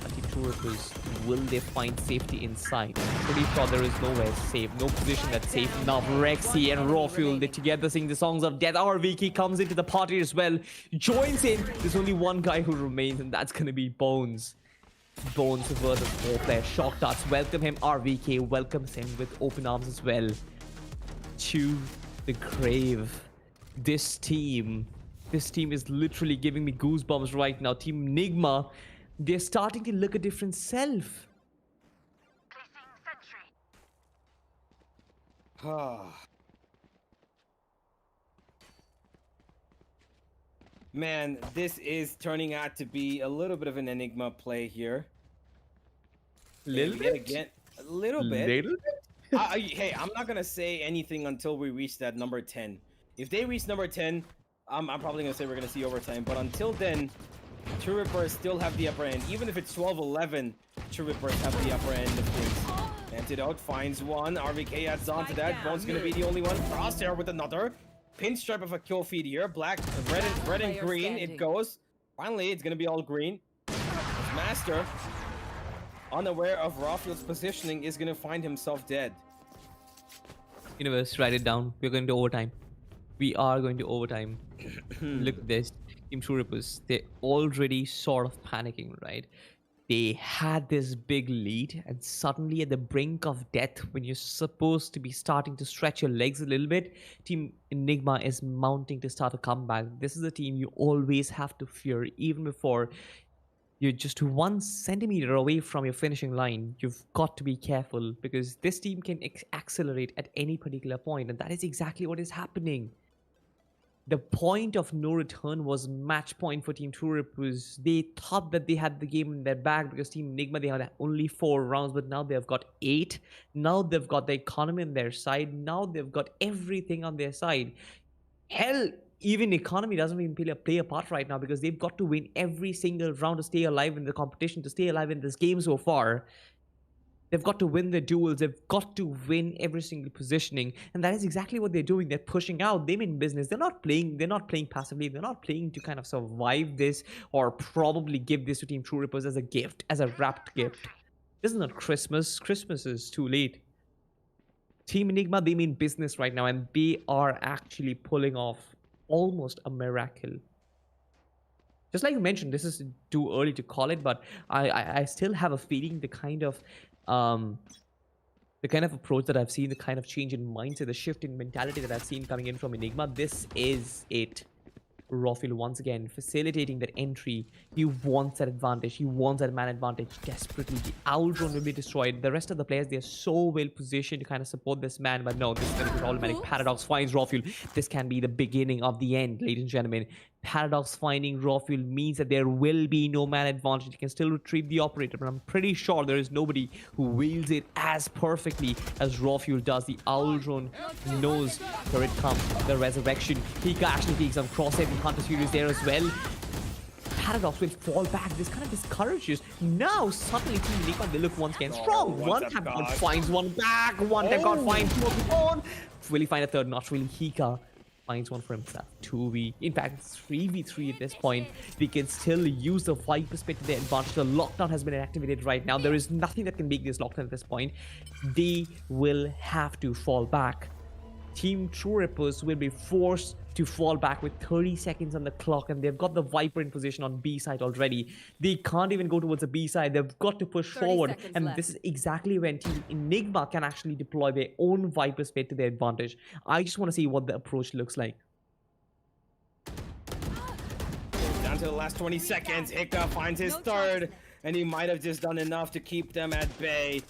But Team True Rippers, will they find safety inside? I'm pretty sure there is nowhere safe, no position that's safe enough. Rexi and Rafael, they together sing the songs of death. RVK comes into the party as well, joins in. There's only one guy who remains, and that's gonna be Bones. Bones versus 4 players. Shock darts, welcome him. RVK welcomes him with open arms as well. To the grave. This team is literally giving me goosebumps right now. Team Enigma, they're starting to look a different self. Placing sentry. Man, this is turning out to be a little bit of an Enigma play here. Little Yet bit? again, a little bit. Little bit? Hey, I'm not gonna say anything until we reach that number 10. If they reach number 10, I'm probably gonna say we're gonna see overtime. But until then, True Rippers still have the upper end. Even if it's 12-11, True Rippers have the upper end of things. Antidote finds one. RVK adds on to that. Bone's gonna be the only one. Crosshair with another. Pinstripe of a kill feed here. Black, red and green. It goes. Finally, it's gonna be all green. Master, unaware of Rafael's positioning, is gonna find himself dead. Universe, write it down. We're going to overtime. We are going to overtime. Look at this. Team True Rippers, they're already sort of panicking, right? They had this big lead, and suddenly at the brink of death, when you're supposed to be starting to stretch your legs a little bit, Team Enigma is mounting to start a comeback. This is a team you always have to fear, even before you're just 1 centimeter away from your finishing line. You've got to be careful, because this team can accelerate at any particular point, and that is exactly what is happening. The point of no return was match point for Team True Rippers. They thought that they had the game in their bag, because Team Enigma, they had only 4 rounds, but now they've got 8. Now they've got the economy on their side. Now they've got everything on their side. Hell, even economy doesn't even play a part right now, because they've got to win every single round to stay alive in the competition, to stay alive in this game so far. They've got to win their duels. They've got to win every single positioning, and that is exactly what they're doing. They're pushing out. They mean business. They're not playing. They're not playing passively. They're not playing to kind of survive this or probably give this to Team True Rippers as a gift, as a wrapped gift. This is not Christmas. Christmas is too late. Team Enigma, they mean business right now, and they are actually pulling off almost a miracle. Just like you mentioned, this is too early to call it, but I still have a feeling the kind of approach that I've seen, the kind of change in mindset, the shift in mentality that I've seen coming in from Enigma, this is it. Rafiel once again facilitating that entry. He wants that advantage. He wants that man advantage desperately. The owl drone will be destroyed. The rest of the players, they're so well positioned to kind of support this man, but no, this is going to be problematic. Paradox finds Rafiel. This can be the beginning of the end, ladies and gentlemen. Paradox finding Rafiel means that there will be no man advantage. He can still retrieve the operator, but I'm pretty sure there is nobody who wields it as perfectly as Rafiel does. The owl drone knows where it comes. The resurrection. Hika actually takes some crosshair and Hunter Studios there as well. Paradox will fall back. This kind of discourages. Now suddenly Team Enigma, they look once again strong. One tap God finds one back. One tap God finds two of one. Will he find a third? Not really. Hika finds one for himself. 2v. In fact, 3v3 at this point. They can still use the Viper Spit to their advantage. The lockdown has been activated right now. There is nothing that can make this lockdown at this point. They will have to fall back. Team True Rippers will be forced to fall back with 30 seconds on the clock, and they've got the Viper in position on B side already. They can't even go towards the B side. They've got to push forward, and this is exactly when Team Enigma can actually deploy their own Viper Spade to their advantage. I just want to see what the approach looks like. Down to the last 20 seconds. Hika finds his third, and he might have just done enough to keep them at bay.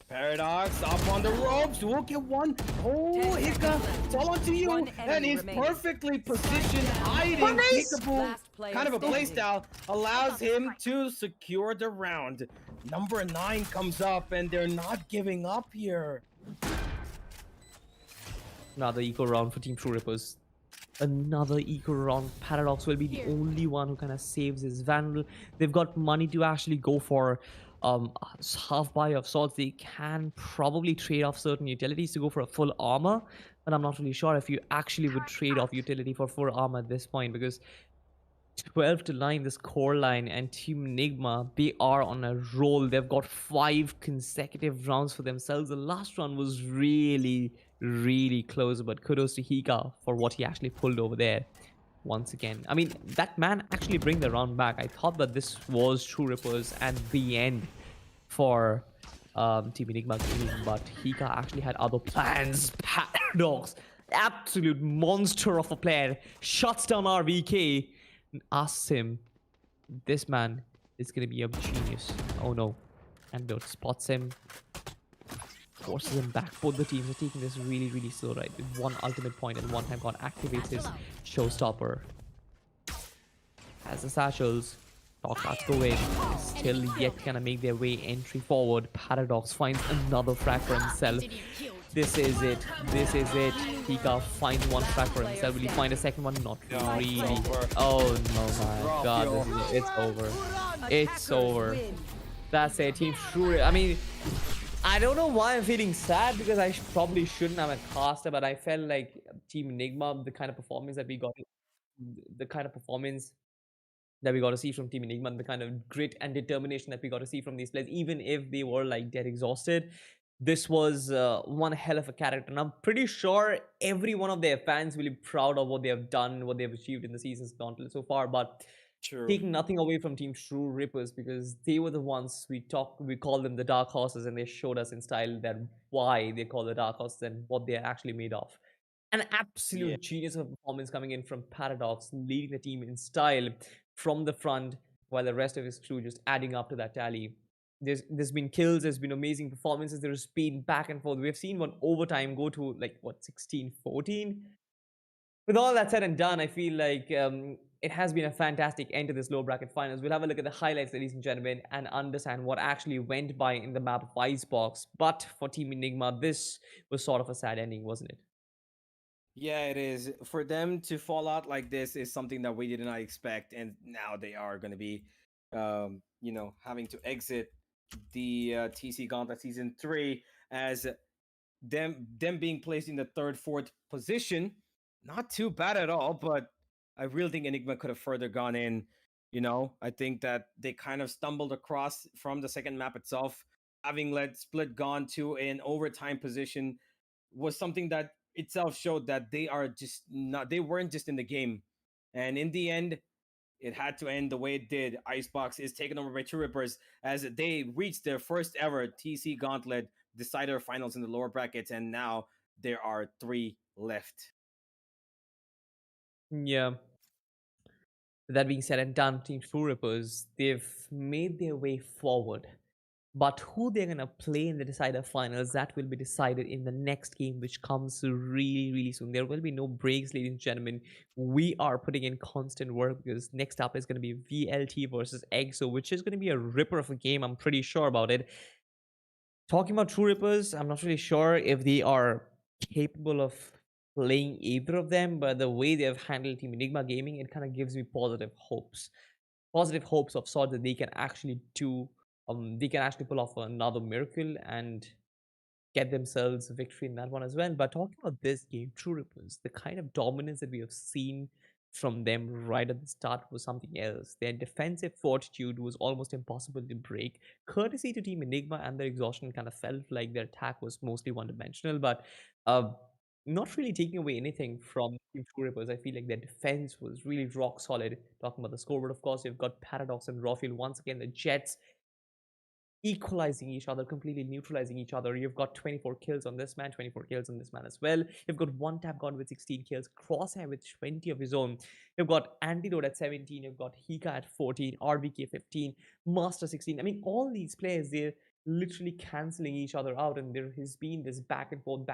Paradox up on the ropes. We'll get one. Oh, Hika, it's all onto you. And he's perfectly positioned, hiding. Peekaboo, kind of a playstyle, allows him to secure the round. Number 9 comes up, and they're not giving up here. Another eco round for Team True Rippers. Another eco round. Paradox will be the only one who kind of saves his Vandal. They've got money to actually go for half buy of sorts. They can probably trade off certain utilities to go for a full armor, but I'm not really sure if you actually would trade off utility for full armor at this point, because 12 to 9, this core line, and Team Enigma, they are on a roll. They've got 5 consecutive rounds for themselves. The last round was really close, but kudos to Hika for what he actually pulled over there. Once again, I mean, that man actually bring the round back. I thought that this was True Rippers and the end for Team Enigma gaming, but Hika actually had other plans. Paradox, absolute monster of a player, shuts down RVK and asks him, this man is gonna be a genius. Oh no. And spots him, forces him back. Both the teams are taking this really slow, right? With one ultimate point and one time God activates his showstopper. As the satchels, dog cards go in, still yet gonna make their way entry forward. Paradox finds another frag for himself. This is it. This is it. Hika finds one frag for himself. Will he find a second one? Not really. Oh no, my God. This is it. It's over. It's over. That's it. Team True. I mean, I don't know why I'm feeling sad, because I probably shouldn't have a caster, but I felt like Team Enigma, the kind of performance that we got, to see from Team Enigma, and the kind of grit and determination that we got to see from these players, even if they were like dead exhausted, this was one hell of a character. And I'm pretty sure every one of their fans will be proud of what they have done, what they have achieved in the season's Gauntlet so far. But taking nothing away from Team True Rippers, because they were the ones we call them the Dark Horses, and they showed us in style that why they call the Dark Horses and what they're actually made of. An absolute genius of a performance coming in from Paradox, leading the team in style from the front, while the rest of his crew just adding up to that tally. There's been kills, there's been amazing performances, there's been back and forth. We've seen one overtime go to like what, 16-14. With all that said and done, I feel like it has been a fantastic end to this lower bracket finals. We'll have a look at the highlights, ladies and gentlemen, and understand what actually went by in the map of Icebox. But for Team Enigma, this was sort of a sad ending, wasn't it? Yeah, it is. For them to fall out like this is something that we did not expect, and now they are going to be, having to exit the TC Gauntlet Season 3 as them being placed in the third, fourth position. Not too bad at all, but I really think Enigma could have further gone in. I think that they kind of stumbled across from the second map itself, having let Split gone to an overtime position was something that itself showed that they weren't just in the game. And in the end, it had to end the way it did. Icebox is taken over by True Rippers as they reached their first ever TC Gauntlet decider finals in the lower brackets, and now there are 3 left. Yeah. That being said and done, Team True Rippers, they've made their way forward. But who they're going to play in the decider finals, that will be decided in the next game, which comes really, really soon. There will be no breaks, ladies and gentlemen. We are putting in constant work because next up is going to be VLT versus EXO, which is going to be a ripper of a game. I'm pretty sure about it. Talking about True Rippers, I'm not really sure if they are capable of playing either of them, but the way they have handled Team Enigma Gaming, it kind of gives me positive hopes. Positive hopes of sort that they can actually pull off another miracle and get themselves a victory in that one as well. But talking about this game, True Rippers, the kind of dominance that we have seen from them right at the start was something else. Their defensive fortitude was almost impossible to break. Courtesy to Team Enigma and their exhaustion kind of felt like their attack was mostly one-dimensional, but not really taking away anything from Team True Rippers. I feel like their defense was really rock solid. Talking about the scoreboard, of course, you've got Paradox and Rafiel once again, the Jets equalizing each other, completely neutralizing each other. You've got 24 kills on this man, 24 kills on this man as well. You've got one Tap God with 16 kills, Crosshair with 20 of his own. You've got Antidote at 17, you've got Hika at 14, RBK 15, Master 16. I mean, all these players, they're literally cancelling each other out, and there has been this back and forth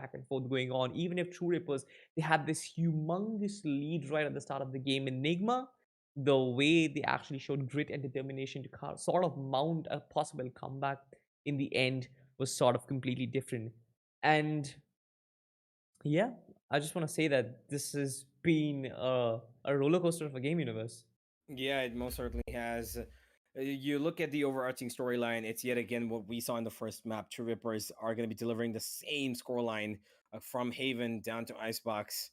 going on. Even if True Rippers, they had this humongous lead right at the start of the game. Enigma, the way they actually showed grit and determination to sort of mount a possible comeback in the end was sort of completely different. And yeah, I just want to say that this has been a roller coaster of a game universe. Yeah, it most certainly has. You look at the overarching storyline, it's yet again what we saw in the first map. True Rippers are going to be delivering the same scoreline from Haven down to Icebox.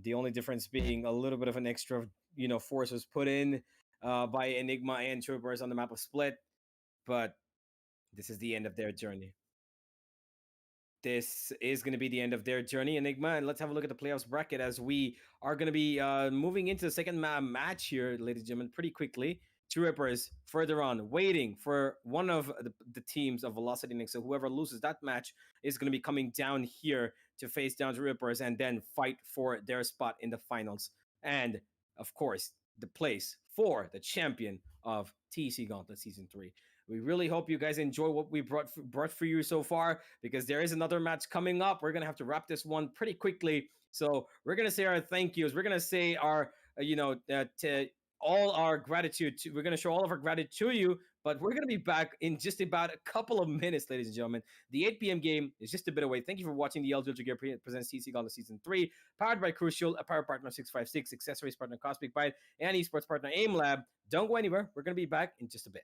The only difference being a little bit of an extra, force was put in by Enigma and True Rippers on the map of Split. But this is the end of their journey. This is going to be the end of their journey, Enigma. And let's have a look at the playoffs bracket as we are going to be moving into the second match here, ladies and gentlemen, pretty quickly. True Rippers further on, waiting for one of the teams of Velocity Next. So whoever loses that match is going to be coming down here to face down True Rippers and then fight for their spot in the finals. And, of course, the place for the champion of TC Gauntlet Season 3. We really hope you guys enjoy what we brought for you so far, because there is another match coming up. We're gonna have to wrap this one pretty quickly. So we're gonna say our thank yous. We're gonna say our to all our gratitude. We're gonna show all of our gratitude to you. But we're gonna be back in just about a couple of minutes, ladies and gentlemen. The 8 p.m. game is just a bit away. Thank you for watching the Ultragear presents TC Gauntlet Season 3, powered by Crucial, apparel partner 656, accessories partner Byte, and esports partner Aimlab. Don't go anywhere. We're gonna be back in just a bit.